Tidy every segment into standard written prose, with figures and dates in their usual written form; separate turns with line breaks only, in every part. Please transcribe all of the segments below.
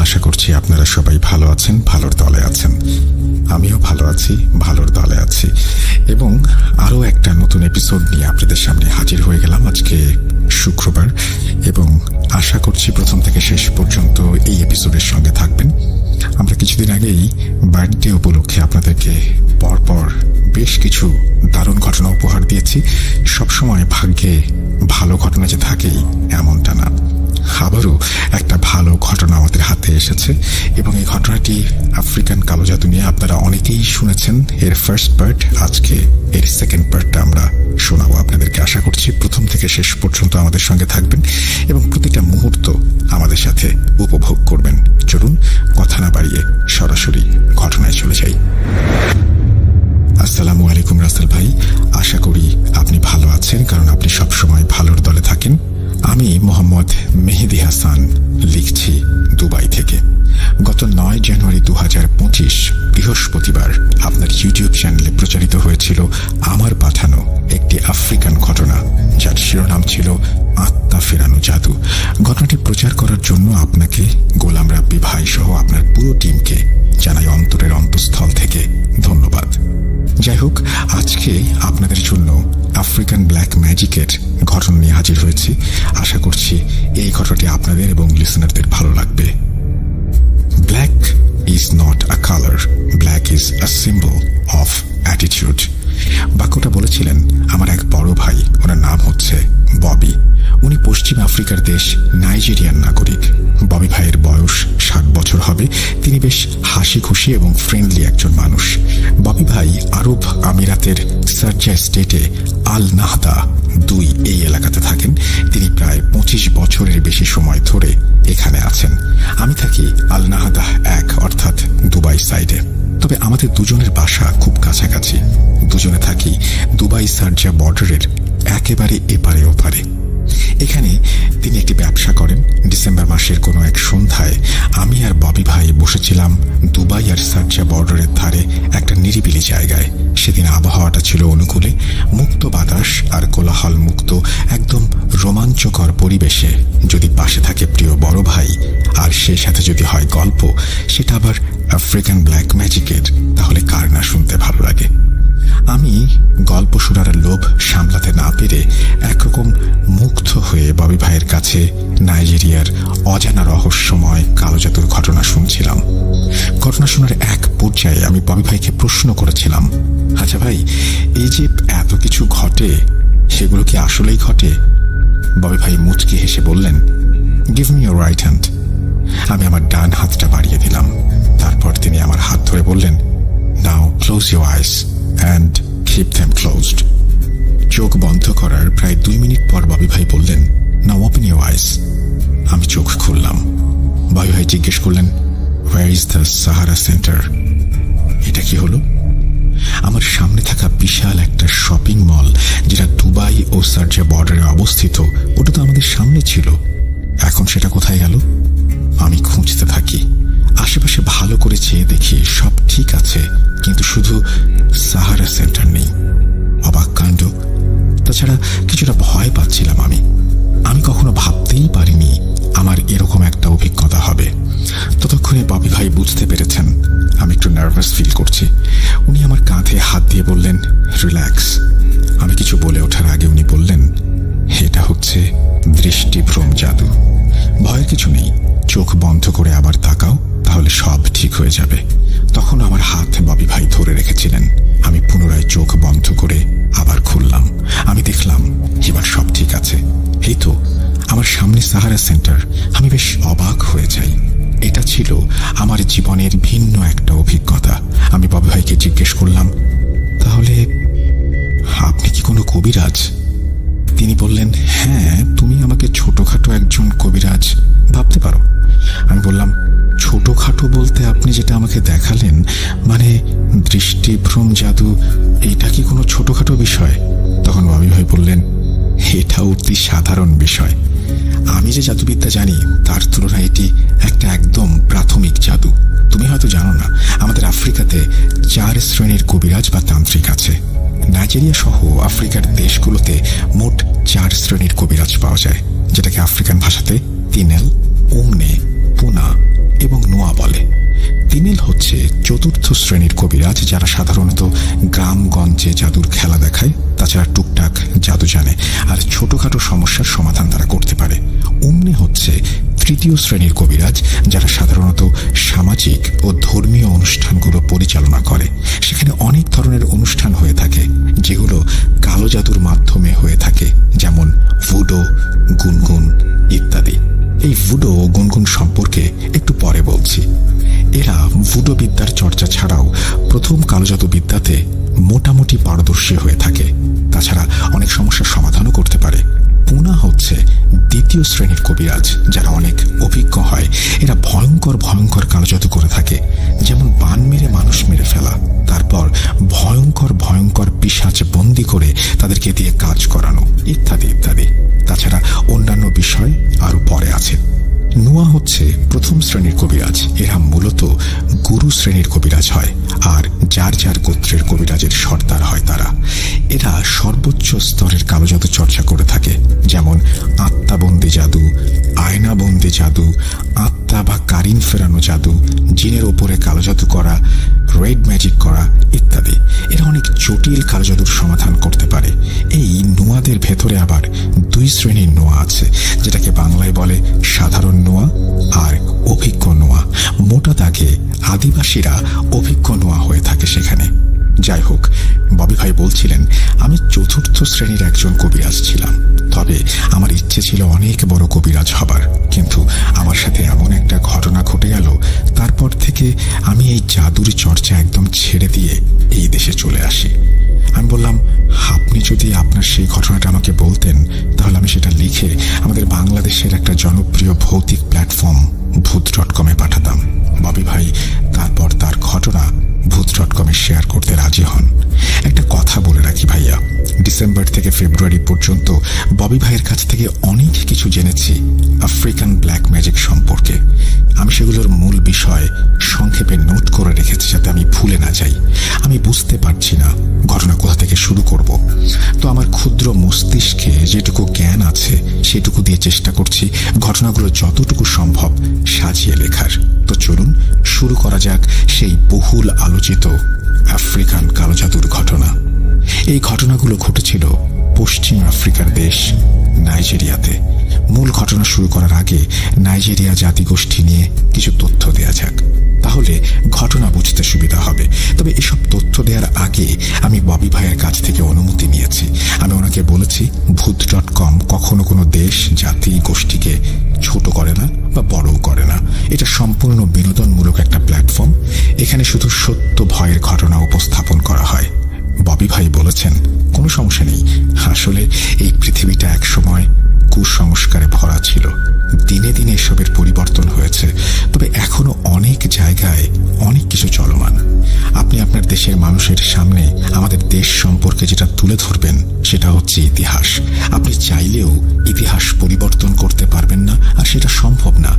আশা করছি আপনারা সবাই ভালো আছেন, ভালোর দলে আছেন। আমিও ভালো আছি, ভালোর দলে আছি এবং আরও একটা নতুন এপিসোড নিয়ে আপনাদের সামনে হাজির হয়ে গেলাম আজকে শুক্রবার, এবং আশা করছি প্রথম থেকে শেষ পর্যন্ত এই এপিসোডের সঙ্গে থাকবেন। আমরা কিছুদিন আগেই বার্থডে উপলক্ষে আপনাদেরকে পরপর বেশ কিছু দারুণ ঘটনা উপহার দিয়েছি। সবসময় ভাগ্যে ভালো ঘটনা যে থাকেই এমনটা না, আবারও একটা ভালো ঘটনা আমাদের হাতে এসেছে এবং এই ঘটনাটি আফ্রিকান কালো জাদু নিয়ে আপনারা অনেকেই শুনেছেন। এর ফার্স্ট পার্ট, আজকে এর সেকেন্ড পার্টটা আমরা শোনাবো আপনাদেরকে। আশা করছি প্রথম থেকে শেষ পর্যন্ত আমাদের সঙ্গে থাকবেন এবং প্রতিটা মুহূর্ত আমাদের সাথে উপভোগ করবেন। চলুন কথা না বাড়িয়ে সরাসরি ঘটনায় চলে যাই। আসসালামু আলাইকুম রাসেল ভাই, আশা করি আপনি ভালো আছেন, কারণ আপনি সবসময় ভালোর দলে থাকেন। আমি মোহাম্মদ মেহেদি হাসান লিখছি দুবাই থেকে। গত 9 জানুয়ারি 2025 বৃহস্পতিবার আপনার ইউটিউব চ্যানেলে প্রচারিত হয়েছিল আমার পাঠানো একটি আফ্রিকান ঘটনা, যার শিরোনাম ছিল আত্মা ফেরানো জাদু। ঘটনাটি প্রচার করার জন্য আপনাকে, গোলাম রাব্বি ভাই সহ আপনার পুরো টিমকে জানাই অন্তরের অন্তঃস্থল থেকে ধন্যবাদ। যাই হোক, আজকে আপনাদের জন্য আফ্রিকান ব্ল্যাক ম্যাজিকের ঘটনা নিয়ে হাজির হয়েছি। আশা করছি এই ঘটনাটি আপনাদের এবং লিসনারদের ভালো লাগবে। Black is not a colour, black is a symbol of attitude. বাক্যটা বলেছিলেন আমার এক বড় ভাই, ওনার নাম হচ্ছে ববি। উনি পশ্চিম আফ্রিকার দেশ নাইজেরিয়ান নাগরিক। ববি ভাইয়ের বয়স 60 বছর হবে। তিনি বেশ হাসি খুশি এবং ফ্রেন্ডলি একজন মানুষ। ববি ভাই আরব আমিরাতের সার্জা স্টেটে আল নাহদা 2 এই এলাকাতে থাকেন। তিনি প্রায় 25 বছরের বেশি সময় ধরে এখানে আছেন। আমি থাকি আল নাহদা 1 অর্থাৎ দুবাই সাইডে। তবে আমাদের দুজনের বাসা খুব কাছাকাছি। দুজনে থাকি দুবাই সার্জা বর্ডারের একেবারে এপারে ওপারে। এখানে তিনি একটি ব্যবসা করেন। ডিসেম্বর মাসের কোনো এক সন্ধ্যায় আমি আর ববি ভাই বসেছিলাম দুবাই আর সার্জা বর্ডারের ধারে একটা নিরিবিলি জায়গায়। সেদিন আবহাওয়াটা ছিল অনুকূলে, মুক্ত বাতাস আর কোলাহল মুক্ত একদম রোমাঞ্চকর পরিবেশে যদি পাশে থাকে প্রিয় বড় ভাই আর সেই সাথে যদি হয় গল্প, সেটা আবার আফ্রিকান ব্ল্যাক ম্যাজিকের, তাহলে কার না শুনতে ভালো লাগে। আমি গল্প শোনার লোভ সামলাতে না পেরে একরকম মুগ্ধ হয়ে ববি ভাইয়ের কাছে নাইজেরিয়ার অজানা রহস্যময় কালো জাদুর ঘটনা শুনছিলাম। ঘটনা শোনার এক পর্যায়ে আমি ববি ভাইকে প্রশ্ন করেছিলাম, আচ্ছা ভাই, এই যে এত কিছু ঘটে, সেগুলো কি আসলেই ঘটে? ববি ভাই মুচকি হেসে বললেন, give me your right hand. আমি আমার ডান হাতটা বাড়িয়ে দিলাম। তারপর তিনি আমার হাত ধরে বললেন, now close your eyes and keep them closed. চোখ বন্ধ করার প্রায় 2 মিনিট পর ববি ভাই বললেন, now open your eyes. আমি চোখ খুললাম। ববি ভাই জিজ্ঞেস করলেন, where is the Sahara Center? এটা কি হলো? আমার সামনে থাকা বিশাল একটা শপিং মল, যেটা দুবাই ও সার্জা বর্ডারে অবস্থিত, ওটা তো আমাদের সামনে ছিল। এখন সেটা কোথায় গেল? আমি খুঁজতে থাকি। আশেপাশে ভালো করে চেয়ে দেখি সব ঠিক আছে, কিন্তু শুধু সাহারা সেন্টার নেই। অবাক কাণ্ড। তাছাড়া কিছুটা ভয় পাচ্ছিলাম। আমি কখনো ভাবতেই পারিনি আমার এরকম একটা অভিজ্ঞতা হবে। ততক্ষণে ববি ভাই বুঝতে পেরেছেন আমি একটু নার্ভাস ফিল করছি। উনি আমার কাঁধে হাত দিয়ে বললেন, রিল্যাক্স। আমি কিছু বলে ওঠার আগে উনি বললেন, এটা হচ্ছে দৃষ্টিভ্রম জাদু। ভয়ের কিছু নেই, চোখ বন্ধ করে আবার তাকাও, তাহলে সব ঠিক হয়ে যাবে। তখন আমার হাত ববি ভাই ধরে রেখেছিলেন। আমি পুনরায় চোখ বন্ধ করে আবার খুললাম। আমি দেখলাম এবার সব ঠিক আছে। এই তো আমার সামনে সাহারা সেন্টার। আমি বেশ অবাক হয়ে যাই। এটা ছিল আমার জীবনের ভিন্ন একটা অভিজ্ঞতা। আমি ববি ভাইকে জিজ্ঞেস করলাম, তাহলে আপনি কি কোনো কবিরাজ? তিনি বললেন, হ্যাঁ, তুমি আমাকে ছোটখাটো একজন কবিরাজ ভাবতে পারো। আমি বললাম, ছোটখাটো বলতে আপনি যেটা আমাকে দেখালেন, মানে দৃষ্টিভ্রম জাদু, এটা কি কোনো ছোটখাটো বিষয়? তখন ববি ভাই বললেন, এটা অতি সাধারণ বিষয়। আমি যে জাদুবিদ্যা জানি তার তুলনায় এটি একটা একদম প্রাথমিক জাদু। তুমি হয়তো জানো না, আমাদের আফ্রিকাতে 4 শ্রেণীর কবিরাজ বা তান্ত্রিক আছে। নাইজেরিয়া সহ আফ্রিকার দেশগুলোতে মোট 4 শ্রেণীর কবিরাজ পাওয়া যায়, যেটাকে আফ্রিকান ভাষাতে তিনেল, উমনে, পুনা এবং নোয়া বলে। তিমিল হচ্ছে চতুর্থ শ্রেণীর কবিরাজ, যারা সাধারণত গ্রামগঞ্জে জাদুর খেলা দেখায়, তাছাড়া টুকটাক জাদু জানে আর ছোটখাটো সমস্যার সমাধান তারা করতে পারে। উমনে হচ্ছে তৃতীয় শ্রেণীর কবিরাজ, যারা সাধারণত সামাজিক ও ধর্মীয় অনুষ্ঠানগুলো পরিচালনা করে। সেখানে অনেক ধরনের অনুষ্ঠান হয়ে থাকে যেগুলো কালো জাদুর মাধ্যমে হয়ে থাকে, যেমন ভুডো, গুনগুন ইত্যাদি। এই ভুডো ও গুনগুন সম্পর্কে একটু পরে বলছি। এরা ভুডো বিদ্যার চর্চা ছাড়াও প্রথম কালো জাদু বিদ্যাতে মোটামুটি পারদর্শী হয়ে থাকে। তাছাড়া অনেক সমস্যার সমাধানও করতে পারে। পুনা হচ্ছে দ্বিতীয় শ্রেণীর কবিরাজ, যারা অনেক অভিজ্ঞ হয়। এরা ভয়ঙ্কর ভয়ঙ্কর কালো জাদু করে থাকে, যেমন বান মেরে মানুষ মেরে ফেলা, তারপর ভয়ঙ্কর ভয়ঙ্কর পিশাচ বন্দি করে তাদেরকে দিয়ে কাজ করানো ইত্যাদি ইত্যাদি। তাছাড়া অন্যান্য বিষয় আরো পরে আছে। নোয়া হচ্ছে প্রথম শ্রেণীর কবিরাজ। এরা মূলত গুরু শ্রেণীর কবিরাজ হয়, আর যার যার গোত্রের কবিরাজের সর্দার হয় তারা। এরা সর্বোচ্চ স্তরের কালো জাদু চর্চা করে থাকে, যেমন আত্মাবন্দি জাদু, আয়নাবন্দি জাদু, আত্মা বা কারিন ফেরানো জাদু, জিনের ওপরে কালো জাদু করা, রেড ম্যাজিক করা ইত্যাদি। এরা অনেক জটিল কালো জাদুর সমাধান করতে পারে। এই নোয়াদের ভেতরে আবার দুই শ্রেণীর নোয়া আছে, যেটাকে বাংলায় বলে সাধারণ নোয়া আর অভিজ্ঞ নোয়া। মোটা দাগে আদিবাসীরা অভিজ্ঞ নোয়া হয়ে থাকে সেখানে। যাই হোক, ববি ভাই বলছিলেন, আমি চতুর্থ শ্রেণীর একজন কবিরাজ ছিলাম, তবে আমার ইচ্ছে ছিল অনেক বড় কবিরাজ হবার। কিন্তু আমার সাথে এমন একটা ঘটনা ঘটে গেল, তারপর থেকে আমি এই জাদুর চর্চা একদম ছেড়ে দিয়ে এই দেশে চলে আসি। আমি বললাম, আপনি যদি আপনার সেই ঘটনাটা আমাকে বলতেন, তাহলে আমি সেটা লিখে আমাদের বাংলাদেশের একটা জনপ্রিয় ভৌতিক প্ল্যাটফর্ম ভূত.com-এ পাঠাতাম। ববি ভাই তারপর তার ঘটনা ভূত.com-এ শেয়ার করতে রাজি হন। একটা কথা বলে রাখি ভাইয়া, ডিসেম্বর থেকে ফেব্রুয়ারি পর্যন্ত ববি ভাইয়ের কাছ থেকে অনেক কিছু জেনেছি আফ্রিকান ব্ল্যাক ম্যাজিক সম্পর্কে। আমি সেগুলোর মূল বিষয় সংক্ষেপে নোট করে রেখেছি, যাতে আমি ভুলে না যাই। আমি বুঝতে পারছি না ঘটনা কোথা থেকে শুরু করব, তো আমার ক্ষুদ্র মস্তিষ্কে যেটুকু জ্ঞান আছে সেটুকু দিয়ে চেষ্টা করছি ঘটনাগুলো যতটুকু সম্ভব সাজিয়ে লেখার। তো চলুন শুরু করা যাক সেই বহুল আলোচিত আফ্রিকান কালো জাদুর ঘটনা। এই ঘটনাগুলো ঘটেছিল পশ্চিম আফ্রিকার দেশ নাইজেরিয়াতে। মূল ঘটনা শুরু করার আগে নাইজেরিয়া জাতিগোষ্ঠী নিয়ে কিছু তথ্য দেয়া যাক, তাহলে ঘটনা বুঝতে সুবিধা হবে। তবে এসব তথ্য দেওয়ার আগে আমি ববি ভাইয়ের কাছ থেকে অনুমতি নিয়েছি। আমি ওনাকে বলেছি, ভূত.com কখনো কোনো দেশ, জাতি, গোষ্ঠীকে ছোট করে না বা বড়ও করে না। এটা সম্পূর্ণ বিনোদনমূলক একটা প্ল্যাটফর্ম। এখানে শুধু সত্য ভয়ের ঘটনা উপস্থাপন করা হয়। ববি ভাই বলেছেন, কোনো সমস্যা নেই, আসলে এই পৃথিবীটা একসময় কুসংস্কারে ভরা ছিল। দিনে দিনে এসবের পরিবর্তন হয়েছে, তবে এখনো অনেক জায়গায় অনেক কিছু চলমান। আপনি আপনার দেশের মানুষের সামনে আমাদের দেশ সম্পর্কে যেটা তুলে ধরবেন সেটা হচ্ছে ইতিহাস। আপনি চাইলেও ইতিহাস পরিবর্তন করতে পারবেন না, আর সেটা সম্ভব না।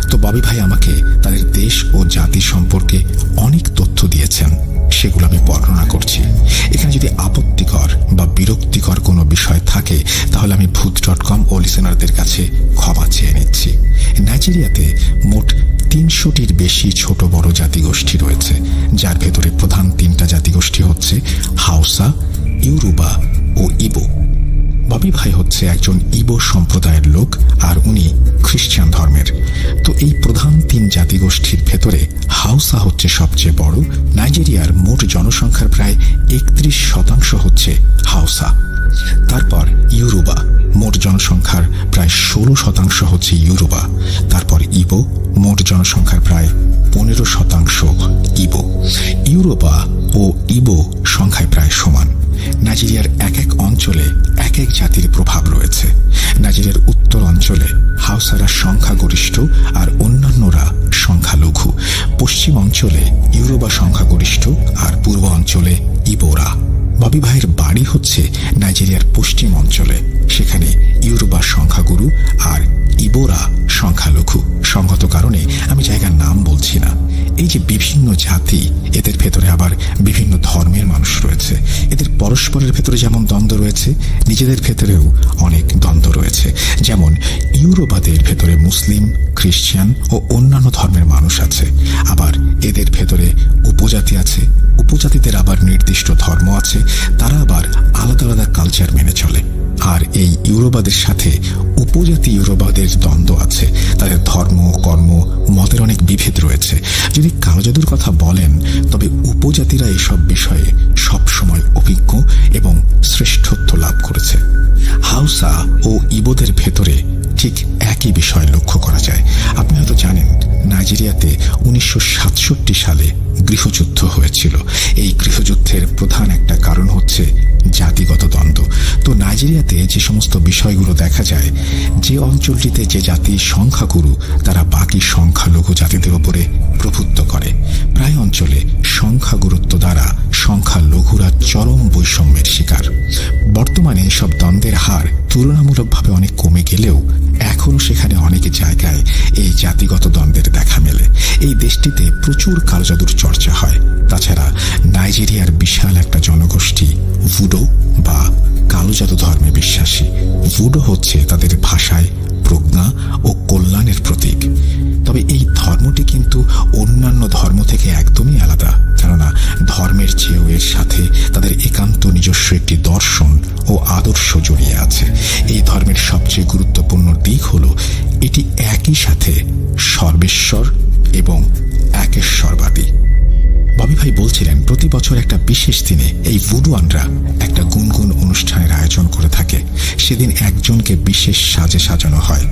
তো ববি ভাই আমাকে তাদের দেশ ও জাতি সম্পর্কে অনেক তথ্য দিয়েছেন, সেগুলো আমি বর্ণনা করছি। এখানে যদি আপত্তিকর বা বিরক্তিকর কোনো বিষয় থাকে, তাহলে আমি ভূত.com ও লিসেনারদের কাছে ক্ষমা চেয়ে নিচ্ছি। নাইজেরিয়াতে মোট 300টির বেশি ছোট বড় জাতিগোষ্ঠী রয়েছে, যার ভেতরে প্রধান 3টা জাতিগোষ্ঠী হচ্ছে হাউসা, ইউরুবা ও ইবো। ববি ভাই হচ্ছে একজন ইবো সম্প্রদায়ের লোক, আর উনি খ্রিস্টান ধর্মের। তো এই প্রধান 3 জাতিগোষ্ঠীর ভেতরে হাউসা হচ্ছে সবচেয়ে বড়। নাইজেরিয়ার মোট জনসংখ্যার প্রায় 31% হচ্ছে হাউসা। তারপর ইউরুবা, মোট জনসংখ্যার প্রায় 16% হচ্ছে ইউরুবা। তারপর ইবো, মোট জনসংখ্যার প্রায় 15% ইবো। ইউরোবা ও ইবো সংখ্যায় প্রায় সমান। নাইজেরিয়ার এক এক অঞ্চলে এক এক জাতির প্রভাব রয়েছে। নাইজেরিয়ার উত্তর অঞ্চলে হাউসারা সংখ্যাগরিষ্ঠ আর অন্যান্যরা সংখ্যালঘু। পশ্চিম অঞ্চলে ইউরোবা সংখ্যাগরিষ্ঠ আর পূর্ব অঞ্চলে ইবোরা। ববি ভাইয়ের বাড়ি হচ্ছে নাইজেরিয়ার পশ্চিম অঞ্চলে, সেখানে ইউরোবা সংখ্যাগুরু আর ইবোরা সংখ্যালঘু। সঙ্গত কারণে আমি জায়গার নাম বলছি না। এই যে বিভিন্ন জাতি, এদের ভেতরে আবার বিভিন্ন ধর্মের মানুষ রয়েছে। এদের পরস্পরের ভেতরে যেমন দ্বন্দ্ব রয়েছে, নিজেদের ভেতরেও অনেক দ্বন্দ্ব রয়েছে। যেমন ইউরোবাদের ভেতরে মুসলিম, খ্রিস্টান ও অন্যান্য ধর্মের মানুষ আছে। আবার এদের ভেতরে উপজাতি আছে। উপজাতিদের আবার নির্দিষ্ট ধর্ম আছে। তারা আবার আলাদা আলাদা কালচার মেনে চলে। আর এই ইউরোবাদের সাথে উপজাতি ইউরোবাদের দ্বন্দ্ব আছে। তাদের ধর্ম, কর্ম, মতের অনেক বিভেদ রয়েছে। যদি কালো জাদুর কথা বলেন, তবে উপজাতিরা এসব বিষয়ে সবসময় অভিজ্ঞ এবং শ্রেষ্ঠত্ব লাভ করেছে। হাউসা ও ইবোদের ভেতরে ঠিক একই বিষয় লক্ষ্য করা যায়। আপনি হয়তো জানেন, নাইজেরিয়াতে 1967 সালে গৃহযুদ্ধ হয়েছিল। এই গৃহযুদ্ধের প্রধান একটা কারণ হচ্ছে জাতিগত দ্বন্দ্ব। তো নাইজেরিয়াতে যে সমস্ত বিষয়গুলো দেখা যায়, যে অঞ্চলটিতে যে জাতি সংখ্যাগুরু তারা বাকি সংখ্যালঘু জাতিদের উপরে প্রভুত্ব করে। প্রায় অঞ্চলে সংখ্যাগুরুত্ব দ্বারা সংখ্যালঘুরা চরম বৈষম্যের শিকার। বর্তমানে সব দ্বন্দ্বের হার তুলনামূলকভাবে অনেক কমে গেলেও এখনও সেখানে অনেক জায়গায় এই জাতিগত দ্বন্দ্বের দেখা মেলে। এই দেশটিতে প্রচুর কালো জাদুর চর্চা হয়। তাছাড়া নাইজেরিয়ার বিশাল একটা জনগোষ্ঠী ভুডো বা কালো জাদু ধর্মে বিশ্বাসী। ভুডো হচ্ছে তাদের ভাষায় প্রজ্ঞা ও কল্যাণের প্রতীক। তবে এই ধর্মটি কিন্তু অন্যান্য ধর্ম থেকে একদমই আলাদা, কেননা ধর্মের চেয়েও এর সাথে তাদের একান্ত নিজস্ব একটি দর্শন ও আদর্শ জড়িয়ে আছে। এই ধর্মের সবচেয়ে গুরুত্বপূর্ণ দিক হল এটি একই সাথে সর্বেশ্বর এবং একেশ্বরবাদী। ববি ভাই বলছিলেন, প্রতি বছর একটা বিশেষ দিনে এই ভুডুয়ানরা একটা গুনগুন অনুষ্ঠানের আয়োজন করে থাকে। সেদিন একজনকে বিশেষ সাজে সাজানো হয়।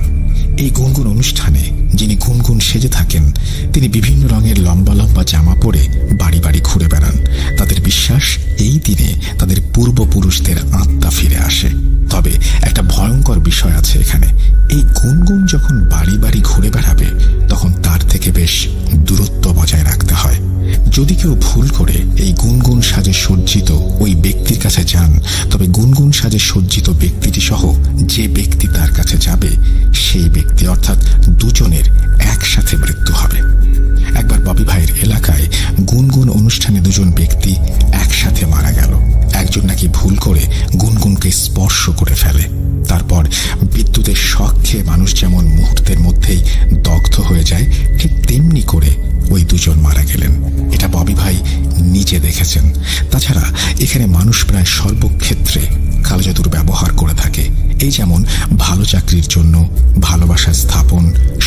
এই গুনগুন অনুষ্ঠানে যিনি গুনগুন সেজে থাকেন, তিনি বিভিন্ন রঙের লম্বা লম্বা জামা পরে বাড়ি বাড়ি ঘুরে বেড়ান। তাদের বিশ্বাস, এই দিনে তাদের পূর্বপুরুষদের আত্মা ফিরে আসে। তবে একটা ভয়ঙ্কর বিষয় আছে এখানে। এই গুনগুন যখন বাড়ি বাড়ি ঘুরে বেড়াবে, তখন তার থেকে বেশ দূরত্ব বজায় রাখতে হয়। যদি কেউ ভুল করে এই গুনগুন সাজে সজ্জিত ওই ব্যক্তির কাছে যান, তবে গুনগুন সাজে সজ্জিত ব্যক্তিটি সহ যে ব্যক্তি তার কাছে যাবে, সেই ব্যক্তি অর্থাৎ দুজনের একসাথে মৃত্যু হবে। একবার ববি ভাইয়ের এলাকায় গুনগুন অনুষ্ঠানে দুজন ব্যক্তি একসাথে মারা গেল। একজন নাকি ভুল করে গুনগুনকে স্পর্শ করে ফেলে। তারপর বিদ্যুতের শক খেয়ে মানুষ যেমন মুহূর্তের মধ্যেই দগ্ধ হয়ে যায়, ঠিক তেমনি করে ওই দুজন মারা গেলেন। এটা ববি ভাই নিজে দেখেছেন। তাছাড়া এখানে মানুষ প্রায় সর্বক্ষেত্রে কালো জাদুর ব্যবহার করে থাকে। এই যেমন ভালো চাকরির জন্য, ভালোবাসা স্থাপন,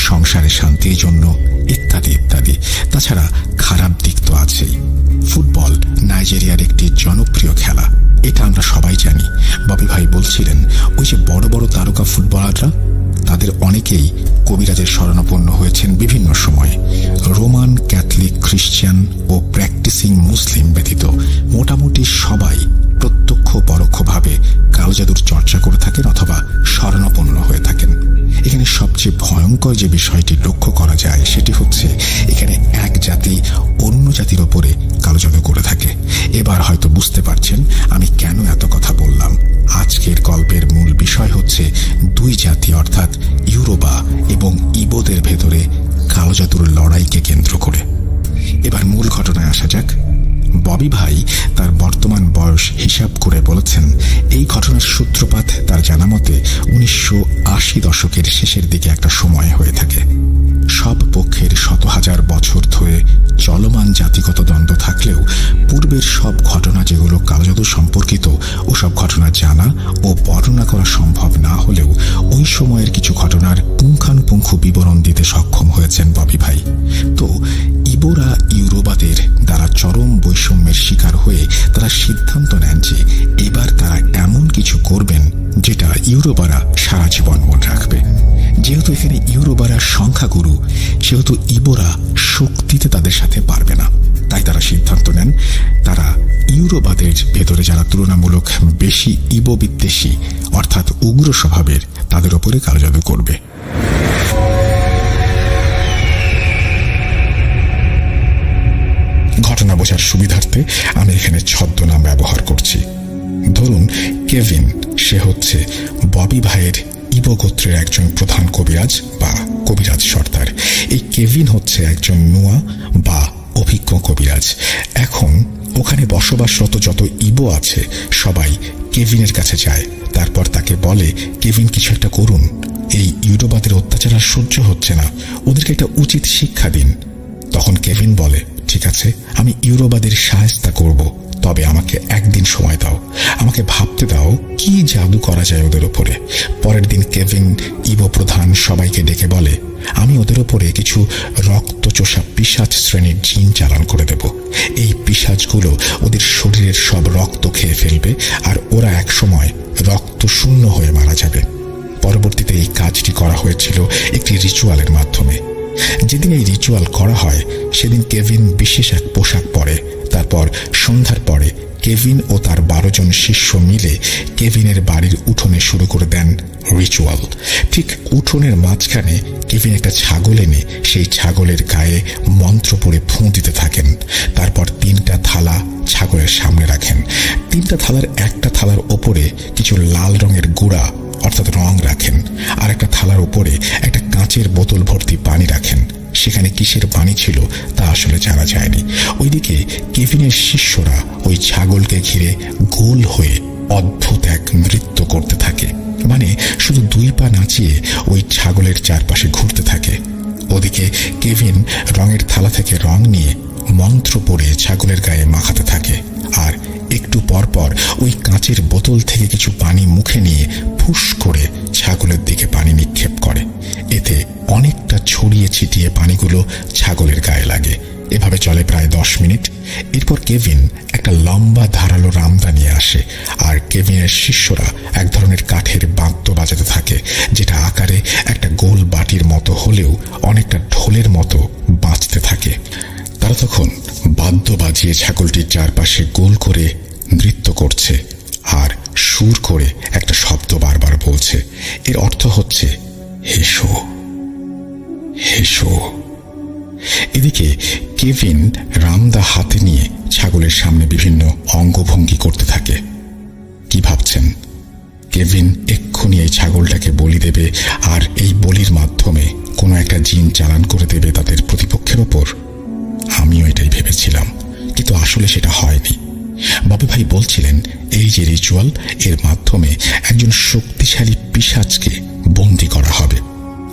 সংসারে শান্তির জন্য ইত্যাদি ইত্যাদি। তাছাড়া খারাপ দিক তো আছেই। ফুটবল নাইজেরিয়ার একটি জনপ্রিয় খেলা, এটা আমরা সবাই জানি। ববি ভাই বলছিলেন, ওই যে বড় বড় তারকা ফুটবলাররা, তাদের অনেকেই কবিরাজের শরণাপন্ন হয়েছেন বিভিন্ন সময়ে। রোমান, ক্যাথলিক, খ্রিস্টান ও প্র্যাকটিসিং মুসলিম ব্যতীত মোটামুটি সবাই প্রত্যক্ষ পরোক্ষভাবে কালো জাদুর চর্চা করে থাকেন অথবা শরণাপন্ন হয়ে থাকেন। এখানে সবচেয়ে ভয়ঙ্কর যে বিষয়টি লক্ষ্য করা যায়, সেটি হচ্ছে এখানে এক জাতি অন্য জাতির ওপরে কালো জাদু করে থাকে। এবার হয়তো বুঝতে পারছেন আমি কেন এত কথা বললাম। আজকের গল্পের মূল বিষয় হচ্ছে দুই জাতি অর্থাৎ ইউরোবা এবং ইবোদের ভেতরে কালো জাদুর লড়াইকে কেন্দ্র করে। এবার মূল ঘটনায় আসা যাক। ববি ভাই তার বর্তমান বয়স হিসাব করে বলেছেন, এই ঘটনার সূত্রপাত তার জানা মতে 1980 দশকের শেষের দিকে একটা সময় হয়ে থাকে। সব পক্ষের শত হাজার বছর ধরে চলমান জাতিগত দ্বন্দ্ব থাকলেও পূর্বের সব ঘটনা যেগুলো কালো জাদু সম্পর্কিত, ওসব ঘটনা জানা ও বর্ণনা করা সম্ভব না হলেও ওই সময়ের কিছু ঘটনার পুঙ্খানুপুঙ্খ বিবরণ দিতে সক্ষম হয়েছেন ববি ভাই। তো ইবোরা ইউরোবাদের দ্বারা চরম বৈষম্যের শিকার হয়ে তারা সিদ্ধান্ত নেন যে এবার তারা এমন কিছু করবেন যেটা ইউরোবারা সারা জীবন মনে রাখবে। যেহেতু এখানে ইউরোবারা সংখ্যাগুরু, সেহেতু ইবোরা শক্তিতে তাদের সাথে পারবে না। তাই তারা সিদ্ধান্ত নেন তারা ইউরোবাদের ভেতরে যারা তুলনামূলক বেশি ইবো বিদ্বেষী অর্থাৎ উগ্র স্বভাবের, তাদের ওপরে কালো জাদু করবে। ঘটনা বোঝার সুবিধার্থে আমি এখানে ছদ্মনাম ব্যবহার করছি। ধরুন কেভিন, সে হচ্ছে ববি ভাইয়ের ইবো গোত্রের একজন প্রধান কবিরাজ বা কবিরাজ সর্দার। এই কেভিন হচ্ছে একজন নুয়া বা অভিজ্ঞ কবিরাজ। এখন ওখানে বসবাসরত যত ইবো আছে সবাই কেভিনের কাছে যায়। তারপর তাকে বলে, কেভিন কিছু একটা করুন। এই ইউরোবাদের অত্যাচার আর সহ্য হচ্ছে না, ওদেরকে একটা উচিত শিক্ষা দিন। তখন কেভিন বলে, ঠিক আছে, আমি ইউরোবাদের সাহায্য করব, তবে আমাকে একদিন সময় দাও, আমাকে ভাবতে দাও কি জাদু করা যায় ওদের উপরে। পরের দিন কেভিন, ইভো প্রধান সবাইকে ডেকে বলে, আমি ওদের উপরে কিছু রক্তচোষা পিশাচ শ্রেণীর জিন চালান করে দেব। এই পিশাচগুলো ওদের শরীরের সব রক্ত খেয়ে ফেলবে আর ওরা একসময় রক্ত শূন্য হয়ে মারা যাবে। পরবর্তীতে এই কাজটি করা হয়েছিল একটি রিচুয়ালের মাধ্যমে। যেদিন এই রিচুয়াল করা হয় সেদিন কেভিন বিশেষ এক পোশাক পরে। তারপর সন্ধ্যার পরে কেভিন ও তার 12 জন শিষ্য মিলে কেভিনের বাড়ির উঠোনে শুরু করে দেন রিচুয়াল। ঠিক উঠোনের মাঝখানে কেভিন একটা ছাগল এনে সেই ছাগলের গায়ে মন্ত্র পড়ে ফুঁ দিতে থাকেন। তারপর 3টা থালা ছাগলের সামনে রাখেন। 3টা থালার একটা থালার ওপরে কিছু লাল রঙের গুঁড়া অর্থাৎ রং রাখেন, আর একটা থালার উপরে একটা কাঁচের বোতল ভর্তি পানি রাখেন। সেখানে কিসের পানি ছিল তা আসলে জানা যায়নি। ওইদিকে কেভিনের শিষ্যরা ওই ছাগলকে ঘিরে গোল হয়ে অদ্ভুত এক নৃত্য করতে থাকে, মানে শুধু 2 পা নাচিয়ে ওই ছাগলের চারপাশে ঘুরতে থাকে। ওদিকে কেভিন রঙের থালা থেকে রং নিয়ে মন্ত্র পড়ে ছাগলের গায়ে মাখাতে থাকে, আর একটু পরপর ওই কাঁচের বোতল থেকে কিছু পানি মুখে নিয়ে ফুস করে ছাগলের দিকে পানি নিক্ষেপ করে। এতে অনেকটা ছড়িয়ে ছিটিয়ে পানিগুলো ছাগলের গায়ে লাগে। এভাবে চলে প্রায় 10 মিনিট। এরপর কেভিন একটা লম্বা ধারালো রামদা নিয়ে আসে, আর কেভিনের শিষ্যরা এক ধরনের কাঠের বাদ্য বাজাতে থাকে, যেটা আকারে একটা গোল বাটির মতো হলেও অনেকটা ঢোলের মতো বাজতে থাকে। তারা তখন বাদ্য বাজিয়ে ছাগলটির চারপাশে গোল করে নৃত্য করছে আর সুর করে একটা শব্দ বারবার বলছে। এর অর্থ হচ্ছে হেসো হেসো। এদিকে কেভিন রামদা হাতে নিয়ে ছাগলের সামনে বিভিন্ন অঙ্গভঙ্গি করতে থাকে। কি ভাবছেন? কেভিন এক্ষুনি এই ছাগলটাকে বলি দেবে আর এই বলির মাধ্যমে কোনো একটা জিন চালান করে দেবে তাদের প্রতিপক্ষের ওপর? আমিও এটাই ভেবেছিলাম, কিন্তু আসলে সেটা হয়নি। বাবু ভাই বলছিলেন এই যে রিচুয়াল, এর মাধ্যমে একজন শক্তিশালী পিশাচকে বন্দী করা হবে।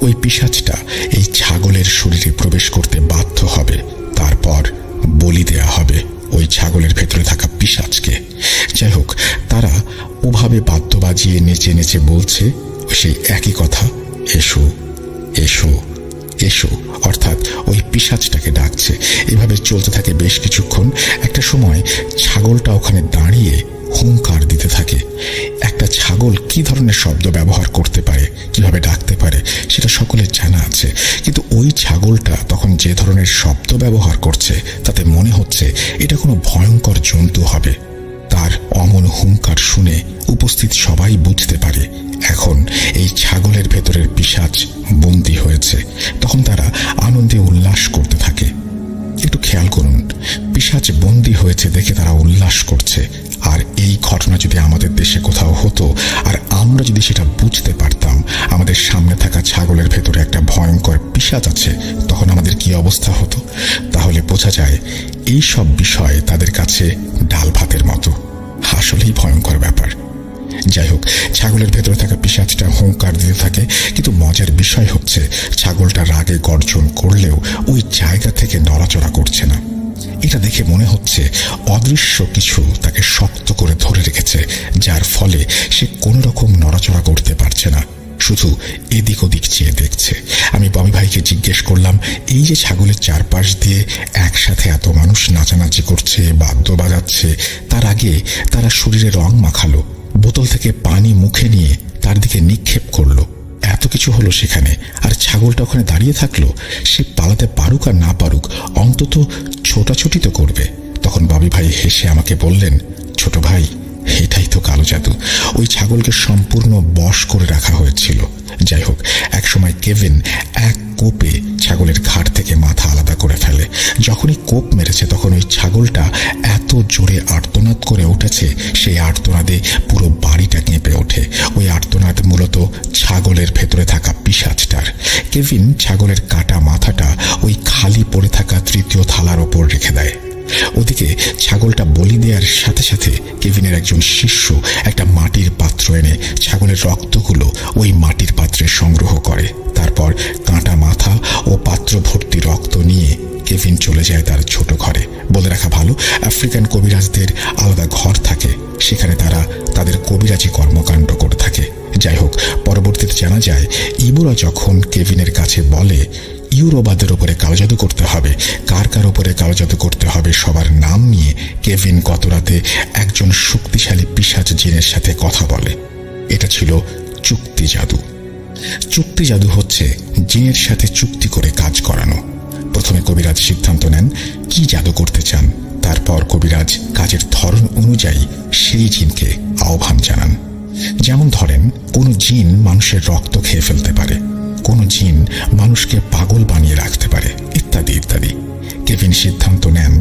ওই পিশাচটা এই ছাগলের শরীরে প্রবেশ করতে বাধ্য হবে, তারপর বলি দেয়া হবে ওই ছাগলের ভেতরে থাকা পিশাচকে। যাই হোক, তারা ওভাবে বাদ্য বাজিয়ে নেচে নেচে বলছে সেই একই কথা, এসো এসো এসো, অর্থাৎ ওই পিশাচটাকে ডাকছে। এভাবে চলতে থাকে বেশ কিছুক্ষণ। একটা সময় ছাগলটা ওখানে দাঁড়িয়ে হুঙ্কার দিতে থাকে। একটা ছাগল কি ধরনের শব্দ ব্যবহার করতে পারে, কিভাবে ডাকতে পারে, সেটা সকলের জানা আছে, কিন্তু ওই ছাগলটা তখন যে ধরনের শব্দ ব্যবহার করছে তাতে মনে হচ্ছে এটা কোনো ভয়ঙ্কর জন্তু হবে। তার অমন হুঙ্কার শুনে উপস্থিত সবাই বুঝতে পারে এখন এই ছাগলের ভেতরের পিশাচ বন্দী হয়েছে। তখন তারা আনন্দে উল্লাস করতে থাকে। একটু খেয়াল করুন, পিশাচ বন্দী হয়েছে দেখে তারা উল্লাস করছে। আর এই ঘটনা যদি আমাদের দেশে কোথাও হতো আর আমরা যদি সেটা বুঝতে পারতাম আমাদের সামনে থাকা ছাগলের ভেতরে একটা ভয়ঙ্কর পিশাচ আছে, তখন আমাদের কি অবস্থা হতো? তাহলে বোঝা যায় এই সব বিষয় তাদের কাছে ডাল ভাতের মতো। আসলেই ভয়ঙ্কর ব্যাপার। যাই হোক, ছাগলের ভেতরে থাকা পিশাচটা হুঙ্কার দিতে থাকে, কিন্তু মজার বিষয় হচ্ছে ছাগলটা রাগে গর্জন করলেও ওই জায়গা থেকে নড়াচড়া করছে না। এটা দেখে মনে হচ্ছে অদৃশ্য কিছু তাকে শক্ত করে ধরে রেখেছে, যার ফলে সে কোনো রকম নড়াচড়া করতে পারছে না, শুধু এদিক ওদিক চেয়ে দেখছে। আমি বমি ভাইকে জিজ্ঞেস করলাম, এই যে ছাগলের চারপাশ দিয়ে একসাথে এত মানুষ নাচানাচি করছে, বাদ্য বাজাচ্ছে, তার আগে তারা শরীরে রং মাখালো, বোতল থেকে পানি মুখে নিয়ে তার দিকে নিক্ষেপ করলো, এত কিছু হলো সেখানে, আর ছাগলটা ওখানে দাঁড়িয়ে থাকলো। সে পালাতে পারুক আর না পারুক, অন্তত ছোটাছুটি তো করবে। তখন বাবি ভাই হেসে আমাকে বললেন, ছোট ভাই, এটাই তো কালো জাদু। ওই ছাগলকে সম্পূর্ণ বশ করে রাখা হয়েছিল। যাই হোক, একসময় কেভিন এক কোপে ছাগলের ঘাড় থেকে মাথা আলাদা করে ফেলে। যখনই কোপ মেরেছে তখন ওই ছাগলটা এত জোরে আর্তনাদ করে উঠেছে, সেই আর্তনাদে পুরো বাড়িটা কেঁপে ওঠে। ওই আর্তনাদ মূলত ছাগলের ভেতরে থাকা পিশাচটার। কেভিন ছাগলের কাটা মাথাটা ওই খালি পড়ে থাকা তৃতীয় থালার ওপর রেখে দেয়। ওদিকে ছাগলটা বলি দেওয়ার সাথে সাথে কেভিনের একজন শিষ্য একটা মাটির পাত্র এনে ছাগলের রক্তগুলো ওই মাটির পাত্রে সংগ্রহ করে। তারপর কাঁটা মাথা ও পাত্র ভর্তি রক্ত নিয়ে কেভিন চলে যায় তার ছোট ঘরে। বলে রাখা ভালো, আফ্রিকান কবিরাজদের আলাদা ঘর থাকে, সেখানে তারা তাদের কবিরাজি কর্মকাণ্ড করে থাকে। যাই হোক, পরবর্তীতে জানা যায় ইবোরা যখন কেভিনের কাছে বলে ইউরোবাদের উপরে কালো জাদু করতে হবে, কার কার উপরে কালো জাদু করতে হবে সবার নাম নিয়ে কেভিন গত রাতে একজন শক্তিশালী পিশাচ জিনের সাথে কথা বলে। এটা ছিল চুক্তি জাদু। চুক্তি জাদু হচ্ছে জিনের সাথে চুক্তি করে কাজ করানো। প্রথমে কবিরাজ সিদ্ধান্ত নেন কি জাদু করতে চান, তারপর কবিরাজ কাজের ধরন অনুযায়ী সেই জিনকে আহ্বান জানান। যেমন ধরেন, কোনো জিন মানুষের রক্ত খেয়ে ফেলতে পারে, কোনো জিন মানুষকে পাগল বানিয়ে রাখতে পারে, ইত্যাদি ইত্যাদি। কেভিন সিদ্ধান্ত নেন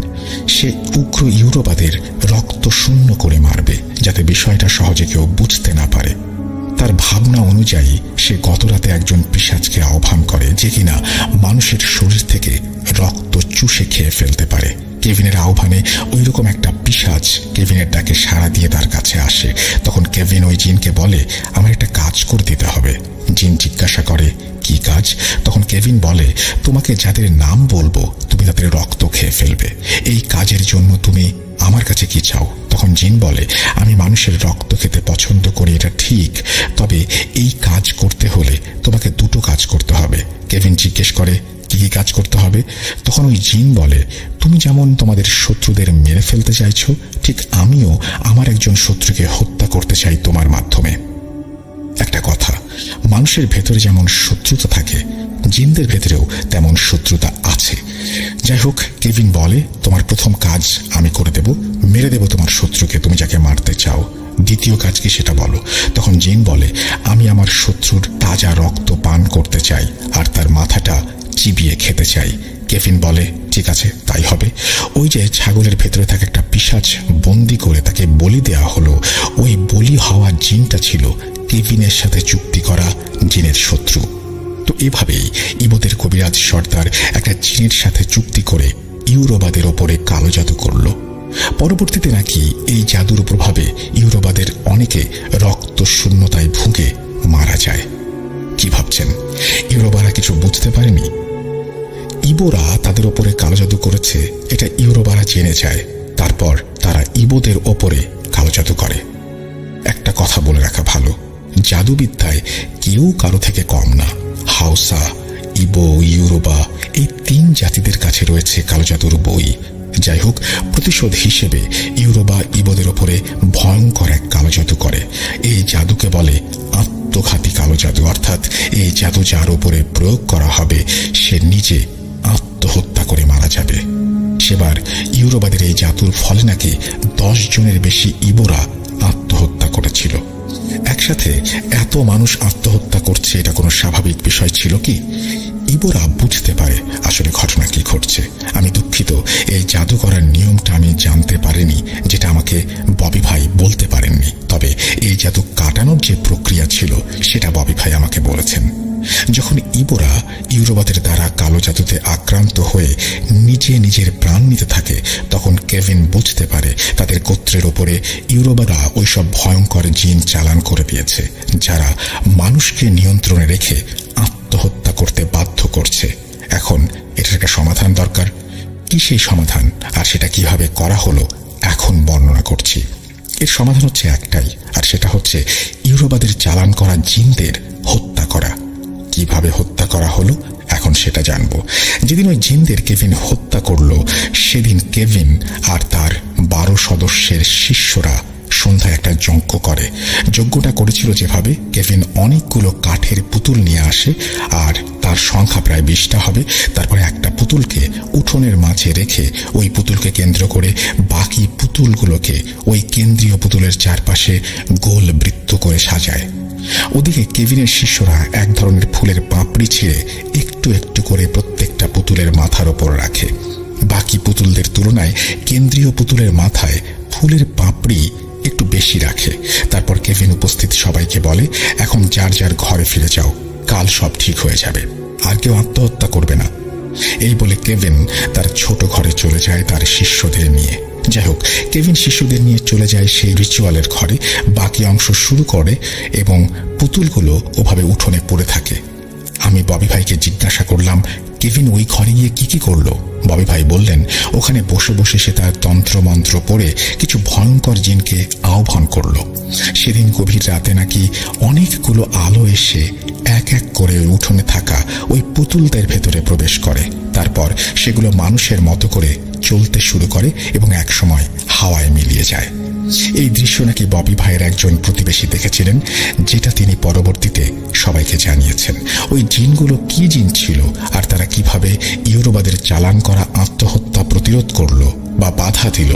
সে উগ্র ইউরোবাদের রক্ত শূন্য করে মারবে, যাতে বিষয়টা সহজে কেউ বুঝতে না পারে। তার ভাবনা অনুযায়ী সে গতরাতে একজন পিশাচকে আহ্বান করে যে কিনা মানুষের শরীর থেকে রক্ত চুষে খেয়ে ফেলতে পারে। কেভিনের আহ্বানে ওইরকম একটা পিশাচ কেভিনের ডাকে সাড়া দিয়ে তার কাছে আসে। তখন কেভিন ওই জিনকে বলে, আমার একটা কাজ করে দিতে হবে। জিন জিজ্ঞাসা করে, কি কাজ? তখন কেভিন বলে, তোমাকে যাদের নাম বলবো তুমি তাদের রক্ত খেয়ে ফেলবে। এই কাজের জন্য তুমি আমার কাছে কি চাও? তখন জিন বলে, আমি মানুষের রক্ত খেতে পছন্দ করি, এটা ঠিক, তবে এই কাজ করতে হলে তোমাকে দুটো কাজ করতে হবে। কেভিন জিজ্ঞেস করে, কি কি কাজ করতে হবে? তখন ওই জিন বলে, তুমি যেমন তোমাদের শত্রুদের মেরে ফেলতে চাইছো, ঠিক আমিও আমার একজন শত্রুকে হত্যা করতে চাই তোমার মাধ্যমে। একটা কথা, মানুষের ভেতরে যেমন শত্রুতা থাকে, জিনদের ভেতরেও তেমন শত্রুতা আছে। যাই হোক, কেভিন বলে, তোমার প্রথম কাজ আমি করে দেব, মেরে দেব তোমার শত্রুকে, তুমি যাকে মারতে চাও। দ্বিতীয় কাজ কি সেটা বলো? তখন জিন বলে, আমি আমার শত্রুর তাজা রক্ত পান করতে চাই আর তার মাথাটা চিবিয়ে খেতে চাই। কেভিন বলে, ঠিক আছে, তাই হবে। ওই যে ছাগলের ভেতরে থাকে একটা পিশাচ বন্দি করে তাকে বলি দেওয়া হলো, ওই বলি হওয়া জিনটা ছিল কেভিনের সাথে চুক্তি করা জিনের শত্রু। তো এভাবেই ইবোদের কবিরাজ সর্দার একটা জিনের সাথে চুক্তি করে ইউরোবাদের ওপরে কালো জাদু করল। পরবর্তীতে নাকি এই জাদুর প্রভাবে ইউরোবাদের অনেকে রক্ত শূন্যতায় ভুগে মারা যায়। কি ভাবছেন, ইউরোবারা কিছু বুঝতে পারেনি? ইবোরা তাদের ওপরে কালো জাদু করেছে এটা ইউরোবারা জেনে যায়, তারপর তারা ইবোদের ওপরে কালো জাদু করে। একটা কথা বলে রাখা ভালো, জাদুবিদ্যায় কেউ কারো থেকে কম না। হাউসা, ইবো, ইউরোবা এই তিন জাতিদের কাছে রয়েছে কালো জাদুর বই। যাই হোক, প্রতিশোধ হিসেবে ইউরোবা ইবোদের ওপরে ভয়ঙ্কর এক কালো জাদু করে। এই জাদুকে বলে আত্মঘাতী কালো জাদু, অর্থাৎ এই জাদু যার উপরে প্রয়োগ করা হবে সে নিজে আত্মহত্যা করে মারা যাবে। সেবার ইউরোবাদের এই জাদুর ফলে নাকি 10 জনের বেশি ইবোরা আত্মহত্যা করেছিল। একসাথে এত মানুষ আত্মহত্যা করছে, এটা কোনো স্বাভাবিক বিষয় ছিল কি? ইবোরা বুঝতে পারে আসলে ঘটনা কি ঘটছে। আমি দুঃখিত, এই জাদু করার নিয়মটা আমি জানতে পারিনি, যেটা আমাকে ববি ভাই বলতে পারেননি। তবে এই জাদু কাটানোর যে প্রক্রিয়া ছিল সেটা ববি ভাই আমাকে বলেছেন। যখন ইবোরা ইউরোবাদের দ্বারা কালো জাদুতে আক্রান্ত হয়ে নিজে নিজের প্রাণ নিতে থাকে, তখন কেভিন বুঝতে পারে তাদের গোত্রের ওপরে ইউরোবারা ওইসব ভয়ঙ্কর জিন চালান করে দিয়েছে, যারা মানুষকে নিয়ন্ত্রণে রেখে আত্মহত্যা করতে বাধ্য করছে। এখন এটার একটা সমাধান দরকার। কি সেই সমাধান আর সেটা কিভাবে করা হলো এখন বর্ণনা করছি। এর সমাধান হচ্ছে একটাই, আর সেটা হচ্ছে ইউরোবাদের চালান করা জিনদের হত্যা করা। কিভাবে হত্যা করা হলো এখন সেটা জানবো। যেদিন ওই জিনদের কেভিন হত্যা করলো, সেদিন কেভিন আর তার 12 সদস্যের শিষ্যরা সন্ধ্যায় একটা যজ্ঞ করে। যজ্ঞটা করেছিল যেভাবে, কেভিন অনেকগুলো কাঠের পুতুল নিয়ে আসে, আর তার সংখ্যা প্রায় 20টা হবে। তারপরে একটা পুতুলকে উঠোনের মাঝে রেখে ওই পুতুলকে কেন্দ্র করে বাকি পুতুলগুলোকে ওই কেন্দ্রীয় পুতুলের চারপাশে গোল বৃত্ত করে সাজায়। ওদিকে কেভিনের শিষ্যরা এক ধরনের ফুলের পাপড়ি ছিঁড়ে একটু একটু করে প্রত্যেকটা পুতুলের মাথার ওপর রাখে। বাকি পুতুলদের তুলনায় কেন্দ্রীয় পুতুলের মাথায় ফুলের পাপড়ি একটু বেশি রাখে। তারপর কেভিন উপস্থিত সবাইকে বলে, এখন যার যার ঘরে ফিরে যাও, কাল সব ঠিক হয়ে যাবে, আর কেউ আত্মহত্যা করবে না। এই বলে কেভিন তার ছোট ঘরে চলে যায় তার শিষ্যদের নিয়ে। যাই হোক, কেভিন শিশুদের নিয়ে চলে যায় সেই রিচুয়ালের ঘরে, বাকি অংশ শুরু করে এবং পুতুলগুলো ওভাবে উঠোনে পড়ে থাকে। আমি ববি ভাইকে জিজ্ঞাসা করলাম, কেভিন ওই ঘরে গিয়ে কি করলো? ববি ভাই বললেন, ওখানে বসে বসে সে তার তন্ত্রমন্ত্র পড়ে কিছু ভয়ঙ্কর জিনকে আহ্বান করল। সেদিন গভীর রাতে নাকি অনেকগুলো আলো এসে এক এক করে উঠোনে থাকা ওই পুতুলদের ভেতরে প্রবেশ করে। তারপর সেগুলো মানুষের মতো করে চলতে শুরু করে এবং একসময় হাওয়ায় মিলিয়ে যায়। এই দৃশ্য নাকি ববি ভাইয়ের একজন প্রতিবেশী দেখেছিলেন, যেটা তিনি পরবর্তীতে সবাইকে জানিয়েছেন। ওই জিনগুলো কি জিন ছিল আর তারা কিভাবে ইউরোবাদের চালান করা আত্মহত্যা প্রতিরোধ করল বা বাধা দিল,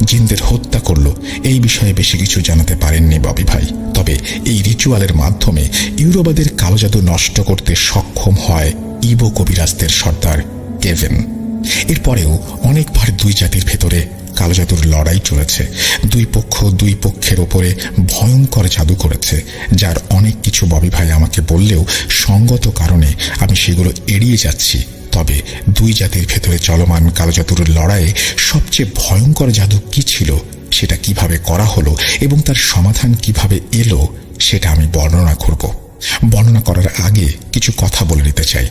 জিনদের হত্যা করল, এই বিষয়ে বেশি কিছু জানাতে পারেননি ববি ভাই। তবে এই রিচুয়ালের মাধ্যমে ইউরোবাদের কালো জাদু নষ্ট করতে সক্ষম হয় ইবো কবিরাজদের সর্দার কেভিন। এরপরেও অনেকবার দুই জাতির ভেতরে কালো জাদুর লড়াই চলেছে। দুই পক্ষ দুই পক্ষের ওপরে ভয়ঙ্কর জাদু করেছে, যার অনেক কিছু ববি ভাই আমাকে বললেও সঙ্গত কারণে আমি সেগুলো এড়িয়ে যাচ্ছি। তবে দুই জাতির ভেতরে চলমান কালো জাদুর লড়াইয়ে সবচেয়ে ভয়ঙ্কর জাদু কি ছিল, সেটা কিভাবে করা হলো এবং তার সমাধান কিভাবে এলো, সেটা আমি বর্ণনা করব। বর্ণনা করার আগে কিছু কথা বলে নিতে চাই।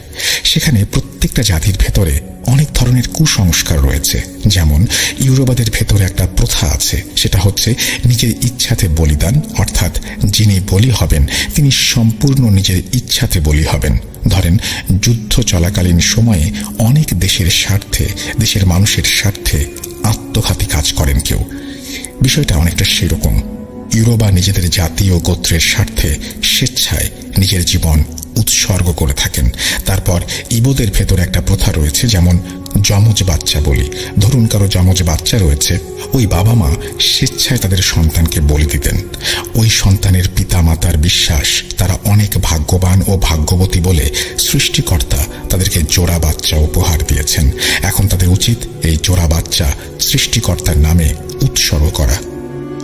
সেখানে প্রত্যেকটা জাতির ভেতরে অনেক ধরনের কুসংস্কার রয়েছে। যেমন ইউরোবাদের ভেতরে একটা প্রথা আছে, সেটা হচ্ছে নিজের ইচ্ছাতে বলিদান, অর্থাৎ যিনি বলি হবেন তিনি সম্পূর্ণ নিজের ইচ্ছাতে বলি হবেন। ধরেন, যুদ্ধ চলাকালীন সময়ে অনেক দেশের স্বার্থে, দেশের মানুষের স্বার্থে আত্মঘাতী কাজ করেন কেউ। বিষয়টা অনেকটা সেরকম। ইউরোবা নিজেদের জাতি ও গোত্রের স্বার্থে স্বেচ্ছায় নিজের জীবন উৎসর্গ করে থাকেন। তারপর ইবোদের ভেতরে একটা প্রথা রয়েছে, যেমন যমজ বাচ্চা বলি। ধরুন কারো যমজ বাচ্চা রয়েছে, ওই বাবা মা স্বেচ্ছায় তাদের সন্তানকে বলি দিতেন। ওই সন্তানের পিতা মাতার বিশ্বাস তারা অনেক ভাগ্যবান ও ভাগ্যবতী বলে সৃষ্টিকর্তা তাদেরকে জোড়া বাচ্চা উপহার দিয়েছেন। এখন তাদের উচিত এই জোড়া বাচ্চা সৃষ্টিকর্তার নামে উৎসর্গ করা।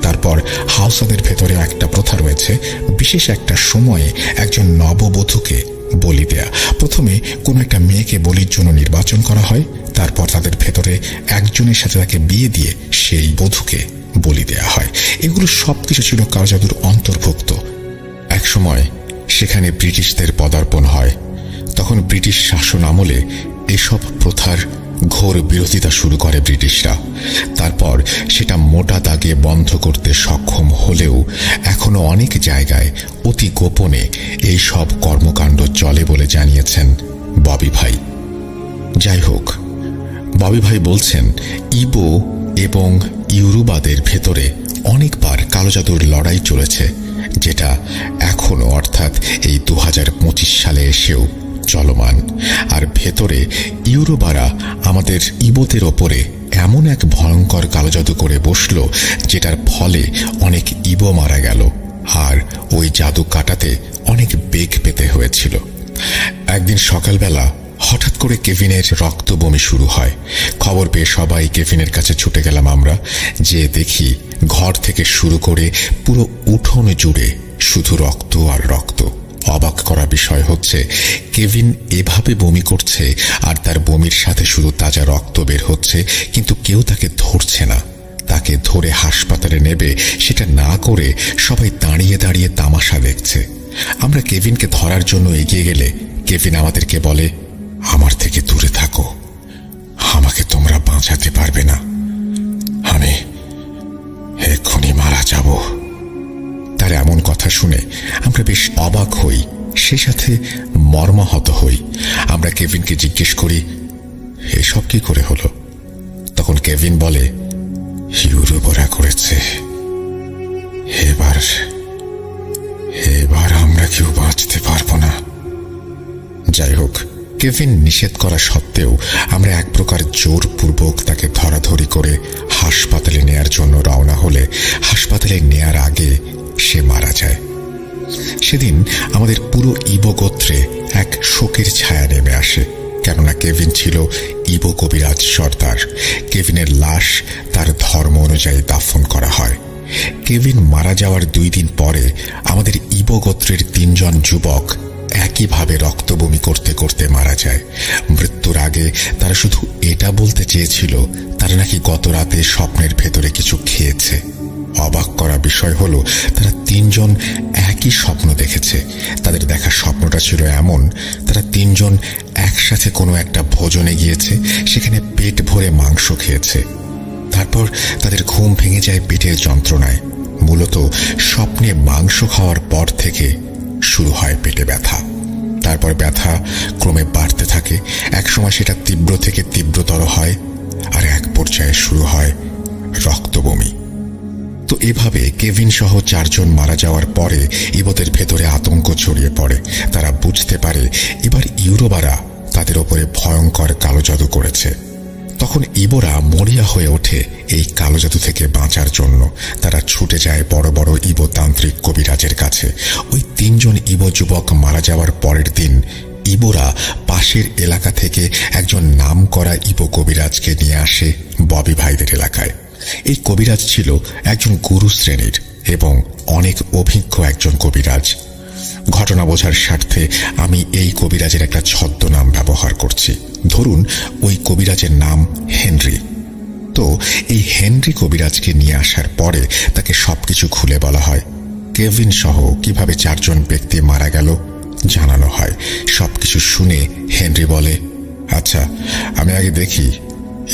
তারপর হাউসাদের ভেতরে একটা প্রথা রয়েছে, বিশেষ একটা সময়ে একজন নববধূকে বলি দেয়া। প্রথমে কোনো একটা মেয়েকে বলির জন্য নির্বাচন করা হয়, তারপর তাদের ভেতরে একজনের সাথে তাকে বিয়ে দিয়ে সেই বধূকে বলি দেয়া হয়। এগুলো সবকিছু ছিল কালো জাদুর অন্তর্ভুক্ত। এক সময় সেখানে ব্রিটিশদের পদার্পণ হয়। তখন ব্রিটিশ শাসন আমলে এসব প্রথার ঘোর বিরোধিতা শুরু করে ব্রিটিশরা। তারপর সেটা মোটা দাগে বন্ধ করতে সক্ষম হলেও এখনো অনেক জায়গায় অতি গোপনে এই সব কর্মকাণ্ড চলে বলে জানিয়েছেন ববি ভাই। যাই হোক, ববি ভাই বলছেন, ইবো এবং ইউরোবাদের ভেতরে অনেকবার কালো জাদুর লড়াই চলেছে, যেটা এখনো অর্থাৎ এই 2025 সালে এসেও চলমান। আর ভেতরে ইউরোবারা আমাদের ইবোদের ওপরে এমন এক ভয়ঙ্কর কালো জাদু করে বসল, যেটার ফলে অনেক ইবো মারা গেল আর ওই জাদু কাটাতে অনেক বেগ পেতে হয়েছিল। একদিন সকালবেলা হঠাৎ করে কেভিনের রক্ত বমি শুরু হয়। খবর পেয়ে সবাই কেভিনের কাছে ছুটে গেলাম আমরা। যে দেখি ঘর থেকে শুরু করে পুরো উঠোন জুড়ে শুধু রক্ত আর রক্ত। অবাক করা বিষয় হচ্ছে, কেভিন এভাবে বমি করছে আর তার বমির সাথে শুধু তাজা রক্ত বের হচ্ছে, কিন্তু কেউ তাকে ধরছে না। তাকে ধরে হাসপাতালে নেবে সেটা না করে সবাই দাঁড়িয়ে দাঁড়িয়ে তামাশা দেখছে। আমরা কেভিনকে ধরার জন্য এগিয়ে গেলে কেভিন আমাদেরকে বলে, আমার থেকে দূরে থাকো, আমাকে তোমরা বাঁচাতে পারবে না, আমি এক্ষুনি মারা যাব। তার এমন কথা শুনে আমরা বেশ অবাক হই, সে সাথে মর্মাহত হই। আমরা কেভিনকে জিজ্ঞেস করি, এসব কি করে হলো? তখন কেভিন বলে, ইউরোবরা করেছে, এবার আমরা কেউ বাঁচতে পারবো না। যাই হোক, কেভিন নিষেধ করা সত্ত্বেও আমরা এক প্রকার জোরপূর্বক তাকে ধরাধরি করে হাসপাতালে নেয়ার জন্য রওনা হলে হাসপাতালে নেয়ার আগে সে মারা যায়। সেদিন আমাদের পুরো ইবো গোত্রে এক শোকের ছায়া নেমে আসে, কেননা কেভিন ছিল ইবো কবিরাজ সর্দার। কেভিনের লাশ তার ধর্ম অনুযায়ী দাফন করা হয়। কেভিন মারা যাওয়ার 2 দিন পরে আমাদের ইবো গোত্রের 3 জন যুবক একইভাবে রক্তবমি করতে করতে মারা যায়। মৃত্যুর আগে তারা শুধু এটা বলতে চেয়েছিল তারা নাকি গত রাতে স্বপ্নের ভেতরে কিছু খেয়েছে। অবাক করা বিষয় হলো তারা তিনজন একই স্বপ্ন দেখেছে। তাদের দেখা স্বপ্নটা ছিল এমন, তারা তিনজন একসাথে কোনো একটা ভোজনে গিয়েছে, সেখানে পেট ভরে মাংস খেয়েছে। তারপর তাদের ঘুম ভেঙে যায় পেটের যন্ত্রণায়। মূলত স্বপ্নে মাংস খাওয়ার পর থেকে শুরু হয় পেটে ব্যথা। তারপর ব্যথা ক্রমে বাড়তে থাকে। একসময় সেটা তীব্র থেকে তীব্রতর হয়, আর এক পর্যায়ে শুরু হয় রক্তবমি। তো এভাবে কেভিন সহ 4 জন মারা যাওয়ার পরে ইবোদের ভেতরে আতঙ্ক ছড়িয়ে পড়ে। তারা বুঝতে পারে এবার ইউরোবারা তাদের ওপরে ভয়ঙ্কর কালো জাদু করেছে। তখন ইবোরা মরিয়া হয়ে ওঠে এই কালো জাদু থেকে বাঁচার জন্য। তারা ছুটে যায় বড় বড় ইবো তান্ত্রিক কবিরাজের কাছে। ওই 3 জন ইবো যুবক মারা যাওয়ার পরের দিন ইবোরা পাশের এলাকা থেকে একজন নামকরা ইবো কবিরাজকে নিয়ে আসে ববি ভাইদের এলাকায়। এই কবিরাজ ছিল একজন গুরু শ্রেণীর এবং অনেক অভিজ্ঞ একজন কবিরাজ। ঘটনা বোঝার স্বার্থে আমি এই কবিরাজের একটা ছদ্মনাম ব্যবহার করছি। ধরুন ওই কবিরাজের নাম হেনরি। তো এই হেনরি কবিরাজকে নিয়ে আসার পরে তাকে সবকিছু খুলে বলা হয়। কেভিন সহ কিভাবে 4 জন ব্যক্তি মারা গেল জানানো হয়। সবকিছু শুনে হেনরি বলে, আচ্ছা, আমি আগে দেখি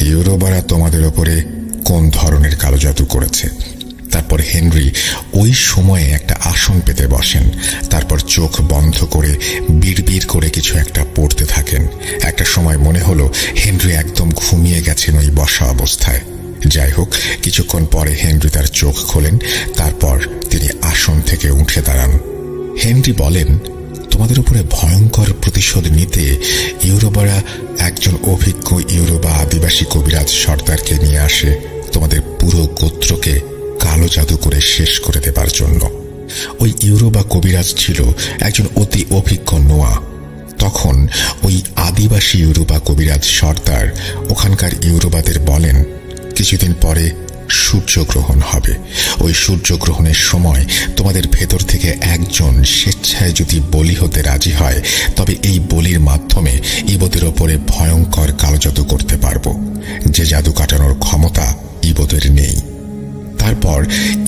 ইউরোবারা তোমাদের ওপরে কোন ধরনের কালো জাদু করেছে। তারপর হেনরি ওই সময়ে একটা আসন পেতে বসেন। তারপর চোখ বন্ধ করে বিড়বিড় করে কিছু একটা পড়তে থাকেন। একটা সময় মনে হলো হেনরি একদম ঘুমিয়ে গেছেন ওই বসা অবস্থায়। যাই হোক, কিছুক্ষণ পরে হেনরি তার চোখ খোলেন। তারপর তিনি আসন থেকে উঠে দাঁড়ান। হেনরি বলেন, তোমাদের উপরে ভয়ঙ্কর প্রতিশোধ নিতে ইউরোবারা একজন অভিজ্ঞ ইউরোবা আদিবাসী কবিরাজ সর্দারকে নিয়ে আসে তোমাদের পুরো গোত্রকে কালো জাদু করে শেষ করে দেবার জন্য। ওই ইউরোবা কবিরাজ ছিল একজন অতি অভিজ্ঞ নোয়া। তখন ওই আদিবাসী ইউরোবা কবিরাজ সর্দার ওখানকার ইউরোবাদের বলেন, কিছুদিন পরে সূর্যগ্রহণ হবে। ওই সূর্যগ্রহণের সময় তোমাদের ভেতর থেকে একজন স্বেচ্ছায় যদি বলি হতে রাজি হয়, তবে এই বলির মাধ্যমে ইবোদের ওপরে ভয়ঙ্কর কালো জাদু করতে পারবো, যে জাদু কাটানোর ক্ষমতা ইবোদের নেই। তারপর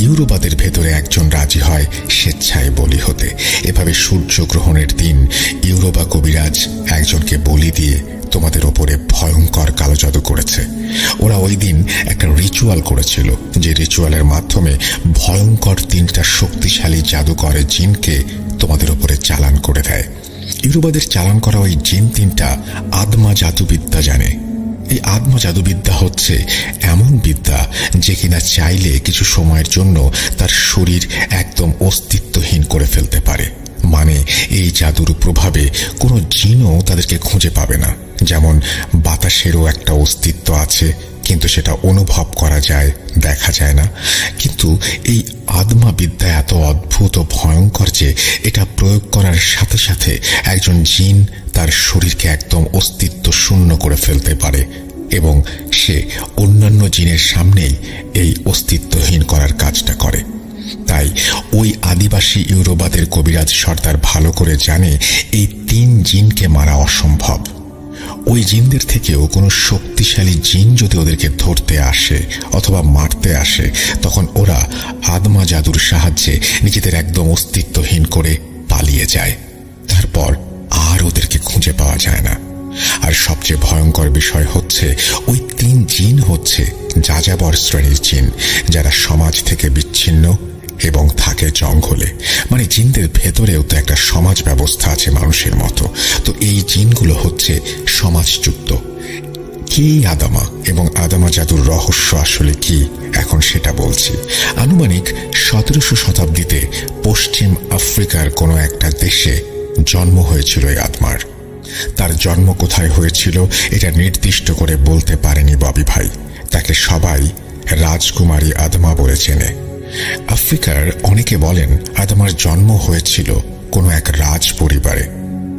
ইউরোবাদের ভেতরে একজন রাজি হয় স্বেচ্ছায় বলি হতে। এভাবে সূর্যগ্রহণের দিন ইউরোবা কবিরাজ একজনকে বলি দিয়ে তোমাদের ওপরে ভয়ঙ্কর কালো জাদু করেছে। ওরা ওই দিন একটা রিচুয়াল করেছিল, যে রিচুয়ালের মাধ্যমে ভয়ঙ্কর 3টা শক্তিশালী জাদুকর জিনকে তোমাদের ওপরে চালান করে দেয়। ইউরোবাদের চালান করা ওই জিন 3টা আদমা জাদুবিদ্যা জানে। এই আদমা জাদুবিদ্যা হচ্ছে এমন বিদ্যা যে কিনা চাইলে কিছু সময়ের জন্য তার শরীর একদম অস্তিত্বহীন করে ফেলতে পারে। মানে এই জাদুর প্রভাবে কোনো জিনও তাদেরকে খুঁজে পাবে না। যেমন বাতাসেরও একটা অস্তিত্ব আছে, কিন্তু সেটা অনুভব করা যায়, দেখা যায় না। কিন্তু এই আদমা বিদ্যা এত অদ্ভুত ও ভয়ঙ্কর যে এটা প্রয়োগ করার সাথে সাথে একজন জিন তার শরীরকে একদম অস্তিত্ব শূন্য করে ফেলতে পারে এবং সে অন্যান্য জিনের সামনেই এই অস্তিত্বহীন করার কাজটা করে। তাই ওই আদিবাসী ইউরোবাদের কবিরাজ সর্দার ভালো করে জানে এই 3 জিনকে মারা অসম্ভব। ওই জিনদের থেকেও কোনো শক্তিশালী জিন যদি ওদেরকে ধরতে আসে অথবা মারতে আসে, তখন ওরা আদমা জাদুর সাহায্যে নিজেদের একদম অস্তিত্বহীন করে পালিয়ে যায়। তারপর আর ওদেরকে খুঁজে পাওয়া যায় না। আর সবচেয়ে ভয়ঙ্কর বিষয় হচ্ছে ওই 3 জিন হচ্ছে যাযাবর শ্রেণীর জিন, যারা সমাজ থেকে বিচ্ছিন্ন এবং থাকে জঙ্গলে। মানে জিনদের ভেতরেও তো একটা সমাজ ব্যবস্থা আছে মানুষের মতো। তো এই জিনগুলো হচ্ছে সমাজযুক্ত। কি আদামা এবং আদামা জাদুর রহস্য আসলে কি, এখন সেটা বলছি। আনুমানিক 1700 শতাব্দীতে পশ্চিম আফ্রিকার কোনো একটা দেশে জন্ম হয়েছিল এই আদমার। তার জন্ম কোথায় হয়েছিল এটা নির্দিষ্ট করে বলতে পারেনি ববি ভাই। তাকে সবাই রাজকুমারী আদমা বলে চেনে। আফ্রিকার অনেকে বলেন আদমার জন্ম হয়েছিল কোনো এক রাজ পরিবারে,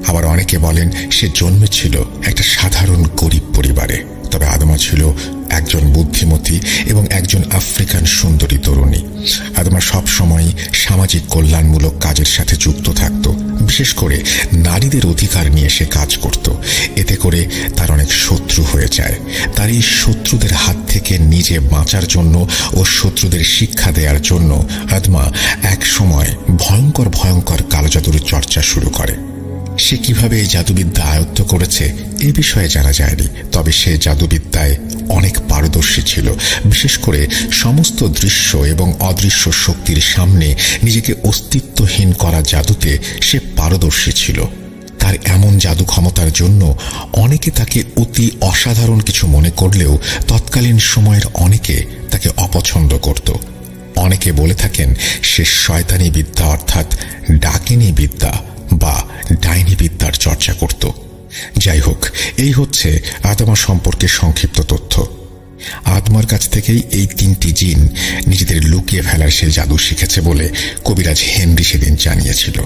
আবার অনেকে বলেন সে জন্মেছিল একটা সাধারণ গরিব পরিবারে। তবে আদমা ছিল একজন বুদ্ধিমতী এবং একজন আফ্রিকান সুন্দরী তরুণী। আদমা সব সময় সামাজিক কল্যাণমূলক কাজের সাথে যুক্ত থাকত। বিশেষ করে নারীদের অধিকার নিয়ে সে কাজ করত। এতে করে তার অনেক শত্রু হয়ে যায়। তার এই শত্রুদের হাত থেকে নিজে বাঁচার জন্য ও শত্রুদের শিক্ষা দেওয়ার জন্য আদমা এক সময় ভয়ঙ্কর ভয়ঙ্কর কালো জাদুর চর্চা শুরু করে। সে কিভাবে এই জাদুবিদ্যা আয়ত্ত করেছে এ বিষয়ে জানা যায়নি, তবে সে জাদুবিদ্যায় অনেক পারদর্শী ছিল। বিশেষ করে সমস্ত দৃশ্য এবং অদৃশ্য শক্তির সামনে নিজেকে অস্তিত্বহীন করা জাদুতে সে পারদর্শী ছিল। তার এমন জাদু ক্ষমতার জন্য অনেকে তাকে অতি অসাধারণ কিছু মনে করলেও তৎকালীন সময়ের অনেকে তাকে অপছন্দ করত। অনেকে বলে থাকেন সে শয়তানি বিদ্যা অর্থাৎ ডাকিনী বিদ্যা বা ডাইনি বিদ্যার চর্চা করত। যাই হোক, এই হচ্ছে আদমা সম্পর্কে সংক্ষিপ্ত তথ্য। আদমার কাছ থেকেই এই 3টি জিন নিজেদের লুকিয়ে ফেলার সে জাদু শিখেছে বলে কবিরাজ হেনরি সেদিন জানিয়েছিল।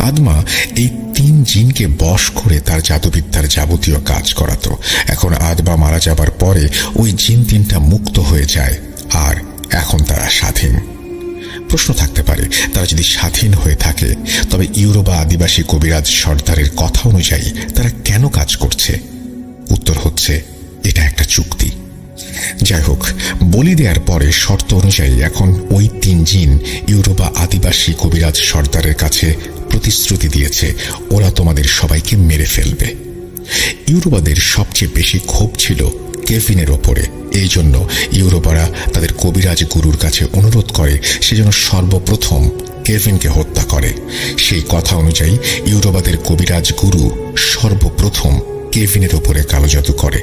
আদমা এই 3 জিনকে বশ করে তার জাদুবিদ্যার যাবতীয় কাজ করাত। এখন আদমা মারা যাবার পরে ওই জিন 3টা মুক্ত হয়ে যায় আর এখন তারা স্বাধীন। প্রশ্ন থাকতে পারে, তারা যদি স্বাধীন হয়ে থাকে তবে ইউরোবা আদিবাসী কবিরাজ সর্দারের কথা অনুযায়ী তারা কেন কাজ করছে? উত্তর হচ্ছে, এটা একটা চুক্তি। যাই হোক, বলি দেওয়ার পরে শর্ত অনুযায়ী এখন ওই 3 জিন ইউরোবা আদিবাসী কবিরাজ সর্দারের কাছে প্রতিশ্রুতি দিয়েছে ওরা তোমাদের সবাইকে মেরে ফেলবে। ইউরোবাদের সবচেয়ে বেশি ক্ষোভ ছিল কেভিনের ওপরে। এই জন্য ইউরোবারা তাদের কবিরাজ গুরুর কাছে অনুরোধ করে সে যেন সর্বপ্রথম কেভিনকে হত্যা করে। সেই কথা অনুযায়ী ইউরোবাদের কবিরাজ গুরু সর্বপ্রথম কেভিনের ওপরে কালো জাদু করে।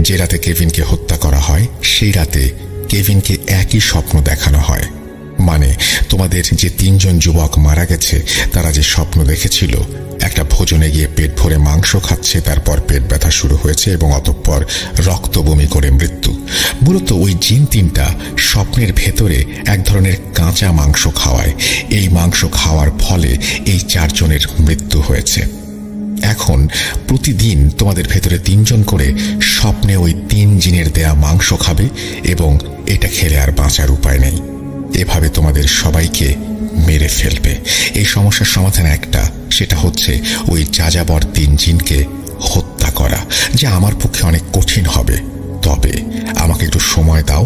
যে রাতে কেভিনকে হত্যা করা হয় সেই রাতে কেভিনকে একই স্বপ্ন দেখানো হয়। মানে তোমাদের যে 3 জন যুবক মারা গেছে তারা যে স্বপ্ন দেখেছিল, একটা ভোজনে গিয়ে পেট ভরে মাংস খাচ্ছে, তারপর পেট ব্যথা শুরু হয়েছে এবং অতঃপর রক্ত বমি করে মৃত্যু। মূলত ওই জিন 3টা স্বপ্নের ভেতরে এক ধরনের কাঁচা মাংস খাওয়ায়। এই মাংস খাওয়ার ফলে এই 4 জনের মৃত্যু হয়েছে। এখন প্রতিদিন তোমাদের ভেতরে 3 জন করে স্বপ্নে ওই 3 জিনের দেয়া মাংস খাবে এবং এটা খেলে আর বাঁচার উপায় নেই। এভাবে তোমাদের সবাইকে মেরে ফেলবে। এই সমস্যার সমাধান একটা, সেটা হচ্ছে ওই যাযাবর 3 জিনকে হত্যা করা, যা আমার পক্ষে অনেক কঠিন হবে। তবে আমাকে একটু সময় দাও,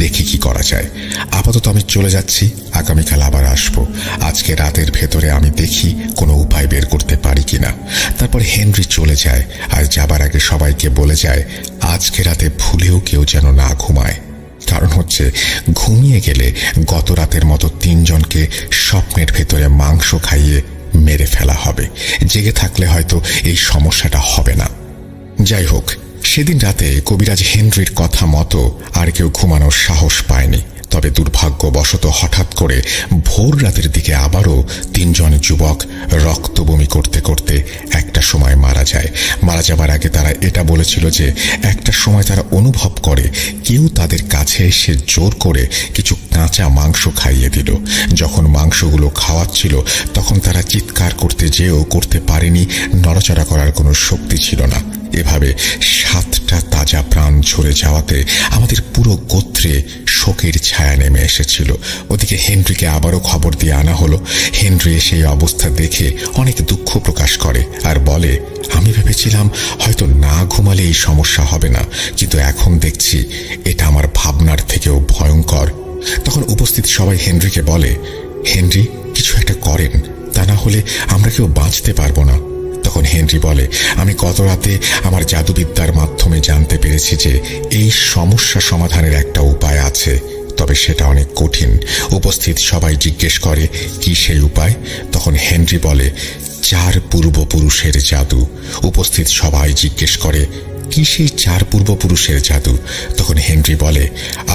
দেখি কি করা যায়। আপাতত আমি চলে যাচ্ছি, আগামীকাল আবার আসবো। আজকে রাতের ভেতরে আমি দেখি কোনো উপায় বের করতে পারি কিনা। তারপর হেনরি চলে যায় আর যাবার আগে সবাইকে বলে যায় আজকে রাতে ভুলেও কেউ যেন না ঘুমায়। কারণ হচ্ছে ঘুমিয়ে গেলে গত রাতের মতো 3 জনকে স্বপ্নের ভেতরে মাংস খাইয়ে মেরে ফেলা হবে। জেগে থাকলে হয়তো এই সমস্যাটা হবে না। যাই হোক, সেদিন রাতে কবিরাজ হেনরির কথা মতো আর কেউ ঘুমানোর সাহস পায়নি। তবে দুর্ভাগ্যবশত হঠাৎ করে ভোর রাতের দিকে আবারও 3 জন যুবক রক্ত বমি করতে করতে একটা সময় মারা যায়। মারা যাবার আগে তারা এটা বলেছিল যে একটা সময় তারা অনুভব করে কেউ তাদের কাছে এসে জোর করে কিছু কাঁচা মাংস খাইয়ে দিল। যখন মাংসগুলো খাওয়াচ্ছিল তখন তারা চিৎকার করতে যেও করতে পারেনি, নড়াচড়া করার কোনো শক্তি ছিল না। এভাবে 7টা তাজা প্রাণ ঝরে যাওয়াতে আমাদের পুরো গোত্রে শোকের ছায়া নেমে এসেছিল। ওদিকে হেনরিকে আবারও খবর দিয়ে আনা হলো। হেনরি সেই অবস্থা দেখে অনেক দুঃখ প্রকাশ করে আর বলে, আমি ভেবেছিলাম হয়তো না ঘুমালে এই সমস্যা হবে না, কিন্তু এখন দেখছি এটা আমার ভাবনার থেকেও ভয়ঙ্কর। তখন উপস্থিত সবাই হেনরিকে বলে, হেনরি কিছু একটা করেন, তা না হলে আমরা কেউ বাঁচতে পারবো না। তখন হেনরি বলে, আমি গত রাতে আমার জাদুবিদ্যার মাধ্যমে জানতে পেরেছি যে এই সমস্যা সমাধানের একটা উপায় আছে, তবে সেটা অনেক কঠিন। উপস্থিত সবাই জিজ্ঞেস করে কি সেই উপায়? তখন হেনরি বলে, 4 পূর্বপুরুষের জাদু। উপস্থিত সবাই জিজ্ঞেস করে কি সেই 4 পূর্বপুরুষের জাদু? তখন হেনরি বলে,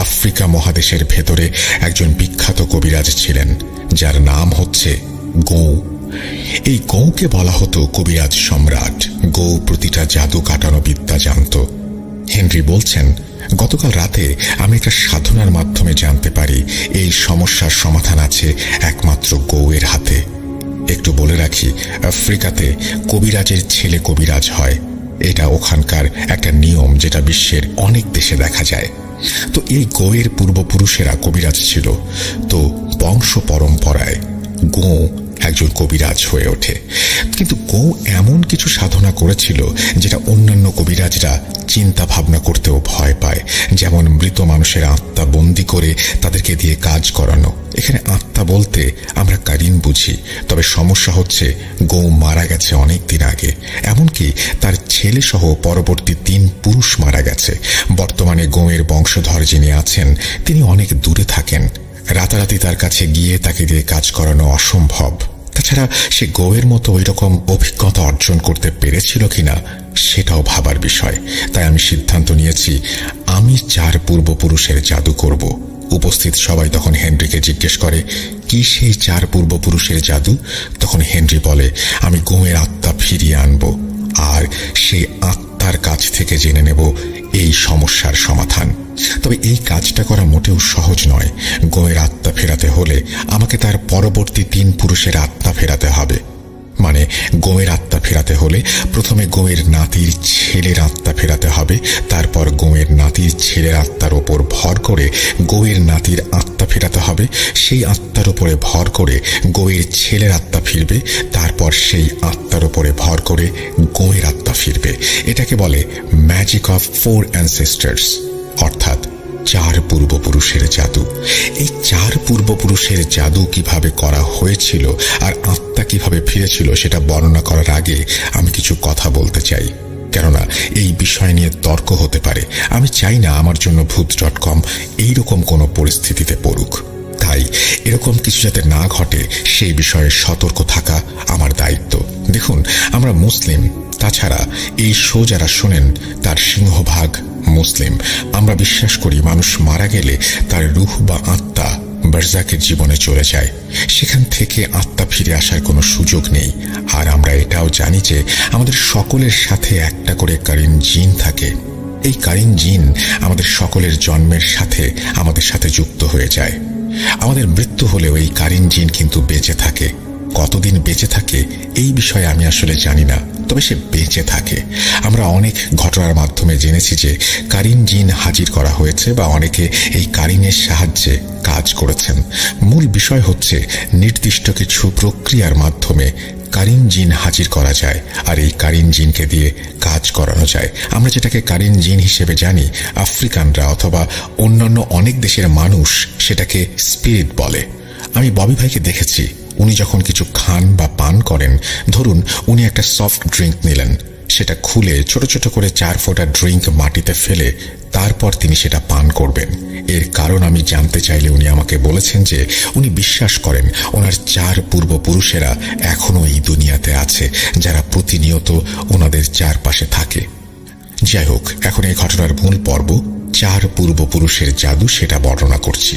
আফ্রিকা মহাদেশের ভেতরে একজন বিখ্যাত কবিরাজ ছিলেন যার নাম হচ্ছে গৌ। এই গৌকে বলা হতো কবিরাজ সম্রাট। গৌ প্রতিটা জাদু কাটানো বিদ্যা জানত। হেনরি বলছেন, গতকাল রাতে আমি একটা সাধনার মাধ্যমে জানতে পারি এই সমস্যার সমাধান আছে একমাত্র গৌয়ের হাতে। একটু বলে রাখি, আফ্রিকাতে কবিরাজের ছেলে কবিরাজ হয় এটা ওখানকার একটা নিয়ম, যেটা বিশ্বের অনেক দেশে দেখা যায়। তো এই গোয়ের পূর্বপুরুষেরা কবিরাজ ছিল। তো বংশ পরম্পরায় গো একজন কবিরাজ হয়ে ওঠে। কিন্তু গো এমন কিছু সাধনা করেছিল যেটা অন্যান্য কবিরাজরা চিন্তা ভাবনা করতেও ভয় পায়। যেমন মৃত মানুষের আত্মা বন্দি করে তাদেরকে দিয়ে কাজ করানো। এখানে আত্মা বলতে আমরা কারিন বুঝি, তবে সমস্যা হচ্ছে গো মারা গেছে অনেক দিন আগে। এমনকি তার ছেলে সহ পরবর্তী 3 পুরুষ মারা গেছে। বর্তমানে গোয়ের বংশধর যিনি আছেন তিনি অনেক দূরে থাকেন। রাতারাতি তার কাছে গিয়ে তাকে দিয়ে কাজ করানো অসম্ভব। তাছাড়া সে গোয়ের মতো ওই রকম অভিজ্ঞতা অর্জন করতে পেরেছিল কিনা সেটাও ভাবার বিষয়। তাই আমি সিদ্ধান্ত নিয়েছি আমি 4 পূর্বপুরুষের জাদু করব। উপস্থিত সবাই তখন হেনরিকে জিজ্ঞেস করে, কি সেই 4 পূর্বপুরুষের জাদু? তখন হেনরি বলে, আমি গোয়ের আত্মা ফিরিয়ে আনব, আর সেই আত্মার কাছ থেকে জেনে নেব এই সমস্যার সমাধান। তবে এই কাজটা করা মোটেও সহজ নয়। গোয়ের আত্মা ফেরাতে হলে আমাকে তার পরবর্তী 3 পুরুষের আত্মা ফেরাতে হবে। মানে গোয়ের আত্মা ফেরাতে হলে প্রথমে গোয়ের নাতির ছেলের আত্মা ফেরাতে হবে, তারপর গোয়ের নাতির ছেলের আত্মার ওপর ভর করে গোয়ের নাতির আত্মা ফেরাতে হবে, সেই আত্মার উপরে ভর করে গোয়ের ছেলের আত্মা ফিরবে, তারপর সেই আত্মার উপরে ভর করে গোয়ের আত্মা ফিরবে। এটাকে বলে ম্যাজিক অফ 4 অ্যানসেস্টার্স, অর্থাৎ 4 পূর্বপুরুষের জাদু। এই 4 পূর্বপুরুষের জাদু কিভাবে করা হয়েছিল আর আত্মা কিভাবে ফিরেছিল সেটা বর্ণনা করার আগে আমি কিছু কথা বলতে চাই, কেননা এই বিষয় নিয়ে তর্ক হতে পারে। আমি চাই না আমার জন্য ভূত.com এইরকম কোনো পরিস্থিতিতে পড়ুক। তাই এরকম কিছু যাতে না ঘটে সেই বিষয়ে সতর্ক থাকা আমার দায়িত্ব। দেখুন, আমরা মুসলিম, তাছাড়া এই শো যারা শোনেন তার সিংহভাগ মুসলিম। আমরা বিশ্বাস করি মানুষ মারা গেলে তার রূহ বা আত্মা বারজাকের জীবনে চলে যায়, সেখান থেকে আত্মা ফিরে আসার কোনো সুযোগ নেই। আর আমরা এটাও জানি যে আমাদের সকলের সাথে একটা করে কারিন জিন থাকে। এই কারিন জিন আমাদের সকলের জন্মের সাথে আমাদের সাথে যুক্ত হয়ে যায়। আমাদের মৃত্যু হলেও এই কারিন জিন কিন্তু বেঁচে থাকে। কতদিন বেঁচে থাকে এই বিষয়ে আমি আসলে জানি না, তবে সে বেঁচে থাকে। আমরা অনেক ঘটনার মাধ্যমে জেনেছি যে কারিন জিন হাজির করা হয়েছে বা অনেকে এই কারিনের সাহায্যে কাজ করেছেন। মূল বিষয় হচ্ছে নির্দিষ্ট কিছু প্রক্রিয়ার মাধ্যমে কারিন জিন হাজির করা যায় আর এই কারিন জিনকে দিয়ে কাজ করানো যায়। আমরা যেটাকে কারিন জিন হিসেবে জানি, আফ্রিকানরা অথবা অন্যান্য অনেক দেশের মানুষ সেটাকে স্পিরিট বলে। আমি ববি ভাইকে দেখেছি, উনি যখন কিছু খান বা পান করেন, ধরুন উনি একটা সফট ড্রিঙ্ক নিলেন, সেটা খুলে ছোট ছোট করে 4 ফোঁটা ড্রিঙ্ক মাটিতে ফেলে তারপর তিনি সেটা পান করবেন। এর কারণ আমি জানতে চাইলে উনি আমাকে বলেছেন যে উনি বিশ্বাস করেন ওনার 4 পূর্বপুরুষেরা এখনো এই দুনিয়াতে আছে, যারা প্রতিনিয়ত ওনাদের চারপাশে থাকে। যাই হোক, এখন এই ঘটনার মূল পর্ব 4 পূর্বপুরুষের জাদু সেটা বর্ণনা করছি।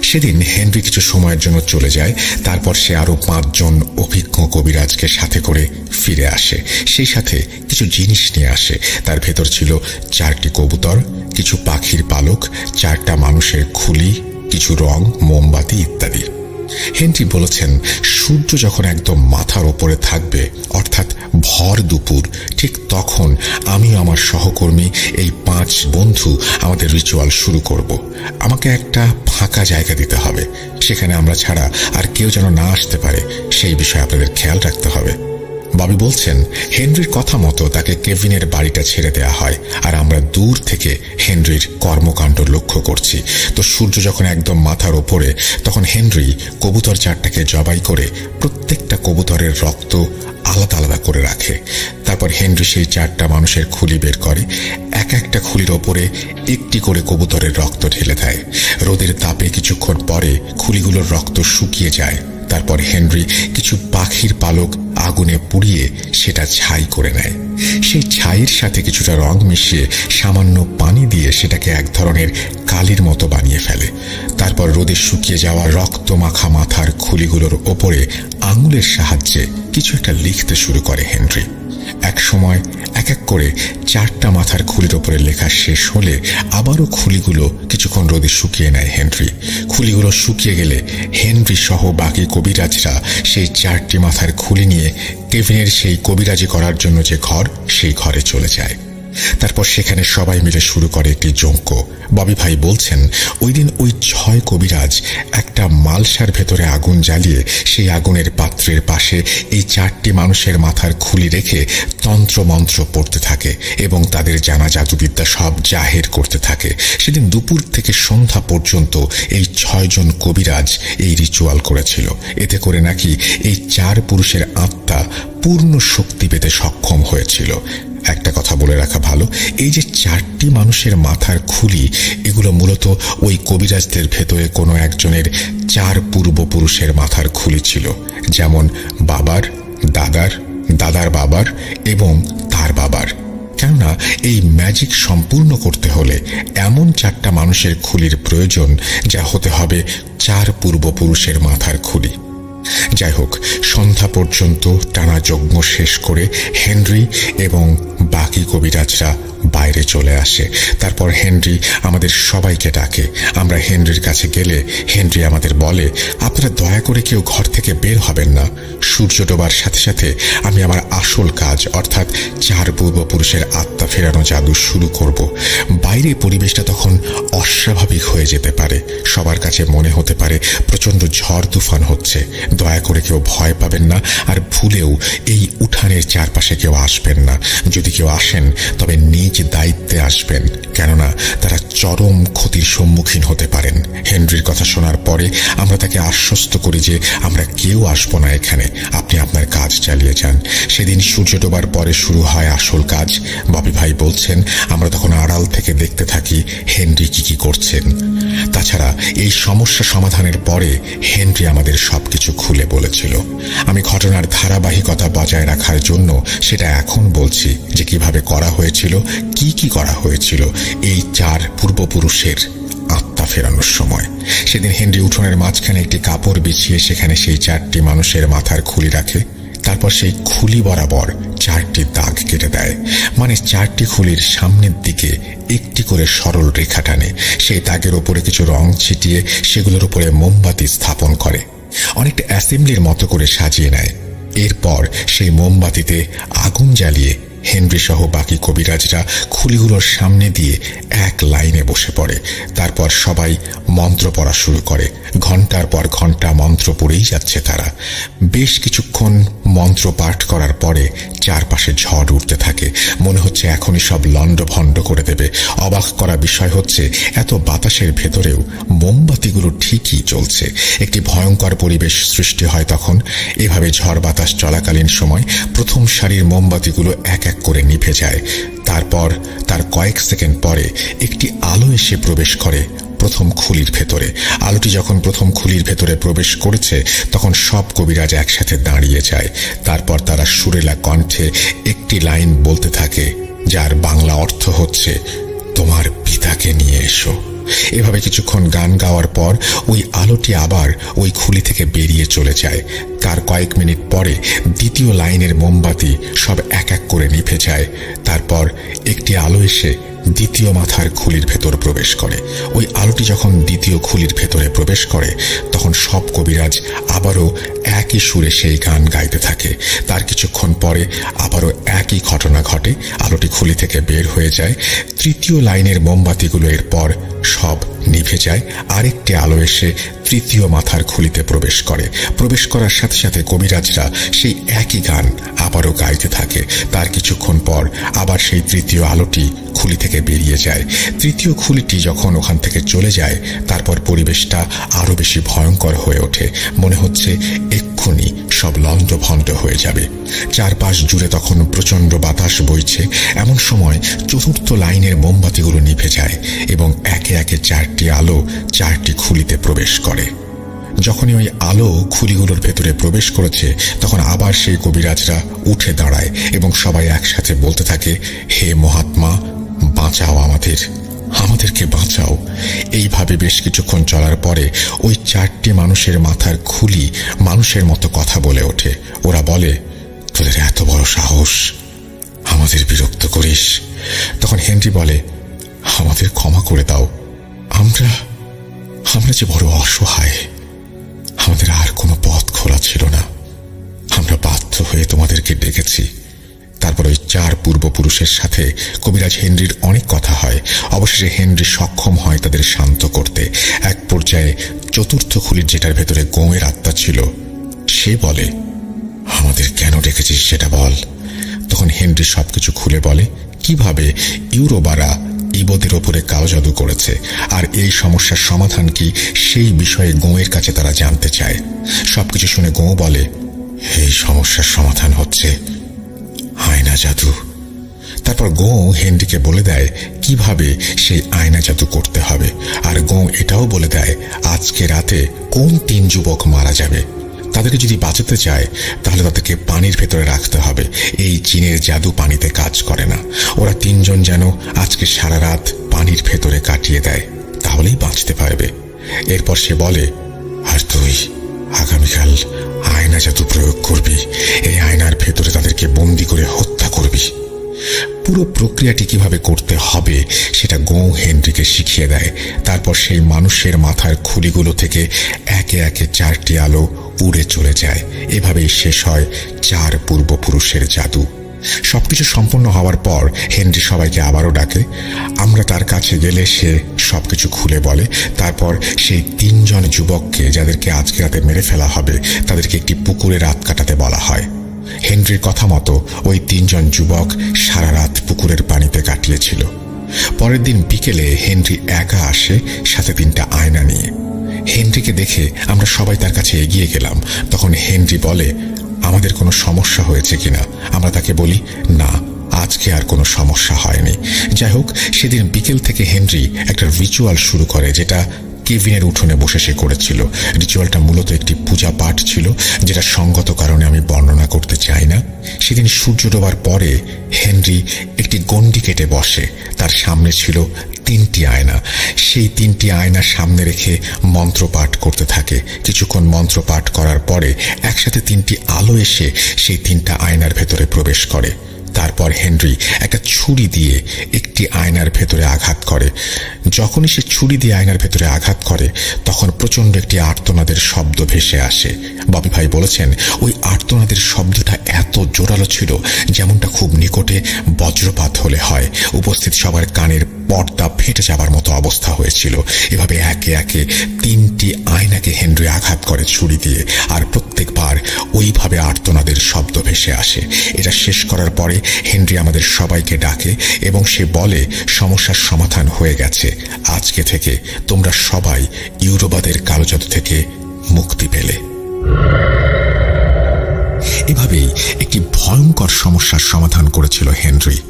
সেদিন হেনরি কিছু সময়ের জন্য চলে যায়, তারপর সে আরো 5 জন অভিজ্ঞ কবিরাজকে সাথে করে ফিরে আসে। সেই সাথে কিছু জিনিস নিয়ে আসে। তার ভেতর ছিল 4টি কবুতর, কিছু পাখির পালক, 4টা মানুষের খুলি, কিছু রং, মোমবাতি ইত্যাদি। হেনরি বলেছেন, সূর্য যখন একদম মাথার ওপরে থাকবে, অর্থাৎ ভর দুপুর, ঠিক তখন আমি আমার সহকর্মী এই 5 বন্ধু আমাদের রিচুয়াল শুরু করব। আমাকে একটা ফাঁকা জায়গা দিতে হবে, সেখানে আমরা ছাড়া আর কেউ যেন না আসতে পারে সেই বিষয়ে আপনাদের খেয়াল রাখতে হবে। ববি বলছেন, হেনরির কথা মতো তাকে কেভিনের বাড়িটা ছেড়ে দেয়া হয় আর আমরা দূর থেকে হেনরির কর্মকাণ্ড লক্ষ্য করছি। তো সূর্য যখন একদম মাথার ওপরে, তখন হেনরি কবুতর 4টাকে জবাই করে প্রত্যেকটা কবুতরের রক্ত আলাদা আলাদা করে রাখে। তারপর হেনরি সেই 4টা মানুষের খুলি বের করে, এক একটা খুলির ওপরে একটি করে কবুতরের রক্ত ঢেলে দেয়। রোদের তাপে কিছুক্ষণ পরে খুলিগুলোর রক্ত শুকিয়ে যায়। তারপর হেনরি কিছু পাখির পালক আগুনে পুড়িয়ে সেটা ছাই করে নেয়। সেই ছাইয়ের সাথে কিছুটা রং মিশিয়ে সামান্য পানি দিয়ে সেটাকে এক ধরনের কালির মতো বানিয়ে ফেলে। তারপর রোদে শুকিয়ে যাওয়া রক্ত মাখা মাথার খুলিগুলোর ওপরে আঙুলের সাহায্যে কিছু একটা লিখতে শুরু করে হেনরি। এক সময় এক এক করে 4টা মাথার খুলির ওপরে লেখা শেষ হলে আবারও খুলিগুলো কিছুক্ষণ রোদে শুকিয়ে নেয় হেনরি। খুলিগুলো শুকিয়ে গেলে হেনরি সহ বাকি কবিরাজরা সেই 4টি মাথার খুলি নিয়ে কেভিনের সেই কবিরাজি করার জন্য যে ঘর, সেই ঘরে চলে যায়। তারপর সেখানে সবাই মিলে শুরু করে একটি যজ্ঞ। ববি ভাই বলছেন ওই দিন ওই 6 কবিরাজ একটা মালসার ভেতরে আগুন জ্বালিয়ে সেই আগুনের পাত্রের পাশে এই 4টি মানুষের মাথার খুলি রেখে তন্ত্র মন্ত্র পড়তে থাকে এবং তাদের জানা জাদুবিদ্যা সব জাহের করতে থাকে। সেদিন দুপুর থেকে সন্ধ্যা পর্যন্ত এই 6 জন কবিরাজ এই রিচুয়াল করেছিল। এতে করে নাকি এই 4 পুরুষের আত্মা পূর্ণ শক্তি পেতে সক্ষম হয়েছিল। একটা কথা বলে রাখা ভালো, এই যে 4টি মানুষের মাথার খুলি, এগুলো মূলত ওই কবিরাজদের ভেতরে কোনো একজনের 4 পূর্বপুরুষের মাথার খুলি ছিল, যেমন বাবার, দাদার, দাদার বাবার এবং তার বাবার। কেননা এই ম্যাজিক সম্পূর্ণ করতে হলে এমন 4টা মানুষের খুলির প্রয়োজন, যা হতে হবে 4 পূর্বপুরুষের মাথার খুলি। যাই হোক, সন্ধ্যা পর্যন্ত টানা যজ্ঞ শেষ করে হেনরি এবং বাকি কবিরাজরা বাইরে চলে আসে। তারপর হেনরি আমাদের সবাইকে ডাকে। আমরা হেনরির কাছে গেলে হেনরি আমাদের বলে, আপনারা দয়া করে কেউ ঘর থেকে বের হবেন না। সূর্য ডোবার সাথে সাথে আমি আমার আসল কাজ, অর্থাৎ 4 পূর্বপুরুষের আত্মা ফেরানো জাদু শুরু করব। বাইরে পরিবেশটা তখন অস্বাভাবিক হয়ে যেতে পারে। সবার কাছে মনে হতে পারে প্রচন্ড ঝড় তুফান হচ্ছে। দয়া করে কেউ ভয় পাবেন না, আর ভুলেও এই উঠানের চারপাশে কেউ আসবেন না। যদি কেউ আসেন তবে নিজ দায়িত্বে আসবেন, কেননা তারা চরম ক্ষতির সম্মুখীন হতে পারেন। হেনরির কথা শোনার পরে আমরা তাকে আশ্বস্ত করি যে আমরা কেউ আসবো না এখানে, আপনি আপনার কাজ চালিয়ে যান। সেদিন সূর্য ডোবার পরে শুরু হয় আসল কাজ। ববি ভাই বলছেন আমরা তখন আড়াল থেকে দেখতে থাকি হেনরি কি করছেন। তাছাড়া এই সমস্যা সমাধানের পরে হেনরি আমাদের সবকিছু খুলে বলেছিল। আমি ঘটনার ধারাবাহিকতা বজায় রাখার জন্য সেটা এখন বলছি যে কিভাবে করা হয়েছিল, কি করা হয়েছিল এই 4 পূর্বপুরুষের আত্মা ফেরানোর সময়। সেদিন হেনরি উঠোনের মাঝখানে একটি কাপড় বিছিয়ে সেখানে সেই 4টি মানুষের মাথার খুলি রাখে। তারপর সেই খুলি বরাবর 4টি দাগ কেটে দেয়, মানে 4টি খুলির সামনের দিকে একটি করে সরল রেখা টানে। সেই দাগের উপরে কিছু রং ছিটিয়ে সেগুলোর উপরে মোমবাতি স্থাপন করে, অনেকটা অ্যাসেম্বলির মতো করে সাজিয়ে নেয়। এরপর সেই মোমবাতিতে আগুন জ্বালিয়ে হেনরি সহ বাকি কবিরাজরা খুলিগুলোর সামনে দিয়ে এক লাইনে বসে পড়ে। তারপর সবাই মন্ত্র পড়া শুরু করে। ঘন্টার পর ঘন্টা মন্ত্র পড়েই যাচ্ছে তারা। বেশ কিছুক্ষণ মন্ত্র পাঠ করার পরে চারপাশে ঝড় উঠতে থাকে। মনে হচ্ছে এখনই সব লন্ডভন্ড করে দেবে। অবাক করা বিষয় হচ্ছে এত বাতাসের ভেতরেও মোমবাতিগুলো ঠিকই জ্বলছে। একটি ভয়ঙ্কর পরিবেশ সৃষ্টি হয় তখন। এভাবে ঝড় বাতাস চলাকালীন সময় প্রথম সারির মোমবাতিগুলো এক এক করে নিভে যায়। তারপর তার কয়েক সেকেন্ড পরে একটি আলো এসে প্রবেশ করে প্রথম খুলির ভেতরে। আলোটি যখন প্রথম খুলির ভেতরে প্রবেশ করেছে তখন সব কবিরাজ একসাথে দাঁড়িয়ে যায়। তারপর তারা সুরেলা কণ্ঠে একটি লাইন বলতে থাকে, যার বাংলা অর্থ হচ্ছে তোমার পিতাকে নিয়ে এসো। এভাবে কিছুক্ষণ গান গাওয়ার পর ওই আলোটি আবার ওই খুলি থেকে বেরিয়ে চলে যায়। তার কয়েক মিনিট পরে দ্বিতীয় লাইনের মোমবাতি সব এক এক করে নিভে যায়। তারপর একটি আলো এসে দ্বিতীয় মাথার খুলির ভেতর প্রবেশ করে। ওই আলোটি যখন দ্বিতীয় খুলির ভেতরে প্রবেশ করে তখন সব কবিরাজ আবারও একই সুরে সেই গান গাইতে থাকে। তার কিছুক্ষণ পরে আবারও একই ঘটনা ঘটে। আলোটি খুলি থেকে বের হয়ে যায়। তৃতীয় লাইনের মোমবাতিগুলো এরপর সব নিভে যায়। আরেকটি আলো এসে তৃতীয় মাথার খুলিতে প্রবেশ করে। প্রবেশ করার সাথে সাথে কবিরাজরা সেই একই গান আবারও গাইতে থাকে। তার কিছুক্ষণ পর আবার সেই তৃতীয় আলোটি খুলি থেকে বেরিয়ে যায়। তৃতীয় খুলিটি যখন ওখান থেকে চলে যায় তারপর পরিবেশটা আরো বেশি ভয়ঙ্কর হয়ে ওঠে। মনে হচ্ছে এক্ষুনি সব লন্ডভন্ড হয়ে যাবে। চারপাশ জুড়ে তখন প্রচন্ড বাতাস বইছে। এমন সময় চতুর্থ লাইনের মোমবাতিগুলো নিভে যায় এবং একে একে 4টি আলো 4টি খুলিতে প্রবেশ করে। যখনই ওই আলো খুলিগুলোর ভেতরে প্রবেশ করেছে তখন আবার সেই কবিরাজরা উঠে দাঁড়ায় এবং সবাই একসাথে বলতে থাকে, হে মহাত্মা, বাঁচাও আমাদেরকে বাঁচাও। এইভাবে বেশ কিছুক্ষণ চলার পরে ওই 4টি মানুষের মাথার খুলি মানুষের মতো কথা বলে ওঠে। ওরা বলে, তোদের এত বড় সাহস আমাদের বিরক্ত করিস। তখন হেনরি বলে, আমাদের ক্ষমা করে দাও, আমরা যে বড় অসহায়, আমাদের আর কোনো পথ খোলা ছিল না, আমরা বাধ্য হয়ে তোমাদেরকে ডেকেছি। তারপর ওই 4 পূর্বপুরুষের সাথে কবিরাজ হেনরির অনেক কথা হয়। অবশেষে হেনরি সক্ষম হয় তাদের শান্ত করতে। এক পর্যায়ে 4র্থ খুলির, যেটার ভেতরে গোঁয়ের আত্মা ছিল, সে বলে, আমাদের কেন ডেকেছিস সেটা বল। তখন হেনরি সবকিছু খুলে বলে কিভাবে ইউরোবারা ইবোদের ওপরে কালো জাদু করেছে, আর এই সমস্যার সমাধান কি সেই বিষয়ে গোঁয়ের কাছে তারা জানতে চায়। সবকিছু শুনে গোঁ বলে, এই সমস্যার সমাধান হচ্ছে আয়না জাদু। তারপর গোঁ হেনরিকে বলে দেয় কিভাবে সেই আয়না জাদু করতে হবে, আর গোঁ এটাও বলে দেয় আজকে রাতে কোন 3 যুবক মারা যাবে। তাদেরকে যদি বাঁচাতে চায় তাহলে তাদেরকে পানির ভেতরে রাখতে হবে। এই জিনের জাদু পানিতে কাজ করে না। ওরা 3 জন যেন আজকে সারা রাত পানির ভেতরে কাটিয়ে দেয়, তাহলেই বাঁচতে পারবে। এরপর সে বলে, আর তুই আগামীকাল আয়না জাদু প্রয়োগ করবি, এই আয়নার ভেতরে তাদেরকে বন্দি করে হত্যা করবি। পুরো প্রক্রিয়াটি কিভাবে করতে হবে সেটা গোঁ হেনরিকে শিখিয়ে দেয়। তারপর সেই মানুষের মাথার খুলিগুলো থেকে একে একে 4টি আলো উড়ে চলে যায়। এভাবেই শেষ হয় 4 পূর্বপুরুষের জাদু। সবকিছু সম্পন্ন হওয়ার পর হেনরি সবাইকে আবারও ডাকে। আমরা তার কাছে গেলে সে সবকিছু খুলে বলে। তারপর সেই 3 জন যুবককে, যাদেরকে আজকে রাতে মেরে ফেলা হবে, তাদেরকে একটি পুকুরে রাত কাটাতে বলা হয়। হেনরির কথা মতো ওই 3 জন যুবক সারা রাত পুকুরের পানিতে কাটিয়েছিল। পরের দিন বিকেলে হেনরি একা আসে, সাথে 3টা আয়না নিয়ে। হেনরিকে দেখে আমরা সবাই তার কাছে এগিয়ে গেলাম। তখন হেনরি বলে, আমাদের কোনো সমস্যা হয়েছে কিনা। আমরা তাকে বলি, না, আজকে আর কোনো সমস্যা হয়নি। যাই হোক, সেদিন বিকেল থেকে হেনরি একটা রিচুয়াল শুরু করে, যেটা কেভিনের উঠোনে বসে সে করেছিল। রিচুয়ালটা মূলত একটি পূজা পাঠ ছিল, যেটা সঙ্গত কারণে আমি বর্ণনা করতে চাই না। সেদিন সূর্য ডোবার পরে হেনরি একটি গণ্ডি কেটে বসে। তার সামনে ছিল 3টি আয়না। সেই 3টি আয়না সামনে রেখে মন্ত্র পাঠ করতে থাকে। কিছুক্ষণ মন্ত্র পাঠ করার পরে একসাথে 3টি আলো এসে সেই 3টা আয়নার ভেতরে প্রবেশ করে। তারপর হেনরি একটা ছুরি দিয়ে একটি আয়নার ভেতরে আঘাত করে। যখনই সে ছুরি দিয়ে আয়নার ভেতরে আঘাত করে, তখন প্রচন্ড একটি আর্তনাদের শব্দ ভেসে আসে। ববি ভাই বলেছেন, ওই আর্তনাদের শব্দটা এত জোরালো ছিল, যেমনটা খুব নিকটে বজ্রপাত হলে হয়। উপস্থিত সবার কানের পর্দা ফেটে যাবার মতো অবস্থা হয়েছিল। এভাবে একে একে 3টি আয়নাকে হেনরি আঘাত করে ছুরি দিয়ে, আর প্রত্যেকবার ওইভাবে আর্তনাদের শব্দ ভেসে আসে। এটা শেষ করার পরে হেনরি আমাদের সবাইকে ডাকে এবং সে বলে, সমস্যার সমাধান হয়ে গেছে। আজকে থেকে তোমরা সবাই ইউরোবাদের কালো জাদু থেকে মুক্তি পেলে। এভাবেই একটি ভয়ঙ্কর সমস্যার সমাধান করেছিল হেনরি।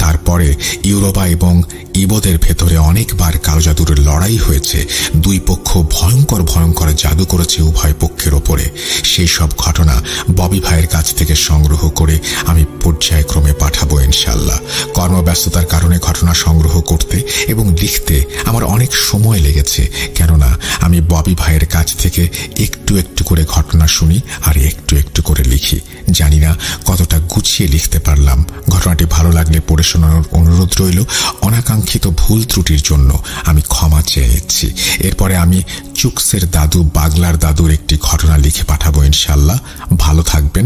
তারপরে ইউরোবা এবং ইবোদের ভেতরে অনেকবার কালো জাদুর লড়াই হয়েছে। 2 পক্ষ ভয়ঙ্কর ভয়ঙ্কর জাদু করেছে উভয় পক্ষের ওপরে। সেই সব ঘটনা ববি ভাইয়ের কাছ থেকে সংগ্রহ করে আমি পর্যায়ক্রমে পাঠাবো ইনশাল্লাহ। কর্মব্যস্ততার কারণে ঘটনা সংগ্রহ করতে এবং লিখতে আমার অনেক সময় লেগেছে, কেননা আমি ববি ভাইয়ের কাছ থেকে একটু একটু করে ঘটনা শুনি আর একটু একটু করে লিখি। জানি না কতটা গুছিয়ে লিখতে পারলাম। ঘটনাটি ভালো লাগলে পড়ে শোনানোর অনুরোধ রইল। অনাকাঙ্ক্ষিত ভুল ত্রুটির জন্য আমি ক্ষমা চেয়ে নিচ্ছি। এরপরে আমি চুকসের দাদু বাগলার দাদুর একটি ঘটনা লিখে পাঠাবো ইনশাল্লাহ। ভালো থাকবেন।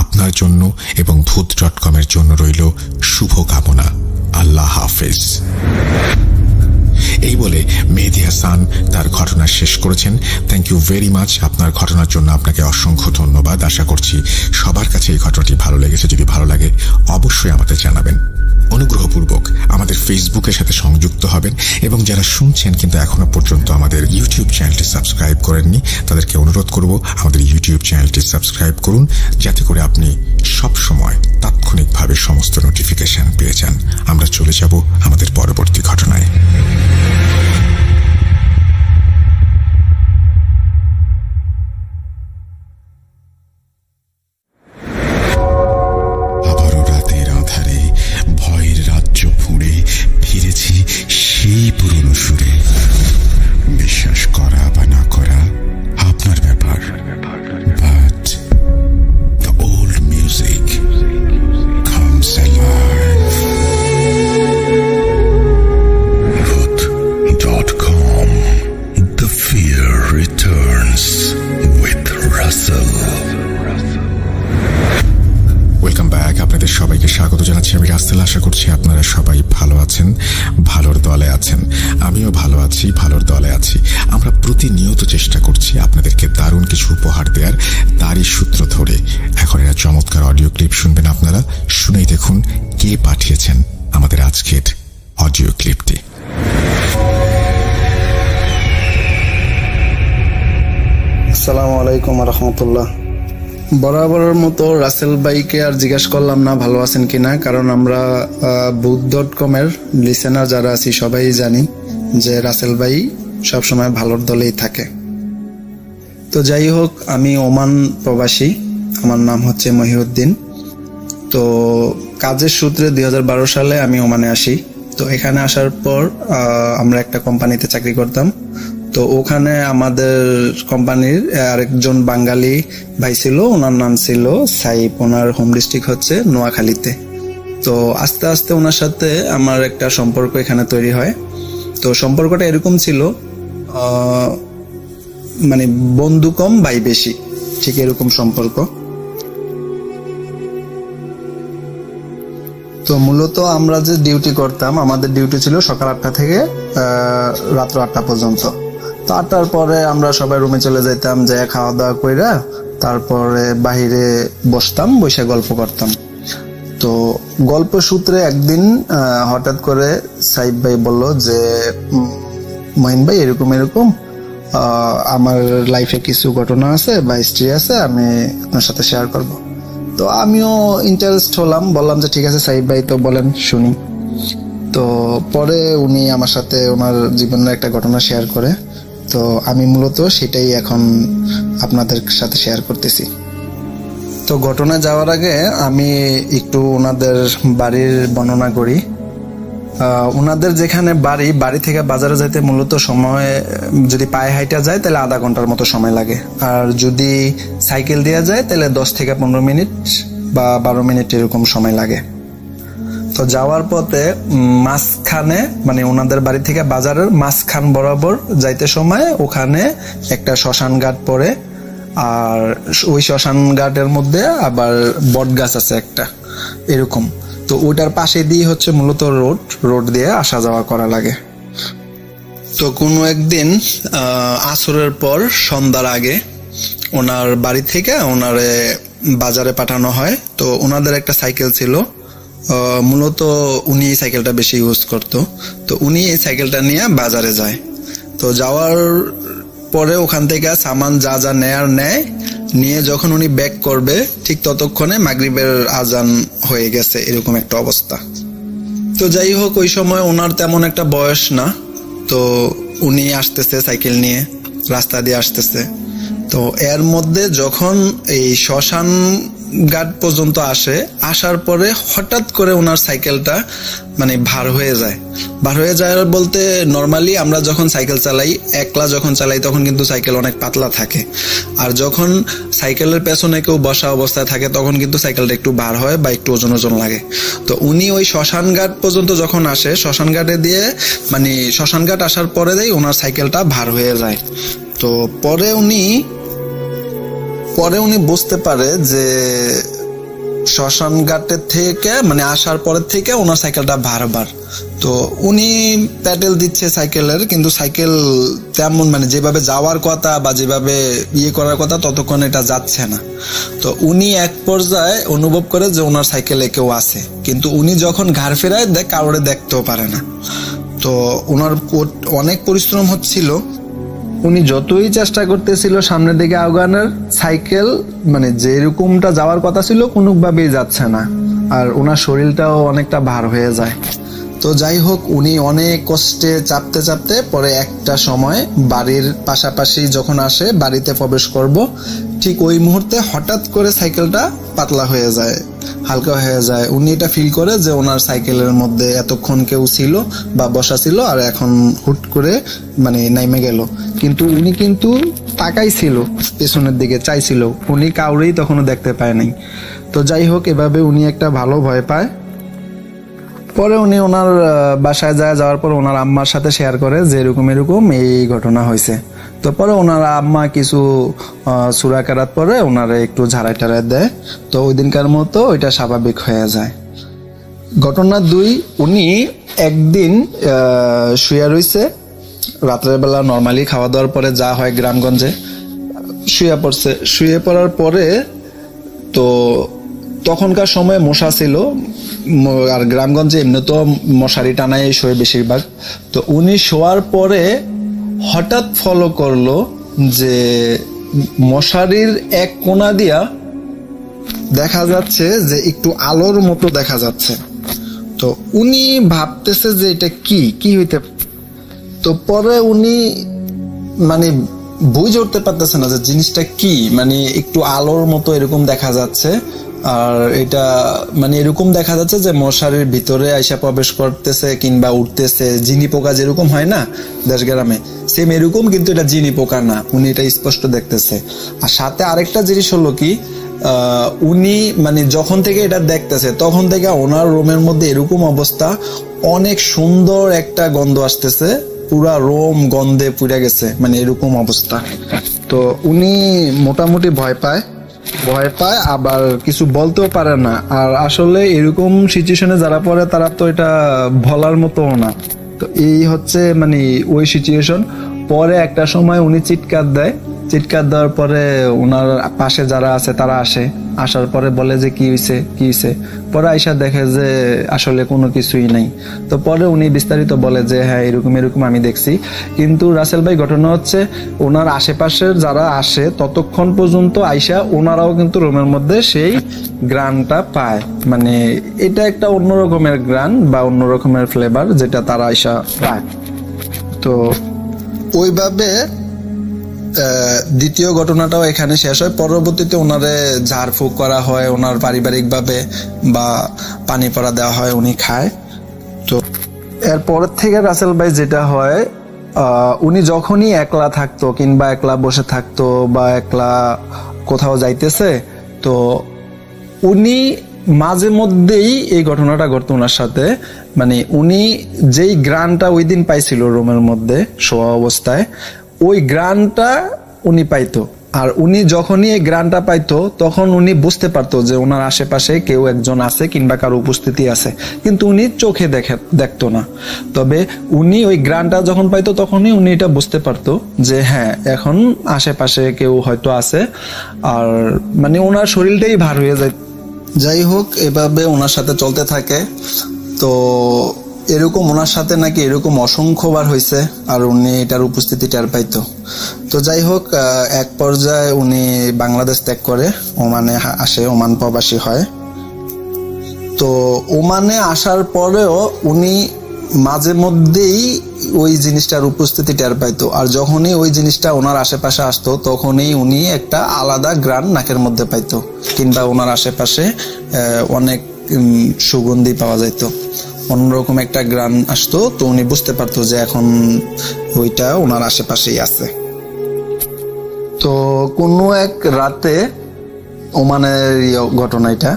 আপনার জন্য এবং ভূত.com-এর জন্য রইল শুভকামনা। আল্লাহ হাফেজ। এই বলে মেহেদী হাসান তার ঘটনা শেষ করেছেন। Thank you very much. আপনার ঘটনার জন্য আপনাকে অসংখ্য ধন্যবাদ। আশা করছি সবার কাছে এই ঘটনাটি ভালো লেগেছে। যদি ভালো লাগে অবশ্যই আমাদের জানাবেন। অনুগ্রহপূর্বক আমাদের ফেসবুকের সাথে সংযুক্ত হবেন এবং যারা শুনছেন কিন্তু এখনো পর্যন্ত আমাদের ইউটিউব চ্যানেলটি সাবস্ক্রাইব করেননি, তাদেরকে অনুরোধ করব আমাদের ইউটিউব চ্যানেলটি সাবস্ক্রাইব করুন, যাতে করে আপনি সব সময় তাৎক্ষণিকভাবে সমস্ত নোটিফিকেশন পেয়ে যান। আমরা চলে যাব আমাদের পরবর্তী ঘটনায়। সেই পুরনো সুরে। বিশ্বাস করা বা না করা আপনার ব্যাপার, but the old music comes alive. Russell. আশা করছি আপনারা সবাই ভালো আছেন, ভালোর দলে আছেন। আমিও ভালো আছি, ভালোর দলে আছি। আমরা প্রতিনিয়ত চেষ্টা করছি আপনাদেরকে দারুণ কিছু উপহার দেওয়ার, তারই সূত্র ধরে এখন এরা চমৎকার অডিও ক্লিপ শুনবেন আপনারা। শুনেই দেখুন কে পাঠিয়েছেন আমাদের আজকের অডিও ক্লিপটি।
আসসালামু আলাইকুম রহমতুল্লাহ। বরাবরের মতো রাসেল ভাইকে আর জিজ্ঞাসা করলাম না ভালো আছেন কিনা, কারণ আমরা book.com এর লিসেনার যারা আছি সবাই জানি যে রাসেল ভাই সবসময় ভালোর দলেই থাকে। তো যাই হোক, আমি ওমান প্রবাসী, আমার নাম হচ্ছে মহিউদ্দিন। তো কাজের সূত্রে 2012 সালে আমি ওমানে আসি। তো এখানে আসার পর আমরা একটা কোম্পানিতে চাকরি করতাম। তো ওখানে আমাদের কোম্পানির আরেকজন বাঙালি ভাই ছিল, ওনার নাম ছিল সাইফ। ওনার হোম ডিস্ট্রিক্ট হচ্ছে নোয়াখালীতে। তো আস্তে আস্তে ওনার সাথে আমার একটা সম্পর্ক এখানে তৈরি হয়। তো সম্পর্কটা এরকম ছিল, মানে বন্ধু কম ভাই বেশি, ঠিক এরকম সম্পর্ক। তো মূলত আমরা যে ডিউটি করতাম, আমাদের ডিউটি ছিল সকাল 8টা থেকে রাত্র 8টা পর্যন্ত। তো 8টার পরে আমরা সবাই রুমে চলে যেতাম, যে খাওয়া দাওয়া কইরা তারপরে বাহিরে বসতাম, বসে গল্প করতাম। তো গল্প সূত্রে একদিন হঠাৎ করে সাইফ ভাই বলল যে মহিন ভাই এরকম এরকম আমার লাইফে কিছু ঘটনা আছে বা হিস্ট্রি আছে, আমি আপনার সাথে শেয়ার করব। তো আমিও ইন্টারেস্ট হলাম, বললাম যে ঠিক আছে সাইফ ভাই, তো বলেন শুনি। তো পরে উনি আমার সাথে ওনার জীবনের একটা ঘটনা শেয়ার করে। তো আমি মূলত সেটাই এখন আপনাদের সাথে শেয়ার করতেছি। তো ঘটনা যাওয়ার আগে আমি একটু ওনাদের বাড়ির বর্ণনা করি। ওনাদের যেখানে বাড়ি থেকে বাজারে যাইতে মূলত সময়, যদি পায়ে হাইটা যায় তাহলে আধা ঘন্টার মতো সময় লাগে, আর যদি সাইকেল দিয়ে যায় তাহলে 10 থেকে 15 মিনিট বা 12 মিনিট এরকম সময় লাগে। তো যাওয়ার পথে মাঝখানে, মানে ওনাদের বাড়ি থেকে বাজারের মাঝখান বরাবর যাইতে সময় ওখানে একটা শ্মশান ঘাট পড়ে, আর ওই শ্মশান ঘাটের মধ্যে আবার বট গাছ আছে একটা এরকম। তো ওটার পাশে দিয়ে হচ্ছে মূলত রোড দিয়ে আসা যাওয়া করা লাগে। তো কোনো একদিন আসরের পর সন্ধ্যার আগে ওনার বাড়ি থেকে ওনারে বাজারে পাঠানো হয়। তো ওনাদের একটা সাইকেল ছিল, মূলত উনি এই সাইকেলটা বেশি ইউজ করতো। তো উনি এই সাইকেলটা নিয়ে বাজারে যায়। তো যাওয়ার পরে ওখান থেকে সামান যা যা নেয়, নিয়ে যখন উনি ব্যাক করবে ঠিক ততক্ষণে মাগরিবের আজান হয়ে গেছে, এরকম একটা অবস্থা। তো যাই হোক, ওই সময় ওনার তেমন একটা বয়স না। তো উনি আসতেছে সাইকেল নিয়ে, রাস্তা দিয়ে আসতেছে। তো এর মধ্যে যখন এই শ্মশান ঘাট পর্যন্ত আসার পরে হঠাৎ করে ওনার সাইকেলটা মানে ভার হয়ে যায় বলতে, নর্মালি আমরা যখন সাইকেল চালাই, একলা যখন চালাই তখন কিন্তু সাইকেল অনেক পাতলা থাকে, আর যখন সাইকেলের পেছনে কেউ বসা অবস্থায় থাকে তখন কিন্তু সাইকেলটা একটু ভার হয় বা একটু ওজন লাগে। তো উনি ওই শ্মশান ঘাট পর্যন্ত যখন আসে, শ্মশান ঘাটে দিয়ে মানে শ্মশান ঘাট আসার পরে ওনার সাইকেলটা ভার হয়ে যায়। তো পরে উনি বুঝতে পারে যে শ্মশান ঘাটের থেকে মানে আসার পরের থেকে ওনার সাইকেলটা ভারবার। তো উনি প্যাডেল দিচ্ছে সাইকেলের, কিন্তু সাইকেল তেমন মানে যেভাবে যাওয়ার কথা বা যেভাবে করার কথা ততক্ষণ এটা যাচ্ছে না। তো উনি এক পর্যায়ে অনুভব করে যে ওনার সাইকেলে কেউ আছে, কিন্তু উনি যখন ঘাড় ফেরায় কারোরে দেখতেও পারে না। তো ওনার অনেক পরিশ্রম হচ্ছিল, উনি যতই চেষ্টা করতেছিল সামনের দিকে আগানোর, সাইকেল মানে যেরকমটা যাওয়ার কথা ছিল কোনোভাবেই যাচ্ছে না, আর ওনার শরীরটাও অনেকটা ভার হয়ে যায়। তো যাই হোক, উনি অনেক কষ্টে চাপতে পরে একটা সময় বাড়ির পাশাপাশি যখন আসে, বাড়িতে প্রবেশ করব, ঠিক ওই মুহূর্তে হঠাৎ করে সাইকেলটা পাতলা হয়ে যায়, হালকা হয়ে যায়। উনি এটা ফিল করে যে ওনার সাইকেলের মধ্যে এতক্ষণ কেউ ছিল বা বসা ছিল, আর এখন হুট করে মানে নাইমে গেল। কিন্তু উনি কিন্তু তাকাই ছিল পেছনের দিকে, চাইছিল, উনি কাউরেই তখনও দেখতে পায় নাই। তো যাই হোক, এভাবে উনি একটা ভালো ভয় পায়। পরে উনি ওনার বাসায় যাওয়ার পর ওনার আম্মার সাথে শেয়ার করে যে এরকম এই ঘটনা হয়েছে। তো পরে ওনার আম্মা কিছু সূরা কেরাত পরে ওনারে একটু ঝাড়াই টাড়াই দেয়। তো ওই দিনকার মতো ওইটা স্বাভাবিক হয়ে যায়। ঘটনা 2, উনি একদিন শুয়ে রইছে, রাত্রের বেলা নর্মালি খাওয়া দাওয়ার পরে যা হয় গ্রামগঞ্জে, শুয়ে পড়ছে। শুয়ে পড়ার পরে তো তখনকার সময় মশা ছিল, আর গ্রামগঞ্জে এমনি তো মশারি টানাই শোয় বেশিরভাগ। তো উনি শোয়ার পরে হঠাৎ ফলো করলো যে মশারির এক কোণা দিয়া দেখা যাচ্ছে যে একটু আলোর মতো দেখা যাচ্ছে। তো উনি ভাবতেছে যে এটা কি হইতে, তো পরে উনি মানে বুঝে উঠতে পারতেছে না যে জিনিসটা কি, মানে একটু আলোর মতো এরকম দেখা যাচ্ছে। আর এটা মানে এরকম দেখা যাচ্ছে যে মশারির ভিতরে আইসা প্রবেশ করতেছে কিংবা উঠতেছে, জিনি পোকা যেরকম হয় না দেশ গ্রামে, সেম এরকম, কিন্তু এটা জিনি পোকা না, উনি এটা স্পষ্ট দেখতেছে। আর সাথে আরেকটা জিনিস হলো কি, উনি মানে যখন থেকে এটা দেখতেছে তখন থেকে ওনার রুমের মধ্যে এরকম অবস্থা, অনেক সুন্দর একটা গন্ধ আসতেছে, পুরা রোম গন্ধে পুড়ে গেছে, মানে এরকম অবস্থা। তো উনি মোটামুটি ভয় পায়, আবার কিছু বলতেও পারে না। আর আসলে এরকম সিচুয়েশনে যারা পড়ে তারা তো এটা বলার মতো না। তো এই হচ্ছে মানে ওই সিচুয়েশন। পরে একটা সময় উনি চিৎকার দেওয়ার পরে ওনার পাশে যারা আছে তারা আসার পরে বলে যে কি হয়েছে। পরে আইসা দেখে যে আসলে কোনো কিছুই নাই। তো পরে উনি বিস্তারিত বলে যে হ্যাঁ এরকম আমি দেখছি। কিন্তু রাসেল ভাই ঘটনা হচ্ছে ওনার আশেপাশের যারা আসে ততক্ষণ পর্যন্ত আইসা ওনারাও কিন্তু রুমের মধ্যে সেই গ্রানটা পায়, মানে এটা একটা অন্য রকমের গ্রান বা অন্য রকমের ফ্লেভার যেটা তারা আইসা পায়। তো ওইভাবে দ্বিতীয় ঘটনাটাও এখানে শেষ হয়। পরবর্তীতে ওনারে ঝাড়ফুঁক করা হয়, ওনার পারিবারিক ভাবে বা পানি পড়া দেওয়া হয়, উনি খায়। তো এরপরের থেকে রাসেল ভাই যেটা হয়, উনি যখনই একলা থাকতো কিংবা একলা বসে থাকতো বা একলা কোথাও যাইতেছে, তো উনি মাঝে মধ্যেই এই ঘটনাটা ঘটতো ওনার সাথে, মানে উনি যেই গ্রানটা ওই দিন পাইছিল রুমের মধ্যে শোয়া অবস্থায়, ওই গ্রানটা উনি পাইতো। আর উনি যখনই এই গ্রানটা পাইতো তখন উনি বুঝতে পারতো যে ওনার আশেপাশে কেউ একজন আছে কিংবা কারো উপস্থিতি আছে, কিন্তু উনি চোখে দেখতো না। তবে উনি ওই গ্রানটা যখন পাইতো তখনই উনি এটা বুঝতে পারতো যে হ্যাঁ এখন আশেপাশে কেউ হয়তো আছে, আর মানে ওনার শরীরটাই ভার হয়ে যায়। যাই হোক, এভাবে ওনার সাথে চলতে থাকে। তো এরকম ওনার সাথে নাকি এরকম অসংখ্যবার হয়েছে, আর উনি এটার উপস্থিতি টের পাইতো। তো যাই হোক, এক পর্যায়ে উনি বাংলাদেশ ত্যাগ করে ওমানে আসে, ওমান প্রবাসী হয়। তো ওমানে আসার পরেও উনি মাঝে মধ্যেই ওই জিনিসটার উপস্থিতি টের পাইতো, আর যখনই ওই জিনিসটা ওনার আশেপাশে আসতো তখনই উনি একটা আলাদা গ্রান নাকের মধ্যে পাইতো, কিংবা ওনার আশেপাশে অনেক সুগন্ধি পাওয়া যাইত, অন্যরকম একটা গ্রান আসতো। তো উনি বুঝতে পারতো যে এখন ওইটা ওনার আশেপাশেই আছে। তো কোনো এক রাতে ওমানের ঘটনা এটা,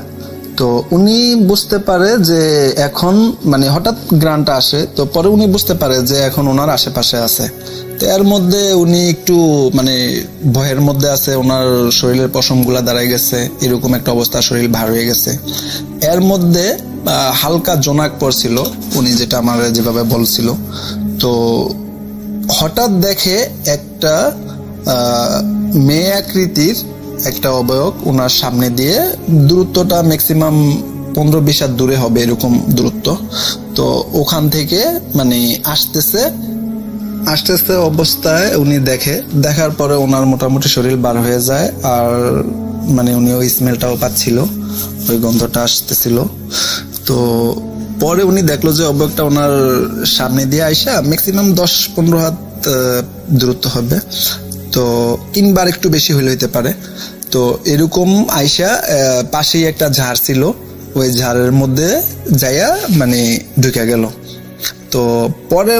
তো উনি বুঝতে পারে যে এখন মানে হঠাৎ গ্রানটা আসে, তো পরে উনি বুঝতে পারে যে এখন ওনার আশেপাশে আছে। তো এর মধ্যে উনি একটু মানে ভয়ের মধ্যে আছে, ওনার শরীরের পশমগুলা দাঁড়ায় গেছে, এরকম একটা অবস্থা, শরীর ভার হয়ে গেছে। এর মধ্যে হালকা জোনাক পড়ছিল, উনি যেটা আমার যেভাবে বলছিল। তো হঠাৎ দেখে একটা মেয়ে আকৃতির একটা অবয়ব ওনার সামনে দিয়ে, দূরত্বটা ম্যাক্সিমাম 15-20 হাত দূরে হবে এরকম দূরত্ব। তো ওখান থেকে মানে আসতেছে অবস্থায় উনি দেখার পরে ওনার মোটামুটি শরীর বার হয়ে যায়, আর মানে উনি ওই স্মেলটাও পাচ্ছিল, ওই গন্ধটা আসতেছিল। তো পরে উনি দেখলো যে অবয়বটা ওনার সামনে দিয়ে আইসা ম্যাক্সিমাম 10-15 হাত দূরত্ব হবে, তো কিংবা একটু বেশি হইতে পারে। তো এরকম আইসা পাশেই একটা ঝাড় ছিল, ওই ঝাড়ের মধ্যে যাইয়া মানে ঢুকে গেল। তো পরে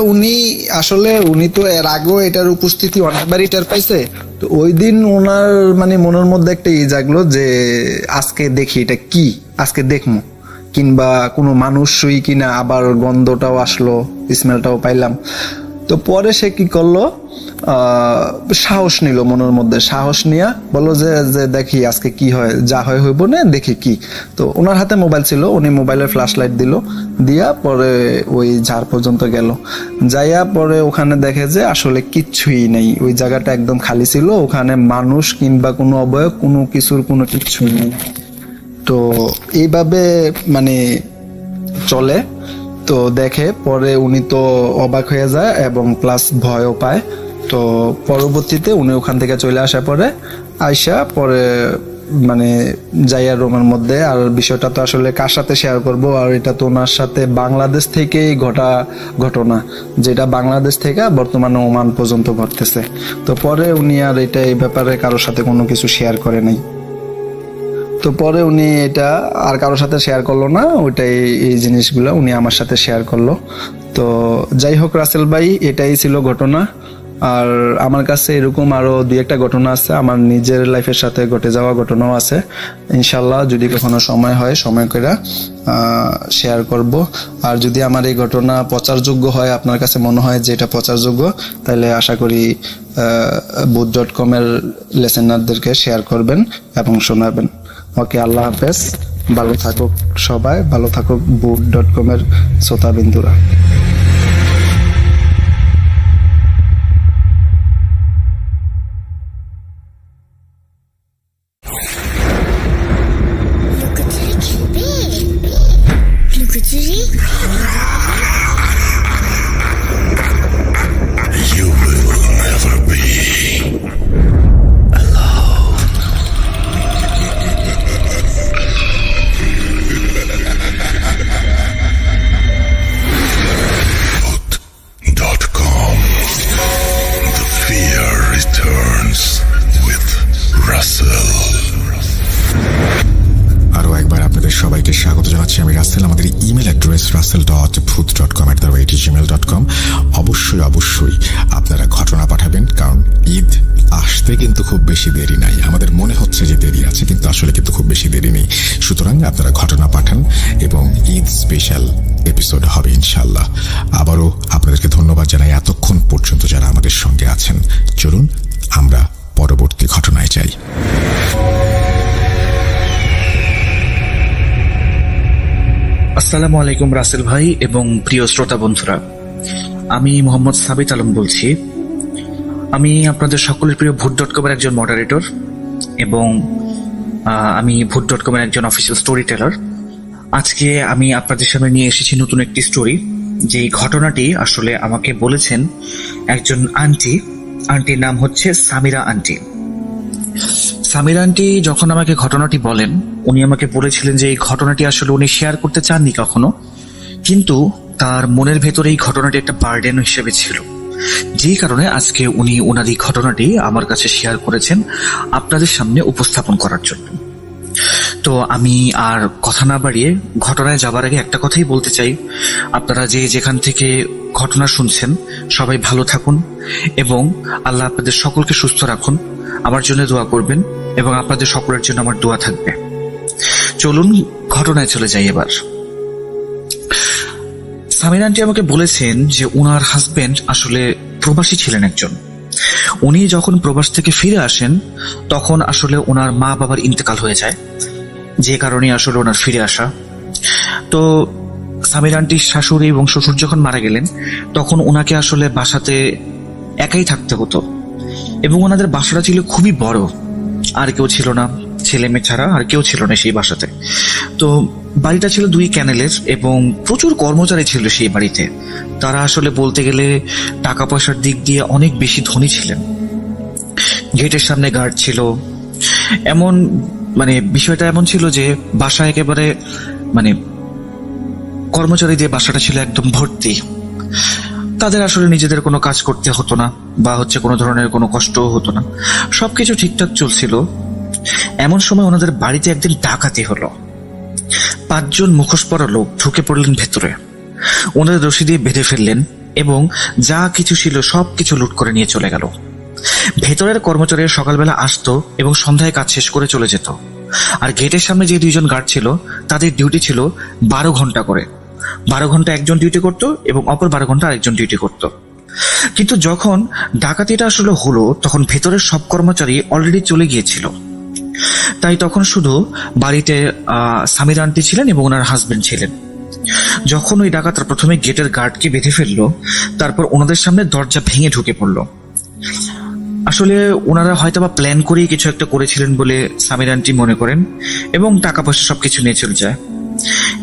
উনি তো এর আগেও এটার উপস্থিতি অনেকবারই টের পাইছে। তো ওই দিন ওনার মানে মনের মধ্যে একটা জাগলো যে আজকে দেখি এটা কি, আজকে দেখবো, কিংবা কোনো মানুষই কিনা। আবার গন্ধটাও আসলো, স্মেলটাও পাইলাম। তো পরে সে কি করলো, সাহস নিল, মনের মধ্যে সাহস নিয়ে বললো যে দেখি আজকে কি হয়, যা হয় হইব না, দেখি কি। তো ওনার হাতে মোবাইল ছিল, উনি মোবাইলের ফ্ল্যাশ লাইট দিল, দিয়া পরে ওই ঝাড় পর্যন্ত গেল। যাইয়া পরে ওখানে দেখে যে আসলে কিচ্ছুই নেই, ওই জায়গাটা একদম খালি ছিল, ওখানে মানুষ কিংবা কোনো অবয়ব কোনো কিছুর কোনো কিচ্ছুই নেই। তো এইভাবে মানে চলে। তো দেখে পরে উনি তো অবাক হয়ে যায় এবং প্লাস ভয়ও পায়। তো পরবর্তীতে উনি ওখান থেকে চলে আসা পরে আইসা পরে মানে যাইয়া রুমের মধ্যে, আর বিষয়টা তো আসলে কার সাথে শেয়ার করব, আর এটা তো ওনার সাথে বাংলাদেশ থেকেই ঘটনা, যেটা বাংলাদেশ থেকে বর্তমানে ওমান পর্যন্ত ঘটতেছে। তো পরে উনি আর এটা এই ব্যাপারে কারোর সাথে কোনো কিছু শেয়ার করে নাই। তো পরে উনি এটা আর কারোর সাথে শেয়ার করলো না, ওইটাই এই জিনিসগুলো উনি আমার সাথে শেয়ার করলো। তো যাই হোক রাসেল ভাই, এটাই ছিল ঘটনা। আর আমার কাছে এরকম আরো 2-1টা ঘটনা আছে, আমার নিজের লাইফের সাথে ঘটে যাওয়া ঘটনাও আছে। ইনশাল্লাহ যদি কখনো সময় হয়, সময় করে শেয়ার করব। আর যদি আমার এই ঘটনা প্রচারযোগ্য হয়, আপনার কাছে মনে হয় যে এটা প্রচারযোগ্য, তাহলে আশা করি boot.com এর লিসেনারদেরকে শেয়ার করবেন এবং শোনাবেন। ওকে, আল্লাহ হাফেজ, ভালো থাকুক সবাই, ভালো থাকুক boot.com এর শ্রোতাবিন্দুরা।
সবাইকে স্বাগত জানাচ্ছি, আমি রাসেল। আমাদের ইমেল অ্যাড্রেস russell.phuth.com@gmail.com। অবশ্যই অবশ্যই আপনারা ঘটনা পাঠাবেন, কারণ ঈদ আসতে কিন্তু খুব বেশি দেরি নাই। আমাদের মনে হচ্ছে যে দেরি আছে, কিন্তু আসলে কিন্তু খুব বেশি দেরি নেই। সুতরাং আপনারা ঘটনা পাঠান এবং ঈদ স্পেশাল এপিসোড হবে ইনশাল্লাহ। আবারও আপনাদেরকে ধন্যবাদ জানাই এতক্ষণ পর্যন্ত যারা আমাদের সঙ্গে আছেন। চলুন আমরা পরবর্তী ঘটনায় যাই।
আসসালামু আলাইকুম রাসেল ভাই এবং প্রিয় শ্রোতা বন্ধুরা, আমি মোহাম্মদ সাবিত আলম বলছি। আমি আপনাদের সকলের প্রিয় ভূত.com এর একজন মডারেটর এবং আমি ভূত.com এর একজন অফিসিয়াল স্টোরি টেলার। আজকে আমি আপনাদের সামনে নিয়ে এসেছি নতুন একটি স্টোরি, যে ঘটনাটি আসলে আমাকে বলেছেন একজন আন্টির নাম হচ্ছে সামিরা আন্টি। সামিরা আন্টি যখন আমাকে ঘটনাটি বলেন, উনি আমাকে বলেছিলেন যে এই ঘটনাটি আসলে উনি শেয়ার করতে চাননি কখনো, কিন্তু তার মনের ভেতরে এই ঘটনাটি একটা বার্ডেন হিসেবে ছিল, যেই কারণে আজকে উনি ওনার এই ঘটনাটি আমার কাছে শেয়ার করেছেন আপনাদের সামনে উপস্থাপন করার জন্য। তো আমি আর কথা না বাড়িয়ে ঘটনায় যাবার আগে একটা কথাই বলতে চাই, আপনারা যে যেখান থেকে ঘটনা শুনছেন সবাই ভালো থাকুন এবং আল্লাহ আপনাদের সকলকে সুস্থ রাখুন। আমার জন্য দোয়া করবেন এবং আপনাদের সকলের জন্য আমার দোয়া থাকবে। চলুন ঘটনায় চলে যাই এবার। সামিরা আন্টি আমাকে বলেছেন যে উনার হাজবেন্ড আসলে প্রবাসী ছিলেন একজন। উনি যখন প্রবাস থেকে ফিরে আসেন তখন আসলে ওনার মা বাবার ইন্তেকাল হয়ে যায়, যে কারণে আসলে ওনার ফিরে আসা। তো সামিরা আন্টির শাশুড়ি এবং শ্বশুর যখন মারা গেলেন তখন ওনাকে আসলে বাসাতে একাই থাকতে হতো এবং ওনাদের বাসাটা ছিল খুবই বড়, আর কেউ ছিল না, ছেলে মেয়ে ছাড়া আর কেউ ছিল না সেই বাসাতে। তো বাড়িটা ছিল 2 ক্যানেলের এবং প্রচুর কর্মচারী ছিল সেই বাড়িতে। তারা আসলে বলতে গেলে টাকা পয়সার দিক দিয়ে অনেক বেশি ধনী ছিলেন। গেটের সামনে গার্ড ছিল, এমন মানে বিষয়টা এমন ছিল যে বাসা একেবারে মানে কর্মচারী দিয়ে বাসাটা ছিল একদম ভর্তি। তাদের আসলে নিজেদের কোনো কাজ করতে হতো না বা কোনো ধরনের কোনো কষ্টও হতো না, সবকিছু ঠিকঠাক চলছিল। এমন সময় ওনাদের বাড়িতে একদিন ডাকাতি হলো। 5 জন মুখোশ পরা লোক ঢুকে পড়লেন ভেতরে, ওনাদের রশি দিয়ে বেঁধে ফেললেন এবং যা কিছু ছিল সবকিছু লুট করে নিয়ে চলে গেল। ভেতরের কর্মচারীরা সকালবেলা আসতো এবং সন্ধ্যায় কাজ শেষ করে চলে যেত। আর গেটের সামনে যে 2 জন গার্ড ছিল তাদের ডিউটি ছিল 12 ঘন্টা করে। 12 ঘন্টা একজন ডিউটি করতো এবং অপর 12 ঘন্টা আরেকজন ডিউটি করতো। কিন্তু যখন ডাকাতিটা আসলে হলো তখন ভেতরের সব কর্মচারী অলরেডি চলে গিয়েছিল। তাই তখন শুধু বাড়িতে সামির আন্টি ছিলেন এবং ওনার হাজবেন্ড ছিলেন। যখন ওই ডাকাতরা প্রথমে গেটের গার্ডকে বেঁধে ফেললো, তারপর ওনাদের সামনে দরজা ভেঙে ঢুকে পড়লো। আসলে ওনারা হয়তোবা প্ল্যান করেই কিছু একটা করেছিলেন বলে সামির আন্টি মনে করেন, এবং টাকা পয়সা সবকিছু নিয়ে চলে যায়।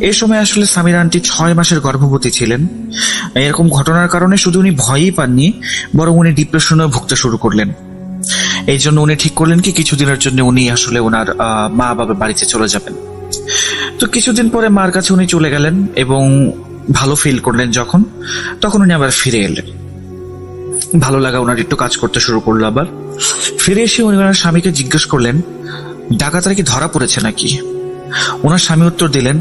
এই সময় আসলে সামির আন্টি 6 মাসের গর্ভবতী ছিলেন। এরকম ঘটনার কারণে শুধু উনি ভয়ই পাননি, বরং উনি ডিপ্রেশনেও ভুগতে শুরু করলেন। এই জন্য উনি ঠিক করলেন কি কিছুদিনের জন্য উনি আসলে ওনার মা বাবার বাড়িতে চলে যাবেন। তো কিছুদিন পরে মার কাছে উনি চলে গেলেন এবং ভালো ফিল করলেন তখন উনি আবার ফিরে এলেন। ভালো লাগা ওনার একটু কাজ করতে শুরু করলো। আবার ফিরে এসে উনি ওনার স্বামীকে জিজ্ঞেস করলেন ডাকাতরা কি ধরা পড়েছে নাকি। ওনার স্বামী উত্তর দিলেন,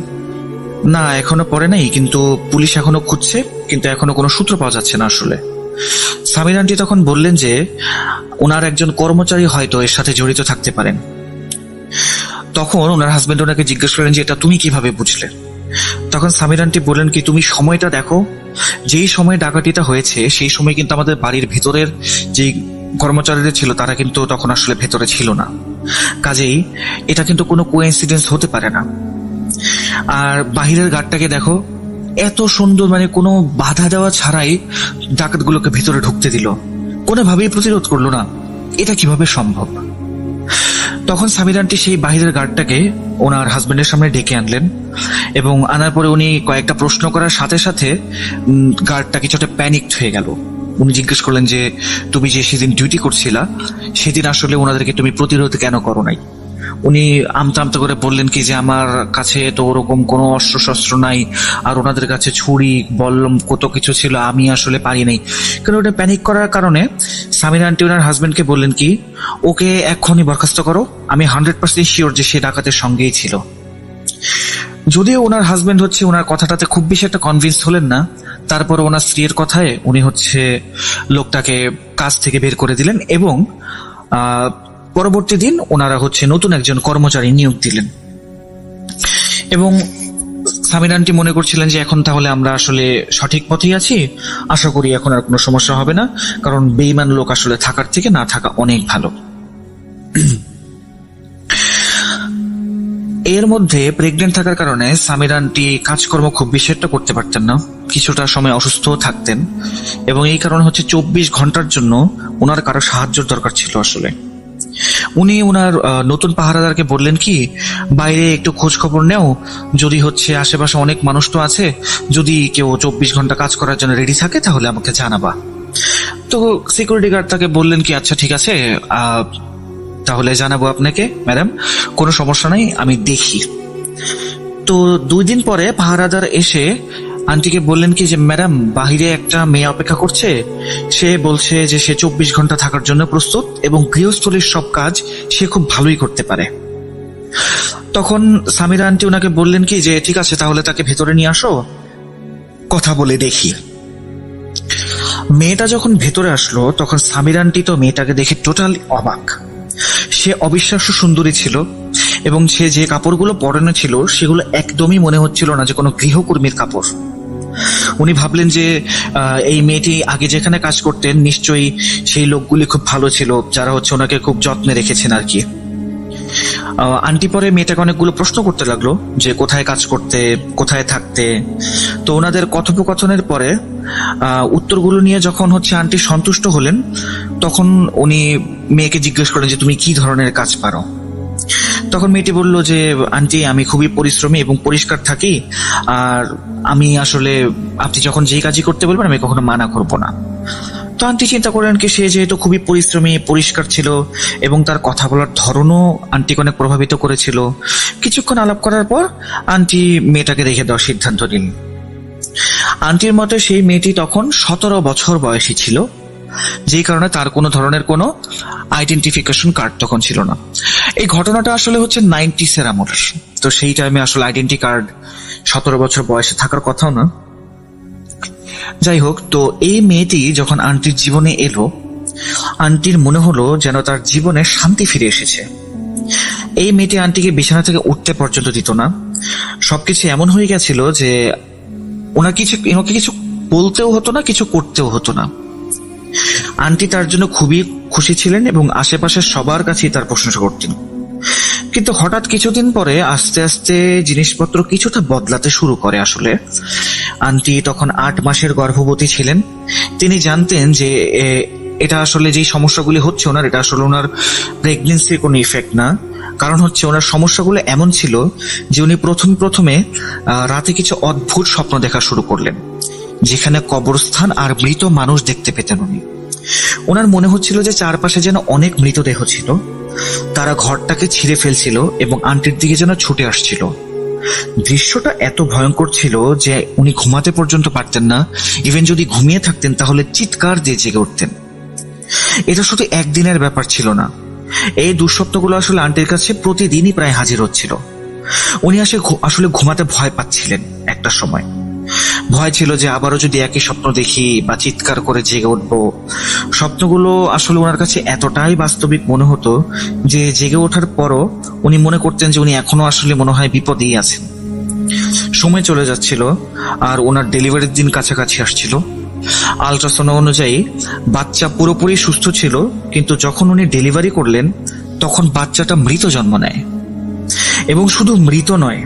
না এখনো পড়ে নাই, কিন্তু পুলিশ এখনো খুঁজছে, কিন্তু এখনো কোনো সূত্র পাওয়া যাচ্ছে না আসলে। সামির আন্টি তখন বললেন যে ওনার একজন কর্মচারী হয়তো এর সাথে জড়িত থাকতে পারেন। তখন ওনার হাজবেন্ড ওনাকে জিজ্ঞেস করেন যে এটা তুমি কিভাবে বুঝলে। তখন সামির আন্টি বললেন কি তুমি সময়টা দেখো, যেই সময় ডাকাতিটা হয়েছে সেই সময় কিন্তু আমাদের বাড়ির ভিতরের যে কর্মচারীরা ছিল তারা কিন্তু তখন আসলে ভেতরে ছিল না, কাজেই এটা কিন্তু কোনো কোইন্সিডেন্স হতে পারে না। আর বাহিরের গার্ডটাকে দেখো, এত সুন্দর, মানে কোনো বাধা দেওয়া ছাড়াই ডাকাতগুলোকে ভেতরে ঢুকতে দিল, কোনোভাবেই প্রতিরোধ করলো না, এটা কিভাবে সম্ভব। তখন সামির আন্টি সেই বাহিরের গার্ডটাকে ওনার হাজবেন্ডের সামনে ডেকে আনলেন, এবং আনার পরে উনি কয়েকটা প্রশ্ন করার সাথে সাথে গার্ডটা কিছুটা প্যানিকড হয়ে গেল। উনি জিজ্ঞেস করলেন যে তুমি যে সেদিন ডিউটি করছিলা সেদিন আসলে ওনাদেরকে তুমি প্রতিরোধ কেন করো নাই। উনি আমতা আমতা করে বললেন কি যে আমার কাছে তো ওরকম কোনো অস্ত্র শস্ত্র নাই, আর ওনাদের কাছে ছুরি বল্লম কত কিছু ছিল, আমি আসলে পারি নাই। কারণ ওটা প্যানিক করার কারণে সামির আন্টি ওনার হাজবেন্ডকে বললেন কি ওকে এক্ষুনি বরখাস্ত করো, আমি 100% শিওর যে সে ডাকাতের সঙ্গেই ছিল। যদিও ওনার হাজবেন্ড ওনার কথাটাতে খুব বেশি একটা কনভিন্স হলেন না, তারপর ওনার স্ত্রীর কথায় উনি লোকটাকে কাজ থেকে বের করে দিলেন, এবং পরবর্তী দিন ওনারা নতুন একজন কর্মচারী নিয়োগ দিলেন। এবং সামির আন্টি মনে করছিলেন যে এখন তাহলে আমরা আসলে সঠিক পথেই আছি, আশা করি এখন আর কোনো সমস্যা হবে না, কারণ বেঈমান লোক আসলে থাকার থেকে না থাকা অনেক ভালো। এর মধ্যে প্রেগনেন্ট থাকার কারণে সামির আন্টি কাজকর্ম খুব বেশি একটা করতে পারতেন না, কিছুটা সময় অসুস্থ থাকতেন, এবং এই কারণে 24 ঘন্টার জন্য ওনার কারো সাহায্যের দরকার ছিল। আসলে উনি ওনার নতুন পাহারাদারকে বললেন কি বাইরে একটু খোঁজ খবর নেও, যদি আশেপাশে অনেক মানুষ তো আছে, যদি কেউ 24 ঘন্টা কাজ করার জন্য রেডি থাকে তাহলে আমাকে জানাবা। তো সিকিউরিটি গার্ড তাকে বললেন কি আচ্ছা ঠিক আছে, তাহলে জানাবো আপনাকে ম্যাডাম, কোনো সমস্যা নাই, আমি দেখি। তো 2 দিন পরে পাহারাদার এসে আন্টিকে বললেন কি যে ম্যাডাম বাহিরে একটা মেয়ে অপেক্ষা করছে, সে বলছে যে সে 24 ঘন্টা থাকার জন্য প্রস্তুত এবং গৃহস্থলীর সব কাজ সে খুব ভালোই করতে পারে। তখন সামিরা আন্টি ওনাকে বললেন কি যে ঠিক আছে তাহলে তাকে ভেতরে নিয়ে আসো, কথা বলে দেখি। মেয়েটা যখন ভেতরে আসলো তখন সামিরা আন্টি তো মেয়েটাকে দেখে টোটালি অবাক। সে অবিশ্বাস্য সুন্দরী ছিল, এবং সে যে কাপড়গুলো পরানো ছিল সেগুলো একদমই মনে হচ্ছিল না যে কোনো গৃহকর্মীর কাপড়। উনি ভাবলেন যে এই মেয়েটি আগে যেখানে কাজ করতেন নিশ্চয়ই সেই লোকগুলি খুব ভালো ছিল, যারা ওনাকে খুব যত্নে রেখেছেন আর কি। আন্টি পরে মেয়েটাকে অনেকগুলো প্রশ্ন করতে লাগলো যে কোথায় কাজ করতে, কোথায় থাকতে। তো ওনাদের কথোপকথনের পরে উত্তরগুলো নিয়ে যখন আন্টি সন্তুষ্ট হলেন, তখন উনি মেয়েকে জিজ্ঞেস করেন যে তুমি কি ধরনের কাজ পারো। তখন মেয়েটি বলল যে আন্টি আমি খুবই পরিশ্রমী এবং পরিষ্কার থাকি, আর আমি আসলে আপনি যখন যেই কাজই করতে বলবেন আমি কখনো মানা করব না। তো আন্টি চিন্তা করলেন কি সে যেহেতু খুবই পরিশ্রমী পরিষ্কার ছিল এবং তার কথা বলার ধরনও আন্টিকে অনেক প্রভাবিত করেছিল, কিছুক্ষণ আলাপ করার পর আন্টি মেয়েটাকে রেখে দেওয়ার সিদ্ধান্ত নিন। আন্টির মতে সেই মেয়েটি তখন 17 বছর বয়সী ছিল, যেই কারণে তার কোনো ধরনের কোনো আইডেন্টিফিকেশন কার্ড তখন ছিল না। এই ঘটনাটা আসলে 90s এর আমল, তো সেই টাইমে আসলে আইডেন্টি কার্ড 17 বছর বয়সে থাকার কথাও না। যাই হোক, তো এই মেয়েটি যখন আন্টির জীবনে এলো, আন্টির মনে হলো যেন তার জীবনে শান্তি ফিরে এসেছে। এই মেয়েটি আন্টিকে বিছানা থেকে উঠতে পর্যন্ত দিত না। সবকিছু এমন হয়ে গেছিল যে ওনাকে কিছু বলতেও হতো না, কিছু করতেও হতো না। আন্টি তার জন্য খুবই খুশি ছিলেন এবং আশেপাশের সবার কাছেই তার প্রশংসা করতেন। কিন্তু হঠাৎ কিছুদিন পরে আস্তে আস্তে জিনিসপত্র কিছুটা বদলাতে শুরু করে। আসলে আন্টি তখন 8 মাসের গর্ভবতী ছিলেন। তিনি জানতেন যে এটা আসলে যেই সমস্যাগুলি হচ্ছে ওনার, এটা আসলে ওনার প্রেগনেন্সির কোনো ইফেক্ট না। কারণ হচ্ছে ওনার সমস্যাগুলো এমন ছিল যে উনি প্রথমে রাতে কিছু অদ্ভুত স্বপ্ন দেখা শুরু করলেন, যেখানে কবরস্থান আর মৃত মানুষ দেখতে পেতেন উনি। ওনার মনে হচ্ছিল যে চারপাশে যেন অনেক মৃতদেহ ছিল, তারা ঘরটাকে ছিঁড়ে ফেলছিল এবং আন্টির দিকে যেন ছুটে আসছিল। দৃশ্যটা এত ভয়ঙ্কর ছিল যে উনি ঘুমাতে পর্যন্ত পারতেন না। ইভেন যদি ঘুমিয়ে থাকতেন তাহলে চিৎকার দিয়ে জেগে উঠতেন। এটা শুধু একদিনের ব্যাপার ছিল না, এই দুঃস্বপ্নগুলো আসলে আন্টির কাছে প্রতিদিনই প্রায় হাজির হচ্ছিল। উনি আসলে ঘুমাতে ভয় পাচ্ছিলেন। একটা সময় ভয় ছিল যে আবারও যদি একই স্বপ্ন দেখি বা চিৎকার করে জেগে উঠবো। স্বপ্নগুলো আসলে ওনার কাছে এতটাই বাস্তবিক মনে হতো যে জেগে ওঠার পরও উনি মনে করতেন যে উনি এখনো আসলে মনে হয় বিপদেই আছেন। সময় চলে যাচ্ছিল আর ওনার ডেলিভারির দিন কাছাকাছি আসছিল। আল্ট্রাসাউন্ড অনুযায়ী বাচ্চা পুরোপুরি সুস্থ ছিল, কিন্তু যখন উনি ডেলিভারি করলেন তখন বাচ্চাটা মৃত জন্ম নেয়। এবং শুধু মৃত নয়,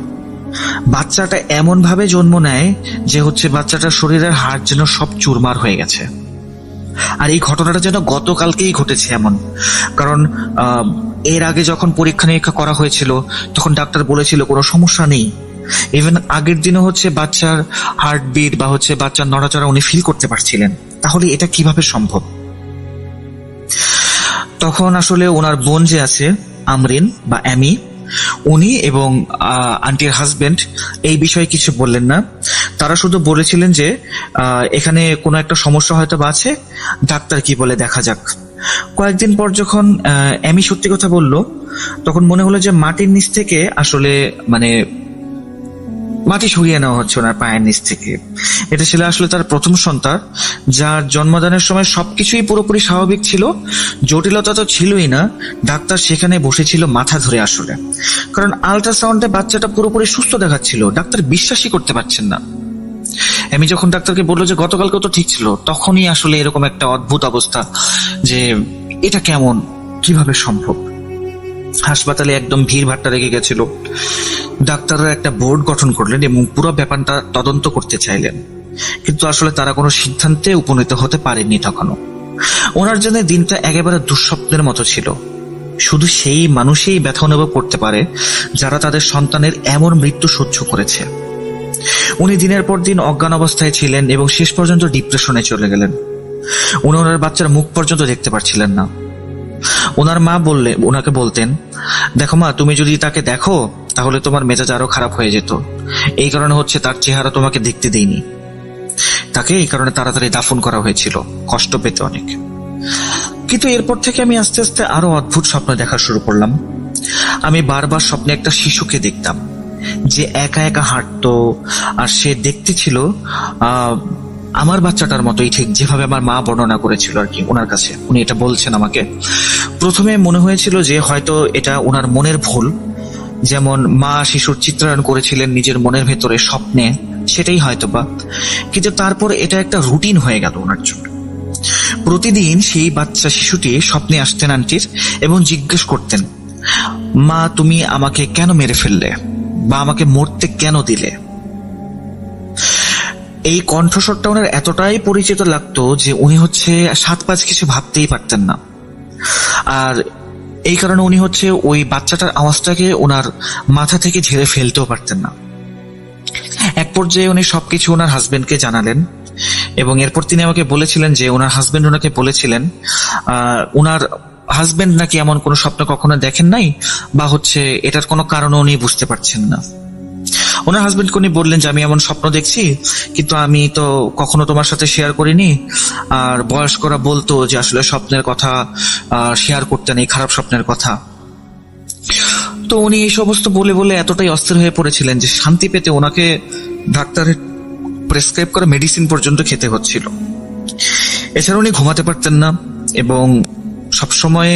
বাচ্চাটা এমন ভাবে জন্ম নেয় যে বাচ্চাটার শরীরের হাড় যেন সব চুরমার হয়ে গেছে। আর এই ঘটনাটা যেন গতকালকেই ঘটেছে এমন। কারণ এর আগে যখন পরীক্ষা নিরীক্ষা করা হয়েছিল তখন ডাক্তার বলেছিল কোনো সমস্যা নেই। ইভেন আগের দিনও বাচ্চার হার্টবিট বা বাচ্চার নড়াচড়া উনি ফিল করতে পারছিলেন। তাহলে এটা কিভাবে সম্ভব? তখন আসলে ওনার বোন যে আছে আমরিন বা অ্যামি, উনি এবং আন্টির হাজবেন্ড এই বিষয়ে কিছু বললেন না। তারা শুধু বলেছিলেন যে এখানে কোনো একটা সমস্যা হয়তো আছে, ডাক্তার কি বলে দেখা যাক। কয়েকদিন পর যখন অ্যামি সত্যি কথা বলল, তখন মনে হলো যে মাটির নিচ থেকে আসলে মাটি সরিয়ে নেওয়া হচ্ছে ওনার পায়ের নিচ থেকে। এটা ছিল আসলে তার প্রথম সন্তান, যার জন্মদানের সময় সবকিছুই পুরোপুরি স্বাভাবিক ছিল, জটিলতা তো ছিলই না। ডাক্তার সেখানে বসেছিল মাথা ধরে আসলে, কারণ আল্ট্রাসাউন্ডে বাচ্চাটা পুরোপুরি সুস্থ দেখাচ্ছিল। ডাক্তার বিশ্বাসই করতে পারছেন না। আমি যখন ডাক্তারকে বললো যে গতকালকে তো ঠিক ছিল, তখনই আসলে এরকম একটা অদ্ভুত অবস্থা যে এটা কেমন, কিভাবে সম্ভব। হাসপাতালে একদম ভিড় ভাট্টা রেগে গেছিল। ডাক্তাররা একটা বোর্ড গঠন করলেন এবং পুরো ব্যাপারটা তদন্ত করতে চাইলেন, কিন্তু আসলে তারা কোনো সিদ্ধান্তে উপনীত হতে পারেননি তখনও। ওনার জন্য দিনটা একেবারে দুঃস্বপ্নের মতো ছিল। শুধু সেই মানুষই ব্যথা অনুভব করতে পারে যারা তাদের সন্তানের এমন মৃত্যু সহ্য করেছে। উনি দিনের পর দিন অজ্ঞান অবস্থায় ছিলেন এবং শেষ পর্যন্ত ডিপ্রেশনে চলে গেলেন। উনি ওনার বাচ্চার মুখ পর্যন্ত দেখতে পারছিলেন না। ওনার মা ওনাকে বলতেন, দেখো মা, তুমি যদি তাকে দেখো তাহলে তোমার মেজাজ আরো খারাপ হয়ে যেত। এই কারণে তার চেহারা তোমাকে দেখতে দেয়নি। তাকে এই কারণে তাড়াতাড়ি দাফন করা হয়েছিল, কষ্ট পেতে অনেক। কিন্তু এরপর থেকে আমি আস্তে আস্তে আরো অদ্ভুত স্বপ্ন দেখা শুরু করলাম। আমি বারবার স্বপ্নে একটা শিশুকে দেখতাম যে একা একা হাঁটতো, আর সে দেখতে ছিল আমার বাচ্চাটার মতোই, ঠিক যেভাবে আমার মা বর্ণনা করেছিল আর কি ওনার কাছে। উনি এটা বলছেন আমাকে। প্রথমে মনে হয়েছিল যে হয়তো এটা ওনার মনের ভুল, যেমন মা শিশুর চিত্রায়ন করেছিলেন নিজের মনের ভেতরে স্বপ্নে, সেটাই হয়তোবা। কিন্তু তারপর এটা একটা রুটিন হয়ে গেল ওনার জন্য। প্রতিদিন সেই বাচ্চা শিশুটি স্বপ্নে আসতেন আন্টির এবং জিজ্ঞেস করতেন, মা তুমি আমাকে কেন মেরে ফেললে বা আমাকে মরতে কেন দিলে। এই কণ্ঠস্বরটা ওনার এতটাই পরিচিত লাগতো যে উনি 7-5 কিছু ভাবতেই পারতেন না। আর এই কারণে উনি ওই বাচ্চাটার আওয়াজটাকে ওনার মাথা থেকে ঝেড়ে ফেলতেও পারতেন না। এক পর্যায়ে উনি সবকিছু ওনার হাজবেন্ডকে জানালেন এবং এরপর তিনি আমাকে বলেছিলেন যে ওনার হাজবেন্ড ওনাকে বলেছিলেন ওনার হাজবেন্ড নাকি এমন কোনো স্বপ্ন কখনো দেখেন নাই, বা এটার কোনো কারণ উনি বুঝতে পারছেন না। ওনার হাজবেন্ডকে উনি বললেন যে আমি এমন স্বপ্ন দেখছি, কিন্তু আমি তো কখনো তোমার সাথে শেয়ার করিনি। আর বয়স্করা বলতো যে আসলে স্বপ্নের কথা শেয়ার করতে নেই, খারাপ স্বপ্নের কথা। তো উনি এই সমস্ত বলে বলে এতটাই অস্থির হয়ে পড়েছিলেন যে শান্তি পেতে ওনাকে ডাক্তারের প্রেসক্রাইব করা মেডিসিন পর্যন্ত খেতে হচ্ছিল। এছাড়া উনি ঘুমাতে পারতেন না এবং সবসময়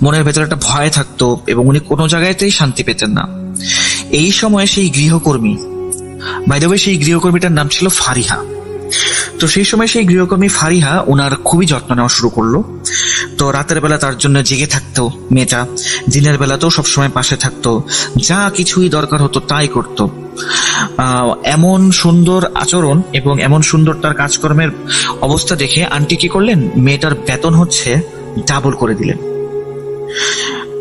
মনের ভেতরে একটা ভয় থাকতো এবং উনি কোনো জায়গাতেই শান্তি পেতেন না। এই সময়ে সেই গৃহকর্মী, বাই দ্য ওয়ে সেই গৃহকর্মীটার নাম ছিল ফারিহা। তো সেই সময় সেই গৃহকর্মী ফারিহা ওনার খুবই যত্ন নেওয়া শুরু করলো। তো রাতের বেলা তার জন্য জেগে থাকতো মেয়েটা, দিনের বেলাতেও সবসময় পাশে থাকতো, যা কিছুই দরকার হতো তাই করতো। এমন সুন্দর আচরণ এবং এমন সুন্দর তার কাজকর্মের অবস্থা দেখে আন্টি কি করলেন, মেয়েটার বেতন হচ্ছে ডাবল করে দিলেন।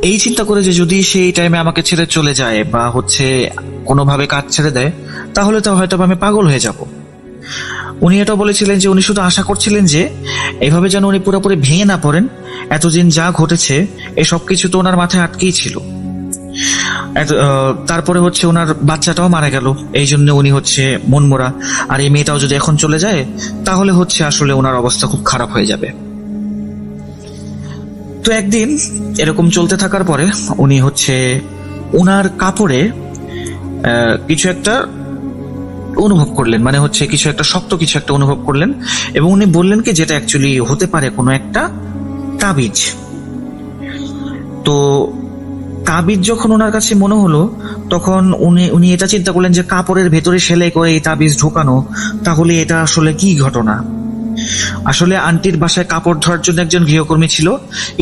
এই চিন্তা করে যে যদি সেই টাইমে আমাকে ছেড়ে চলে যায় বা হচ্ছে কোনোভাবে কাজ ছেড়ে দেয়, তাহলে তো হয়তো আমি পাগল হয়ে যাব। উনি এটাও বলেছিলেন যে উনি শুধু আশা করছিলেন যে এভাবে যেন উনি পুরোপুরি ভেঙে না পড়েন। এতদিন যা ঘটেছে এই সবকিছু তো ওনার মাথায় আটকেই ছিল। তারপরে হচ্ছে ওনার বাচ্চাটাও মারা গেল, এই জন্য উনি হচ্ছে মনমরা। আর এই মেয়েটাও যদি এখন চলে যায় তাহলে হচ্ছে আসলে ওনার অবস্থা খুব খারাপ হয়ে যাবে। তো একদিন এরকম চলতে থাকার পরে উনি হচ্ছে ওনার কাপড়ে কিছু একটা অনুভব করলেন, মানে হচ্ছে কিছু একটা শক্ত কিছু একটা অনুভব করলেন, এবং উনি বললেন কি যেটা অ্যাকচুয়ালি হতে পারে কোনো একটা তাবিজ। তো তাবিজ যখন ওনার কাছে মনে হলো তখন উনি এটা চিন্তা করলেন যে কাপড়ের ভেতরে সেলাই করে এই তাবিজ ঢোকানো, তাহলে এটা আসলে কি ঘটনা। আসলে আন্টির বাসায় কাপড় ধোয়ার জন্য একজন গৃহকর্মী ছিল,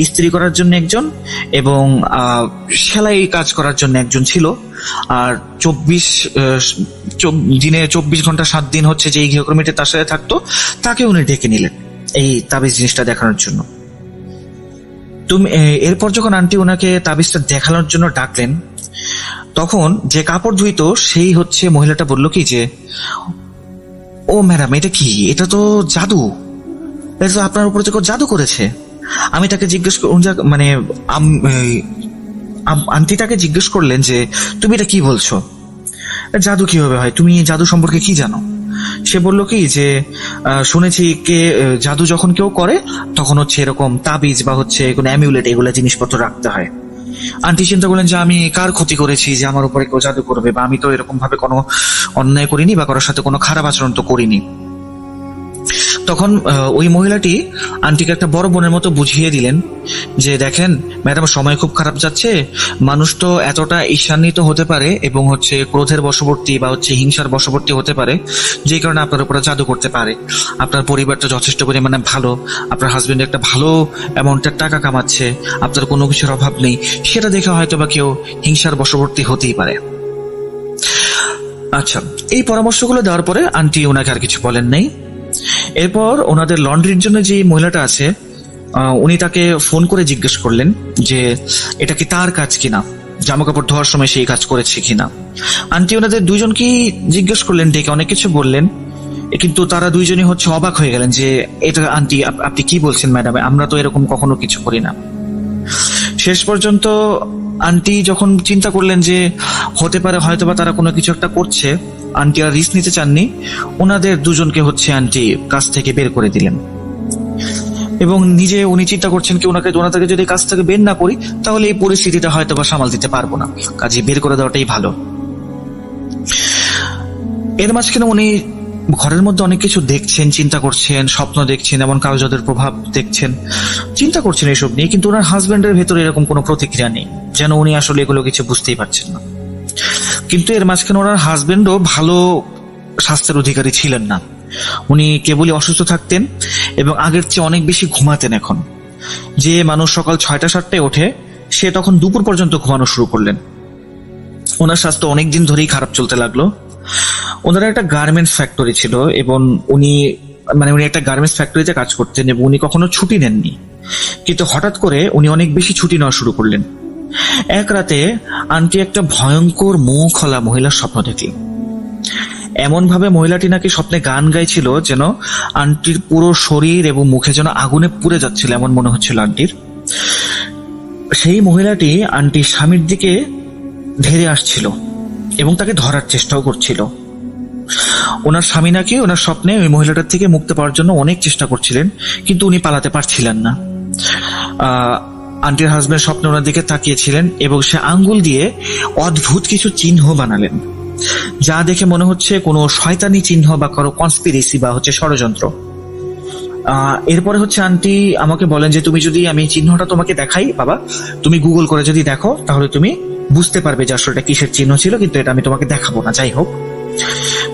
ইস্ত্রি করার জন্য একজন, এবং সেলাই কাজ করার জন্য একজন ছিল। আর 24 ঘন্টা 7 দিন হচ্ছে যে এই গৃহকর্মীটা তার সাথে থাকতো, তাকে উনি ডেকে নিলেন এই তাবিজ জিনিসটা দেখানোর জন্য। এরপর যখন আন্টি ওনাকে তাবিজটা দেখানোর জন্য ডাকলেন, তখন যে কাপড় ধুইতো সেই হচ্ছে মহিলাটা বলল কি যে, ও ম্যাডাম এটা কি, এটা তো জাদু, এটা তো আপনার উপরে কেউ জাদু করেছে। আমি তাকে জিজ্ঞেস মানে আন্টি তাকে জিজ্ঞেস করলেন যে তুমি এটা কি বলছো, জাদু কিভাবে হয়, তুমি জাদু সম্পর্কে কি জানো। সে বলল কি যে শুনেছি জাদু যখন কেউ করে তখন হচ্ছে এরকম তাবিজ বা হচ্ছে কোনো অ্যামিউলেট এগুলা জিনিসপত্র রাখতে হয়। আন্টি চিন্তা করলেন যে আমি কার ক্ষতি করেছি যে আমার উপরে কেউ জাদু করবে, বা আমি তো এরকম ভাবে কোনো অন্যায় করিনি বা কারোর সাথে কোনো খারাপ আচরণ তো করিনি। তখন ওই মহিলাটি আন্টিকে একটা বড় বোনের মতো বুঝিয়ে দিলেন যে দেখেন ম্যাডাম, সময় খুব খারাপ যাচ্ছে, মানুষ তো এতটা ঈর্ষান্বিত হতে পারে এবং হচ্ছে ক্রোধের বশবর্তী বা হচ্ছে হিংসার বশবর্তী হতে পারে, যে কারণে আপনার উপরে জাদু করতে পারে। আপনার পরিবারটা যথেষ্ট পরিমাণে ভালো, আপনার হাজবেন্ড একটা ভালো অ্যামাউন্টের টাকা কামাচ্ছে, আপনার কোনো কিছুর অভাব নেই, সেটা দেখে হয়তো বা কেউ হিংসার বশবর্তী হতেই পারে। আচ্ছা, এই পরামর্শগুলো দেওয়ার পরে আন্টি ওনাকে আর কিছু বলেন নাই। এরপর ওনাদের লন্ড্রির জন্য যে মহিলাটা আছে উনি তাকে ফোন করে জিজ্ঞেস করলেন যে এটা কি তার কাজ কিনা, জামা কাপড় ধোয়ার সময় সেই কাজ করেছে কিনা। আন্টি ওনাদের দুইজনকেই জিজ্ঞেস করলেন, ডেকে অনেক কিছু বললেন, কিন্তু তারা দুইজনই হচ্ছে অবাক হয়ে গেলেন যে এটা আন্টি আপনি কি বলছেন ম্যাডাম, আমরা তো এরকম কখনো কিছু করি না। শেষ পর্যন্ত আন্টি যখন চিন্তা করলেন যে হতে পারে হয়তোবা তারা কোনো কিছু একটা করছে, আন্টি আর রিস্ক নিতে চাননি, ওনাদের দুজনকে হচ্ছে আন্টি কাজ থেকে বের করে দিলেন। এবং নিজে উনি চিন্তা করছেন কি ওনাদেরকে যদি কাজ থেকে বের না করি তাহলে এই পরিস্থিতিটা হয়তোবা সামাল দিতে পারবো না, কাজে বের করে দেওয়াটাই ভালো। এর মাঝখানে উনি ঘরের মধ্যে অনেক কিছু দেখছেন, চিন্তা করছেন, স্বপ্ন দেখছেন, এমন কাগজের প্রভাব দেখছেন, চিন্তা করছেন এসব নিয়ে, কিন্তু ওনার হাজবেন্ডের ভেতরে এরকম কোনো প্রতিক্রিয়া নেই, যেন উনি আসলে এগুলো কিছু বুঝতেই পারছেন না। কিন্তু এর মাঝখানে ওনার হাজবেন্ডও ভালো স্বাস্থ্যের অধিকারী ছিলেন না, উনি কেবলই অসুস্থ থাকতেন এবং আগের চেয়ে অনেক বেশি ঘুমাতেন। এখন যে মানুষ সকাল 6টা-7টায় ওঠে সে তখন দুপুর পর্যন্ত ঘুমানো শুরু করলেন। ওনার স্বাস্থ্য অনেকদিন ধরেই খারাপ চলতে লাগলো। ওনারা একটা গার্মেন্টস ফ্যাক্টরি ছিল এবং উনি একটা গার্মেন্টস ফ্যাক্টরিতে কাজ করতেন এবং উনি কখনো ছুটি নেননি, কিন্তু হঠাৎ করে উনি অনেক বেশি ছুটি নেওয়া শুরু করলেন। এক রাতে আন্টি একটা ভয়ঙ্কর মুখ খোলা মহিলার স্বপ্ন দেখলেন। এমন ভাবে মহিলাটি নাকি স্বপ্নে গান গাইছিল যেন আন্টির পুরো শরীর এবং মুখে যেন আগুনে পুড়ে যাচ্ছিল, এমন মনে হচ্ছিল আন্টির। সেই মহিলাটি আন্টির স্বামীর দিকে ধেরে আসছিল এবং তাকে ধরার চেষ্টাও করছিল। ওনার স্বামী নাকি ওনার স্বপ্নে ওই মহিলাটার থেকে মুক্তি পাওয়ার জন্য অনেক চেষ্টা করছিলেন, কিন্তু উনি পালাতে পারছিলেন না। আন্টির হাজবেন্ড স্বপ্নে ওনার দিকে তাকিয়েছিলেন এবং সে আঙ্গুল দিয়ে অদ্ভুত কিছু চিহ্ন বানালেন, যা দেখে মনে হচ্ছে কোনো শয়তানি চিহ্ন বা কারো কনস্পিরেসি বা হচ্ছে ষড়যন্ত্র। এরপরে হচ্ছে আন্টি আমাকে বলেন যে তুমি যদি আমি চিহ্নটা তোমাকে দেখাই বাবা, তুমি গুগল করে যদি দেখো তাহলে তুমি বুঝতে পারবে যে আসলে এটা কিসের চিহ্ন ছিল, কিন্তু এটা আমি তোমাকে দেখাবো না। যাই হোক,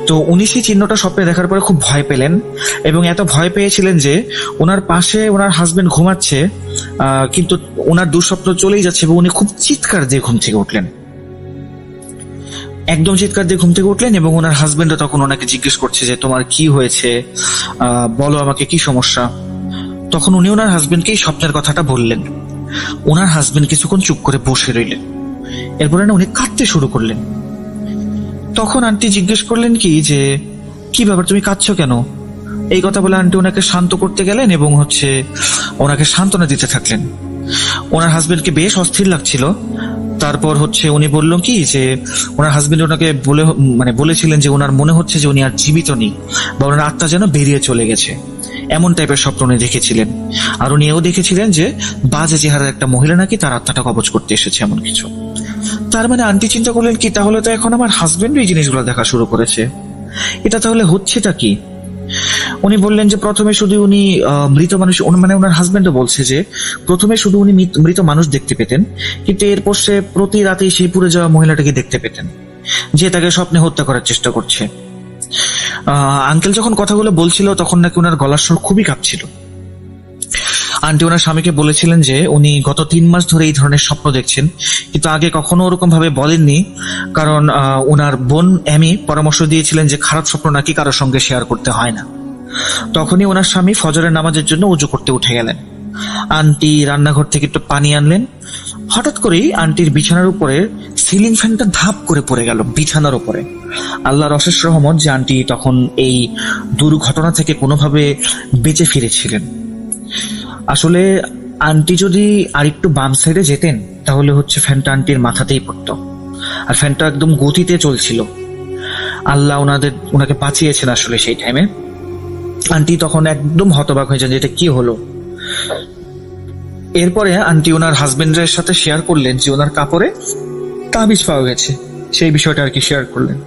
তো উনি সেই চিহ্নটা স্বপ্নে দেখার পরে খুব ভয় পেলেন এবং এত ভয় পেয়েছিলেন যে ওনার পাশে ওনার হাজবেন্ড ঘুমাচ্ছে, কিন্তু ওনার দুঃস্বপ্ন চলেই যাচ্ছে এবং উনি খুব চিৎকার দিয়ে ঘুম থেকে উঠলেন, একদম চিৎকার দিয়ে ঘুম থেকে উঠলেন। এবং ওনার হাজবেন্ডও তখন ওনাকে জিজ্ঞেস করছে যে তোমার কি হয়েছে, বলো আমাকে কি সমস্যা। তখন উনি ওনার হাজবেন্ডকে স্বপ্নের কথাটা বললেন। ওনার হাজবেন্ড কিছুক্ষণ চুপ করে বসে রইলেন, এরপরে না উনি কাঁদতে শুরু করলেন। তখন আন্টি জিজ্ঞেস করলেন যে কি ব্যাপার, তুমি কাঁদছো কেন? এই কথা বলে আন্টি ওনাকে শান্ত করতে গেলেন এবং ওনাকে সান্ত্বনা দিতে থাকলেন। ওনার হাজবেন্ডকে বেশ অস্থির লাগছিল। তারপর উনি বললেন যে ওনার হাজবেন্ড ওনাকে বলেছিলেন যে ওনার মনে হচ্ছে যে উনি আর জীবিত নেই বা ওনার আত্মা যেন বেরিয়ে চলে গেছে, এমন টাইপের স্বপ্ন উনি দেখেছিলেন। আর উনি এও দেখেছিলেন যে বাজে চেহারার একটা মহিলা নাকি তার আত্মাটা কবজ করতে এসেছে, এমন কিছু। তার মানে আন্টি চিন্তা করলেন কি, তাহলে তো এখন আমার হাজবেন্ড এই জিনিসগুলো দেখা শুরু করেছে, এটা তাহলে হচ্ছেটা কি? উনি বললেন যে প্রথমে শুধু উনি মৃত মানুষ, ওনার হাজবেন্ডও বলছে যে প্রথমে শুধু উনি মৃত মানুষ দেখতে পেতেন, কিন্তু এরপর সে প্রতি রাতেই সেই পুড়ে যাওয়া মহিলাটাকে দেখতে পেতেন যে তাকে স্বপ্নে হত্যা করার চেষ্টা করছে। আঙ্কেল যখন কথাগুলো বলছিল তখন নাকি ওনার গলার স্বর খুবই কাঁপছিল। আন্টি ওনার স্বামীকে বলেছিলেন যে উনি গত 3 মাস ধরে এই ধরনের স্বপ্ন দেখছেন, কিন্তু আগে কখনো ওরকম ভাবে বলেননি, কারণ ওনার বোন এমি পরামর্শ দিয়েছিলেন যে খারাপ স্বপ্ন নাকি কারোর সঙ্গে শেয়ার করতে হয় না। তখনই ওনার স্বামী ফজরের নামাজের জন্য উজু করতে উঠে গেলেন। আন্টি রান্নাঘর থেকে একটু পানি আনলেন। হঠাৎ করেই আন্টির বিছানার উপরে সিলিং ফ্যানটা ধাপ করে পড়ে গেল বিছানার উপরে। আল্লাহর অশেষ রহমত যে আন্টি তখন এই দুর্ঘটনা থেকে কোনোভাবে বেঁচে ফিরেছিলেন। আসলে আন্টি যদি আরেকটু বাম সাইডে যেতেন তাহলে ফ্যানটা আন্টির মাথাতেই পড়তো, আর ফ্যানটা একদম গতিতে চলছিল। আল্লাহ ওনাকে বাঁচিয়েছেন আসলে সেই টাইমে। আন্টি তখন একদম হতবাক হয়ে যান যে এটা কি হলো। এরপরে আন্টি ওনার হাজবেন্ডের সাথে শেয়ার করলেন যে ওনার কাপড়ে তাবিজ পাওয়া গেছে, সেই বিষয়টা আর কি শেয়ার করলেন।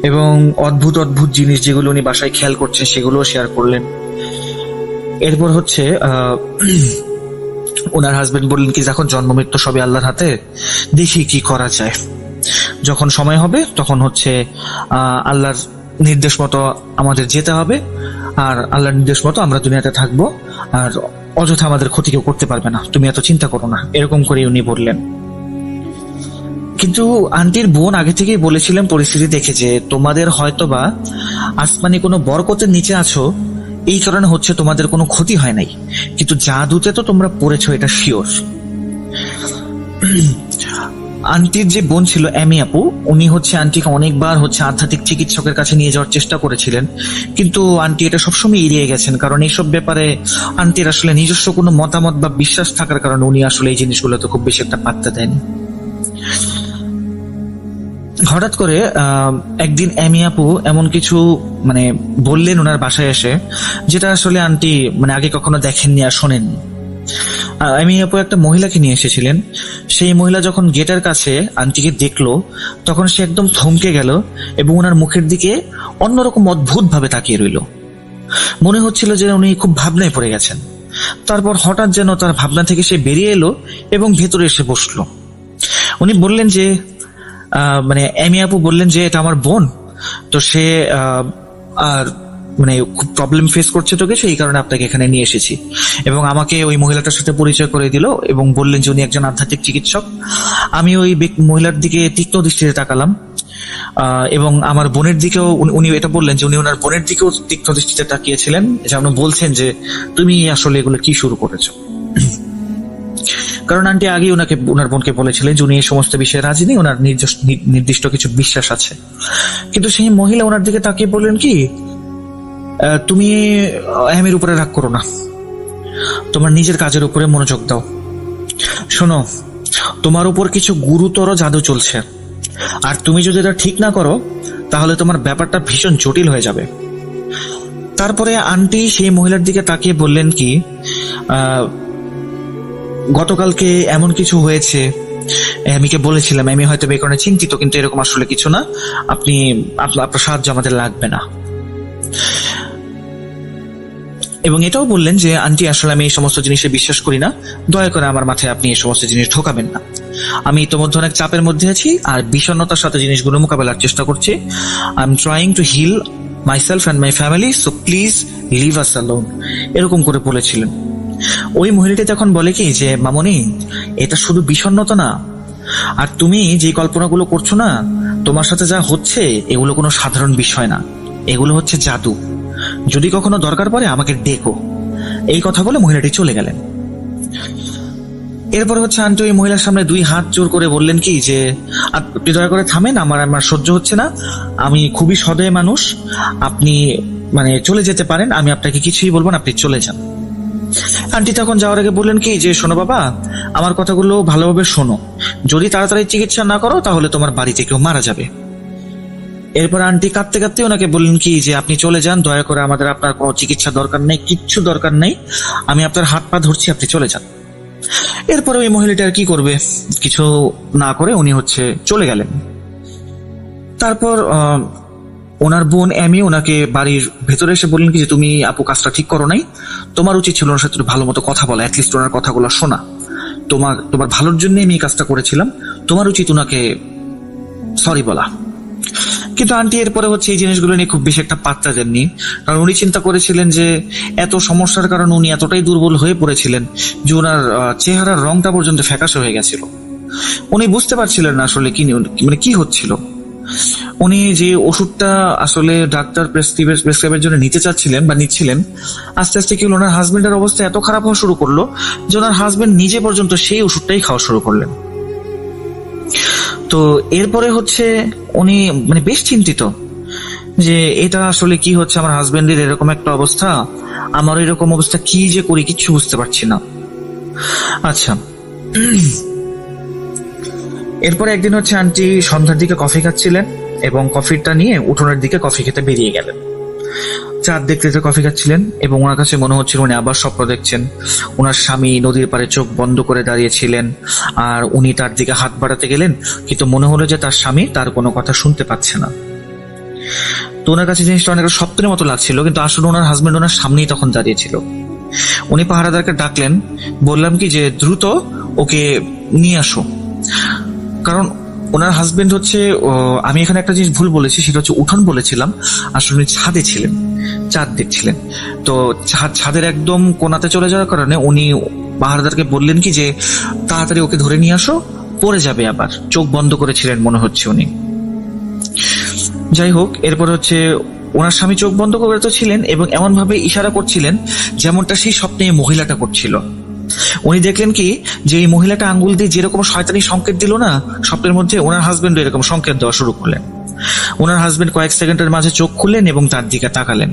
এবং অদ্ভুত অদ্ভুত জিনিস যেগুলো উনি বাসায় খেয়াল করছেন সেগুলোও শেয়ার করলেন। এরপর ওনার হাজবেন্ড বললেন কি যখন জন্ম মৃত্যু সবই আল্লাহর হাতে, দেখি কি করা যায়, যখন সময় হবে তখন আল্লাহর নির্দেশ মতো আমাদের যেতে হবে, আর আল্লাহর নির্দেশ মতো আমরা দুনিয়াতে থাকবো, আর অযথা আমাদের ক্ষতি কেউ করতে পারবে না, তুমি এত চিন্তা করো না, এরকম করে উনি বললেন। কিন্তু আন্টির বোন আগে থেকেই বলেছিলেন পরিস্থিতি দেখে যে তোমাদের হয়তোবা আসমানি কোনো বরকতের নিচে আছো, এই কারণে তোমাদের কোনো ক্ষতি হয় নাই, কিন্তু জাদুতে তো তোমরা পড়েছো, এটা শিওর। আন্টির যে বোন ছিল এমি আপু, উনি আন্টিকে অনেকবার আধ্যাত্মিক চিকিৎসকের কাছে নিয়ে যাওয়ার চেষ্টা করেছিলেন, কিন্তু আন্টি এটা সবসময় এড়িয়ে গেছেন, কারণ এইসব ব্যাপারে আন্টির আসলে নিজস্ব কোনো মতামত বা বিশ্বাস থাকার কারণে উনি আসলে এই জিনিসগুলোতে খুব বেশি একটা পাত্তা দেন। হঠাৎ করে একদিন এমি আপু এমন কিছু বললেন ওনার বাসায় এসে, যেটা আসলে আন্টি আগে কখনো দেখেননি আর শোনেননি। এমি আপু একটা মহিলাকে নিয়ে এসেছিলেন। সেই মহিলা যখন গেটের কাছে আন্টিকে দেখলো তখন সে একদম থমকে গেল এবং ওনার মুখের দিকে অন্যরকম অদ্ভুত ভাবে তাকিয়ে রইল। মনে হচ্ছিল যে উনি খুব ভাবনায় পড়ে গেছেন। তারপর হঠাৎ যেন তার ভাবনা থেকে সে বেরিয়ে এলো এবং ভেতরে এসে বসলো। উনি বললেন যে এমি আপু বললেন যে এটা আমার বোন, তো সে আর খুব প্রবলেম ফেস করছে তোকে, সেই কারণে আপনাকে এখানে নিয়ে এসেছি। এবং আমাকে ওই মহিলাটার সাথে পরিচয় করে দিল এবং বললেন যে উনি একজন আধ্যাত্মিক চিকিৎসক। আমি ওই মহিলার দিকে তীক্ষ্ণ দৃষ্টিতে তাকালাম এবং আমার বোনের দিকেও উনি এটা বললেন যে উনি ওনার বোনের দিকেও তীক্ষ্ণ দৃষ্টিতে তাকিয়েছিলেন, যেমন বলছেন যে তুমি আসলে এগুলো কি শুরু করেছো। কারণ আন্টি আগে ওনার বোনকে বলেছিলেন যে উনি এই সমস্ত বিষয়ে রাজি নেই, ওনার নির্দিষ্ট কিছু বিশ্বাস আছে। কিন্তু সেই মহিলা ওনার দিকে তাকিয়ে বললেন কি, তুমি এমির উপরে রাগ করো না, তোমার নিজের কাজের উপরে মনোযোগ দাও। শোনো, তোমার উপর কিছু গুরুতর জাদু চলছে, আর তুমি যদি এটা ঠিক না করো তাহলে তোমার ব্যাপারটা ভীষণ জটিল হয়ে যাবে। তারপরে আন্টি সেই মহিলার দিকে তাকিয়ে বললেন কি, গতকালকে এমন কিছু হয়েছে, এমিকে বলেছিলাম, এমি হয়তো এই কারণে চিন্তিত, কিন্তু এরকম আসলে কিছু না, আপনার সাহায্য আমাদের লাগবে না। এবং এটাও বললেন যে আন্টি আসলে আমি এই সমস্ত জিনিসে বিশ্বাস করি না, দয়া করে আমার মাথায় আপনি এই সমস্ত জিনিস ঢোকাবেন না। আমি ইতিমধ্যে অনেক চাপের মধ্যে আছি আর বিষণ্ণতার সাথে জিনিসগুলো মোকাবেলার চেষ্টা করছি। I am trying to heal myself and my family, so please leave us alone, এরকম করে বলেছিলেন। ওই মহিলাটি তখন বলে কি যে মামনি, এটা শুধু বিষণ্ণতা না, আর তুমি যে কল্পনাগুলো করছো না, তোমার সাথে যা হচ্ছে এগুলো কোনো সাধারণ বিষয় না, এগুলো হচ্ছে জাদু। যদি কখনো দরকার পড়ে আমাকে ডেকো। এই কথা বলে মহিলাটি চলে গেলেন। এরপরে হচ্ছে আন্টি ওই মহিলার সামনে 2 হাত জোর করে বললেন কি যে আপনি দয়া করে থামেন, আমার সহ্য হচ্ছে না, আমি খুবই সদয় মানুষ, আপনি চলে যেতে পারেন, আমি আপনাকে কিছুই বলবো না, আপনি চলে যান। আন্টি তখন যাওয়ার আগে বললেন কি যে শোনো বাবা, আমার কথাগুলো ভালোভাবে শোনো, যদি তাড়াতাড়ি চিকিৎসা না করো তাহলে তোমার বাড়িতে কেউ মারা যাবে। এরপর আন্টি কাঁদতে কাঁদতে ওনাকে বললেন কি যে আপনি চলে যান, দয়া করে, আপনার কোনো চিকিৎসা দরকার নেই, কিচ্ছু দরকার নেই, আমি আপনার হাত পা ধরছি, আপনি চলে যান। এরপরে ওই মহিলাটা আর কি করবে, কিছু না করে উনি চলে গেলেন। তারপর ওনার বোন এমি ওনাকে বাড়ির ভেতরে এসে বললেন কি যে তুমি আপু কাজটা ঠিক করো নাই, তোমার উচিত ছিল ওনার সাথে ভালো মতো কথা বলা, অ্যাটলিস্ট ওনার কথাগুলো শোনা, তোমার ভালোর জন্য আমি এই কাজটা করেছিলাম, তোমার উচিত ওনাকে সরি বলা। কিন্তু আন্টি এরপরে এই জিনিসগুলো নিয়ে খুব বেশি একটা পাত্তা দেননি, কারণ উনি চিন্তা করেছিলেন যে এত সমস্যার কারণে উনি এতটাই দুর্বল হয়ে পড়েছিলেন যে ওনার চেহারার রংটা পর্যন্ত ফ্যাকাশে হয়ে গেছিল। উনি বুঝতে পারছিলেন না আসলে কি হচ্ছিল। উনি যে ওষুধটা আসলে ডাক্তার প্রেসক্রাইবের জন্য নিতে চাচ্ছিলেন বা নিচ্ছিলেন, আস্তে আস্তে কি হলো, ওনার হাজবেন্ডের অবস্থা এত খারাপ হওয়া শুরু করলো যে ওনার হাজবেন্ড নিজে পর্যন্ত সেই ওষুধটাই খাওয়া শুরু করলেন। তো এরপরে উনি বেশ চিন্তিত যে এটা আসলে কি হচ্ছে, আমার হাজবেন্ডের এরকম একটা অবস্থা, আমার এরকম অবস্থা, কি যে করি কিচ্ছু বুঝতে পারছি না। আচ্ছা, এরপরে একদিন আন্টি সন্ধ্যার দিকে কফি খাচ্ছিলেন এবং কফিটা নিয়ে উঠোনের দিকে কফি খেতে বেরিয়ে গেলেন। চাঁদ দেখতে কফি খাচ্ছিলেন এবং ওনার কাছে মনে হচ্ছিল উনি আবার স্বপ্ন দেখছেন। ওনার স্বামী নদীর পাড়ে চোখ বন্ধ করে দাঁড়িয়েছিলেন আর উনি তার দিকে হাত বাড়াতে গেলেন, কিন্তু মনে হলো যে তার স্বামী তার কোনো কথা শুনতে পাচ্ছে না। তো ওনার কাছে জিনিসটা অনেকটা স্বপ্নের মতো লাগছিল, কিন্তু আসলে ওনার হাজবেন্ড ওনার সামনেই তখন দাঁড়িয়েছিল। উনি পাহারাদারকে ডাকলেন, বললাম কি যে দ্রুত ওকে নিয়ে আসো, কারণ ওনার হাজবেন্ড আমি এখানে একটা জিনিস ভুল বলেছি, সেটা উঠোন বলেছিলাম, আসলে উনি ছাদে ছিলেন, চাঁদ দেখছিলেন। তো ছাদের একদম কোনাতে চলে যাওয়ার কারণে উনি পাহারাদারকে বললেন কি যে তাড়াতাড়ি ওকে ধরে নিয়ে আসো, পড়ে যাবে আবার, চোখ বন্ধ করেছিলেন মনে হচ্ছে উনি। যাই হোক, এরপর ওনার স্বামী চোখ বন্ধ করে তো ছিলেন এবং এমন ভাবে ইশারা করছিলেন যেমনটা সেই স্বপ্নে মহিলাটা করছিল। উনি দেখলেন কি যে এই মহিলাটা আঙ্গুল দিয়ে যেরকম শয়তানি সংকেত দিল না স্বপ্নের মধ্যে, ওনার হাজবেন্ড এরকম সংকেত দেওয়া শুরু করলেন। ওনার হাজবেন্ড কয়েক সেকেন্ডের মাঝে চোখ খুললেন এবং তার দিকে তাকালেন,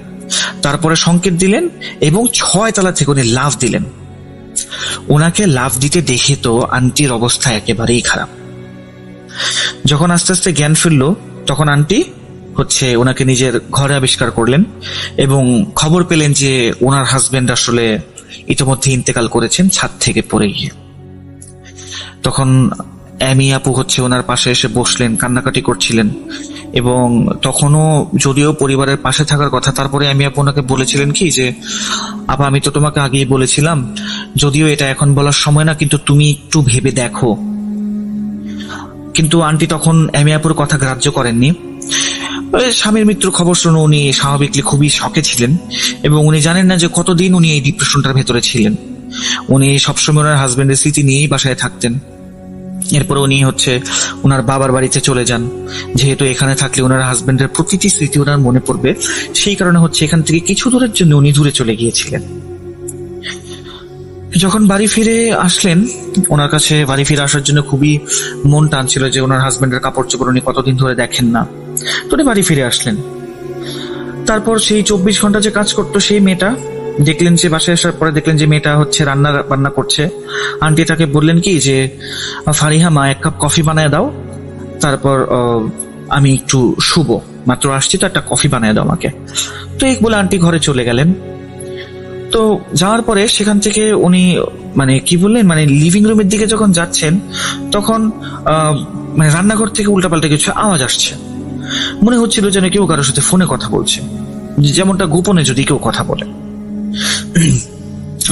তারপরে সংকেত দিলেন এবং 6 তলা থেকে উনি লাফ দিলেন। ওনাকে লাফ দিতে দেখে তো আন্টির অবস্থা একেবারেই খারাপ। যখন আস্তে আস্তে জ্ঞান ফিরল তখন আন্টি ওনাকে নিজের ঘরে আবিষ্কার করলেন এবং খবর পেলেন যে ওনার হাজবেন্ড আসলে ইতিমধ্যে ইন্তেকাল করেছেন ছাদ থেকে পড়ে গিয়ে। তখন অ্যামি আপু ওনার পাশে এসে বসলেন, কান্নাকাটি করছিলেন এবং তখনও যদিও পরিবারের পাশে থাকার কথা, তারপরে অ্যামি আপু ওনাকে বলেছিলেন কি যে আপা আমি তো তোমাকে আগেই বলেছিলাম, যদিও এটা এখন বলার সময় না, কিন্তু তুমি একটু ভেবে দেখো। কিন্তু আন্টি তখন অ্যামি আপুর কথা গ্রাহ্য করেননি। স্বামীর মৃত্যুর খবর শুনে উনি স্বাভাবিকলি খুবই শকে ছিলেন এবং উনি জানেন না যে কতদিন উনি এই ডিপ্রেশনটার ভেতরে ছিলেন। উনি সবসময় ওনার হাজবেন্ডের স্মৃতি নিয়েই বাসায় থাকতেন। এরপরে উনি ওনার বাবার বাড়িতে চলে যান, যেহেতু এখানে থাকলে ওনার হাজবেন্ডের প্রতিটি স্মৃতি ওনার মনে পড়বে, সেই কারণে এখান থেকে কিছু দূরের জন্য উনি দূরে চলে গিয়েছিলেন। যখন বাড়ি ফিরে আসলেন, ওনার কাছে বাড়ি ফিরে আসার জন্য খুবই মন টানছিল যে ওনার হাজবেন্ডের কাপড় চোপড় উনি কতদিন ধরে দেখেন না। তো উনি বাড়ি ফিরে আসলেন। তারপর সেই 24 ঘন্টা যে কাজ করতো সেই মেয়েটা দেখলেন, যে বাসায় আসার পরে দেখলেন যে মেয়েটা রান্না করছে। আন্টি তাকে বললেন কি যে ফারিহা মা 1 কাপ কফি বানায় দাও, তারপর আমি একটু শুবো, মাত্র আসছি তো একটা কফি বানায় দাও আমাকে। তো এই বলে আন্টি ঘরে চলে গেলেন। তো যাওয়ার পরে সেখান থেকে উনি কি বললেন, লিভিং রুমের দিকে যখন যাচ্ছেন তখন রান্নাঘর থেকে উল্টাপাল্টা কিছু আওয়াজ আসছে। মনে হচ্ছিল যেন কেউ কারোর সাথে ফোনে কথা বলছে, যেমনটা গোপনে যদি কেউ কথা বলে।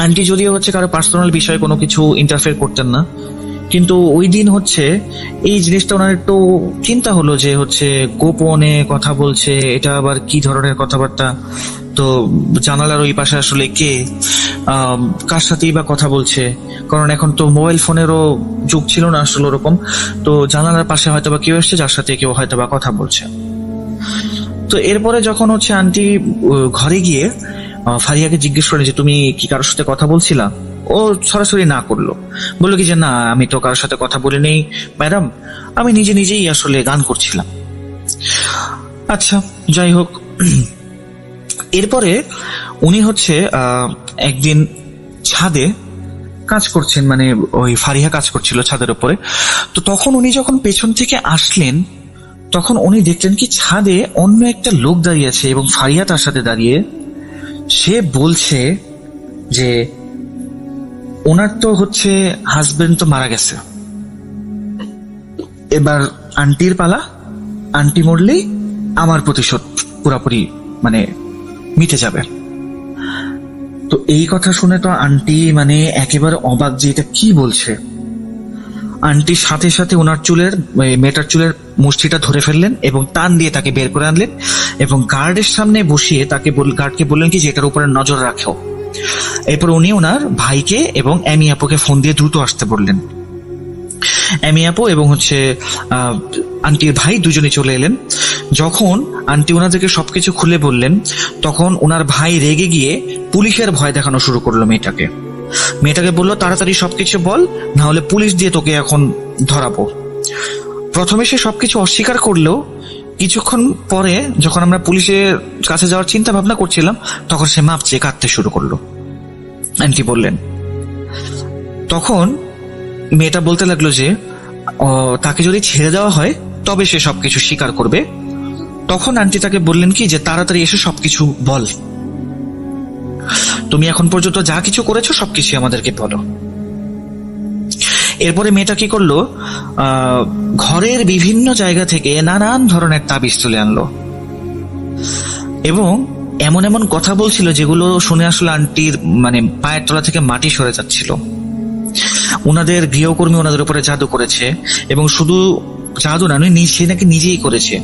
আন্টি যদিও হচ্ছে কারো পার্সোনাল বিষয়ে কোনো কিছু ইন্টারফেয়ার করতেন না, কিন্তু ওই দিন হচ্ছে এই জিনিসটা ওনার একটু চিন্তা হলো যে হচ্ছে গোপনে কথা বলছে, এটা আবার কি ধরনের কথাবার্তা। তো জানালার ওই পাশে আসলে কে, কার সাথেই বা কথা বলছে, কারণ এখন তো মোবাইল ফোনেরও যুগ ছিল না আসলে ওরকম। তো জানালার পাশে হয়তো বা কেউ এসছে যার সাথে কেউ হয়তো বা কথা বলছে। তো এরপরে যখন হচ্ছে আন্টি ঘরে গিয়ে ফারিয়াকে জিজ্ঞেস করে যে তুমি কি কারোর সাথে কথা বলছিলা, ও সরাসরি না করলো, বললো কি যে না আমি তো কারোর সাথে কথা বলি নেই ম্যাডাম, আমি নিজে নিজেই আসলে গান করছিলাম। আচ্ছা যাই হোক, এরপরে উনি হচ্ছে একদিন ছাদে কাজ করছেন, মানে ওই ফারিয়া কাজ করছিল ছাদের উপরে। তো তখন উনি যখন পেছন থেকে আসলেন তখন উনি দেখলেন কি ছাদে অন্য একটা লোক দাঁড়িয়ে আছে এবং ফারিয়া তার সাথে দাঁড়িয়ে। সে বলছে যে ওনার তো হচ্ছে হাজবেন্ড তো মারা গেছে, এবার আন্টির পালা, আন্টি মরলেই আমার প্রতিশোধ পুরাপুরি মানে মিটে যাবে। তো এই কথা শুনে তো আন্টি মানে একেবারে অবাক যে এটা কি বলছে। আন্টির সাথে সাথে ওনার চুলের, মেয়েটার চুলের মুষ্টিটা ধরে ফেললেন এবং টান দিয়ে তাকে বের করে আনলেন এবং গার্ডের সামনে বসিয়ে তাকে গার্ডকে বললেন কি যে এটার উপরে নজর রাখো। এরপর উনি ওনার ভাইকে এবং এমি আপুকে ফোন দিয়ে দ্রুত আসতে বললেন। এমি আপু এবং হচ্ছে আন্টির ভাই দুজনে চলে এলেন। যখন আন্টি ওনাদেরকে সবকিছু খুলে বললেন তখন ওনার ভাই রেগে গিয়ে পুলিশের ভয় দেখানো শুরু করলো মেয়েটাকে বললো তাড়াতাড়ি সবকিছু বল, না হলে পুলিশ দিয়ে তোকে এখন ধরাবো। প্রথমে সে সবকিছু অস্বীকার করলেও কিছুক্ষণ পরে যখন আমরা পুলিশের কাছে যাওয়ার চিন্তা ভাবনা করছিলাম তখন সে মাপ চেয়ে কাঁদতে শুরু করলো। আন্টি বললেন, তখন মেয়েটা বলতে লাগলো যে তাকে যদি ছেড়ে দেওয়া হয় তবে সে সবকিছু স্বীকার করবে। তখন আন্টি তাকে বললেন কি যে তাড়াতাড়ি এসে সবকিছু বল, তুমি এখন পর্যন্ত যা কিছু করেছো সবকিছু আমাদেরকে বলো। এরপরে মেয়েটা কি করলো, ঘরের বিভিন্ন জায়গা থেকে নানান ধরনের তাবিজ তুলে আনলো এবং এমন এমন কথা বলছিল যেগুলো শুনে আসলে আন্টির মানে পায়ের তলা থেকে মাটি সরে যাচ্ছিল। ওনাদের গৃহকর্মী ওনাদের উপরে জাদু করেছে এবং শুধু জাদু না, সে নাকি নিজেই করেছে।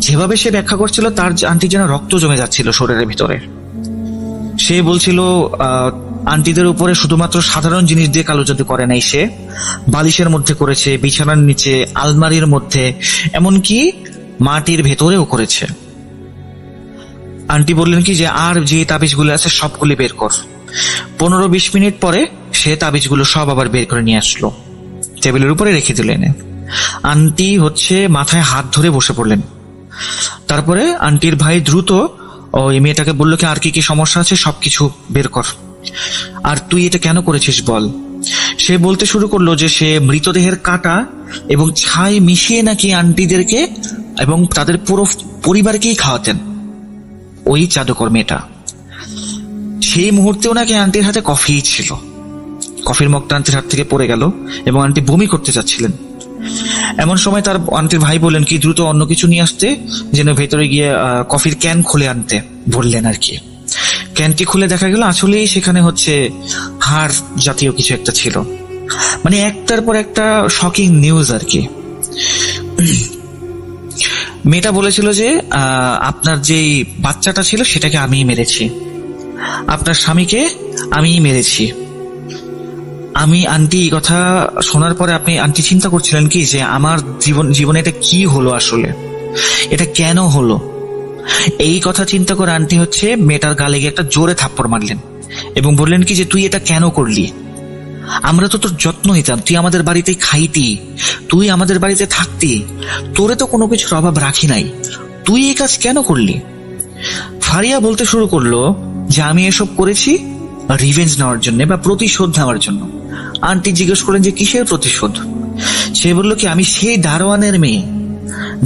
যেভাবে সে ব্যাখ্যা করছিল তার আন্টি যেন রক্ত জমে যাচ্ছিল শরীরের ভিতরে। সে বলছিল আন্টিদের উপরে শুধুমাত্র সাধারণ জিনিস দিয়ে কালো জাদু করে নাই, সে বালিশের মধ্যে করেছে, বিছানার নিচে, আলমারির মধ্যে, এমনকি মাটির ভেতরেও করেছে। আন্টি বললেন কি যে আর যে তাবিজগুলো আছে সবগুলি বের কর। 15-20 মিনিট পরে সে তাবিজগুলো সব আবার বের করে নিয়ে আসলো, টেবিলের উপরে রেখে দিলেন। আন্টি হচ্ছে মাথায় হাত ধরে বসে পড়লেন। তারপরে আন্টির ভাই দ্রুত ওই মেয়েটাকে বললো কি আর কি কি সমস্যা আছে সবকিছু বের কর, আর তুই এটা কেন করেছিস বল। সে বলতে শুরু করলো যে সে মৃতদেহের কাটা এবং ছাই মিশিয়ে নাকি আন্টিদেরকে এবং তাদের পুরো পরিবারকেই খাওয়াতেন ওই জাদুকর মেয়েটা। সেই মুহূর্তেও নাকি আন্টির হাতে কফি ছিল, কফির মগটা আন্টির হাত থেকে পড়ে গেল এবং আন্টি বমি করতে চাচ্ছিলেন। এমন সময় তার আন্টির ভাই বললেন কি দ্রুত অন্য কিছু নিয়ে আসতে, যেন ভেতরে গিয়ে কফির ক্যান খুলে আনতে বললেন আর কি। ক্যানটি খুলে দেখা গেল আসলেই সেখানে হচ্ছে হাড় জাতীয় কিছু একটা ছিল। মানে একটার পর একটা শকিং নিউজ আর কি। মেয়েটা বলেছিল যে আপনার যে বাচ্চাটা ছিল সেটাকে আমিই মেরেছি, আপনার স্বামীকে আমিই মেরেছি। আমি আন্টি এই কথা শোনার পরে আন্টি চিন্তা করছিলেন কি যে আমার জীবনে এটা কি হলো, আসলে এটা কেন হলো। এই কথা চিন্তা করে আন্টি হচ্ছে মেয়েটার গালে গিয়ে একটা জোরে থাপ্পড় মারলেন এবং বললেন কি যে তুই এটা কেন করলি, আমরা তো তোর যত্ন নিতাম, তুই আমাদের বাড়িতে খাইতি, তুই আমাদের বাড়িতে থাকতি, তোরে তো কোনো কিছুর অভাব রাখি নাই, তুই এই কাজ কেন করলি। ফারিয়া বলতে শুরু করলো যে আমি এসব করেছি রিভেঞ্জ নেওয়ার জন্য বা প্রতিশোধ নেওয়ার জন্য। আন্টি জিজ্ঞেস করলেন যে কিসের প্রতিশোধ। সে বলল কি আমি সেই দারোয়ানের মেয়ে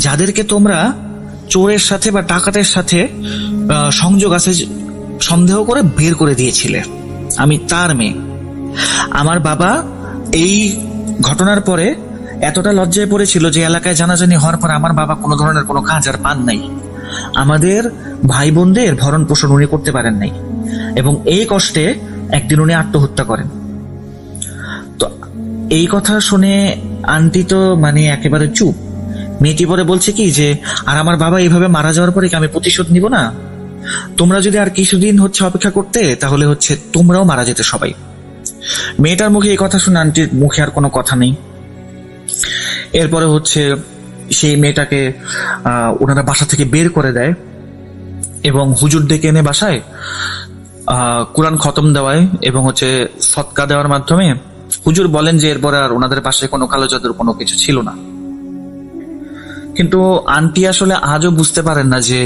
যাদেরকে তোমরা চোরের সাথে বা ডাকাতের সাথে সংযোগ আছে সন্দেহ করে বের করে দিয়েছিলে, আমি তার মেয়ে। আমার বাবা এই ঘটনার পরে এতটা লজ্জায় পড়েছিল যে এলাকায় জানাজানি হওয়ার পর আমার বাবা কোনো ধরনের কোনো কাজ আর পান নাই। আমাদের ভাই বোনদের ভরণ পোষণ উনি করতে পারেন নাই, এবং এই কষ্টে একদিন উনি আত্মহত্যা করেন। তো এই কথা শুনে আন্টি তো মানে একেবারে চুপ। মেয়েটি পরে বলছে কি যে, আর আমার বাবা এইভাবে মারা যাওয়ার পরে কি আমি প্রতিশোধ নিব না? তোমরা যদি আর কিছুদিন অপেক্ষা করতে, তাহলে তোমরাও মারা যেতে সবাই। মেয়েটার মুখে এই কথা শুনে আন্টির মুখে আর কোনো কথা নেই। এরপরে সেই মেয়েটাকে ওনারা বাসা থেকে বের করে দেয় এবং হুজুর ডেকে এনে বাসায় কোরআন খতম দেওয়ায় এবং সদকা দেওয়ার মাধ্যমে হুজুর বলেন যে এরপরে আর ওনাদের পাশে কোনো কালো জাদুর কোনো কিছু ছিল না। কিন্তু আন্টি আসলে আজও বুঝতে পারেন না যে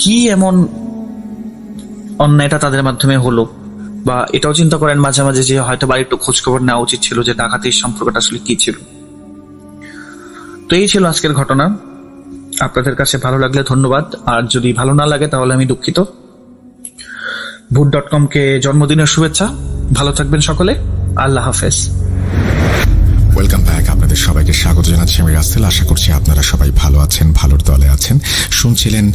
কি এমন অন্যায়টা তাদের মাধ্যমে হলো, বা এটাও চিন্তা করেন মাঝে মাঝে যে হয়তো বাড়ির একটু খোঁজখবর নেওয়া উচিত ছিল যে ডাকাতির সম্পর্কটা আসলে কি ছিল। তো এই ছিল আজকের ঘটনা। আপনাদের কাছে ভালো লাগলে ধন্যবাদ, আর যদি ভালো না লাগে তাহলে আমি দুঃখিত। ভূত.com কে জন্মদিনের শুভেচ্ছা। ভালো থাকবেন সকলে। আল্লাহ হাফেজ।
Welcome back. আপনাদের সবাইকে স্বাগত জানাচ্ছি আমি রাসেল। আশা করছি আপনারা সবাই ভালো আছেন, ভালোর দলে আছেন। শুনছিলেন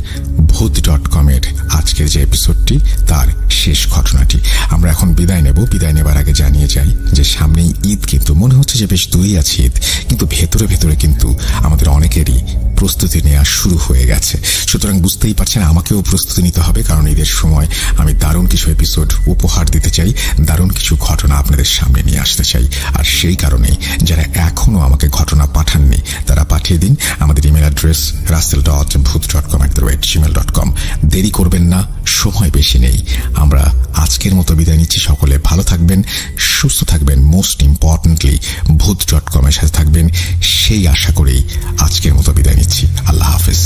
ভূত.com এর আজকের যে এপিসোডটি, তার শেষ ঘটনাটি। আমরা এখন বিদায় নেব। বিদায় নেবার আগে জানিয়ে যাই যে সামনেই ঈদ, কিন্তু মনে হচ্ছে যে বেশ দূরেই আছে ঈদ, কিন্তু ভেতরে ভেতরে কিন্তু আমাদের অনেকেরই প্রস্তুতি নেওয়া শুরু হয়ে গেছে। সুতরাং বুঝতেই পারছেন আমাকেও প্রস্তুতি নিতে হবে, কারণ ঈদের সময় আমি দারুণ কিছু এপিসোড উপহার দিতে চাই, দারুণ কিছু ঘটনা আপনাদের সামনে নিয়ে আসতে চাই। আর সেই কারণেই যারা এখনো আমাকে ঘটনা পাঠাননি তারা পাঠিয়ে দিন। আমাদের ইমেল অ্যাড্রেস rasel.bhoot.com@gmail.com। দেরি করবেন না, সময় বেশি নেই। আমরা আজকের মতো বিদায় নিচ্ছি। সকলে ভালো থাকবেন, সুস্থ থাকবেন, মোস্ট ইম্পর্টেন্টলি ভূত.com এর সাথে থাকবেন, সেই আশা করেই আজকের মতো বিদায় নিচ্ছি। আল্লাহ হাফেজ।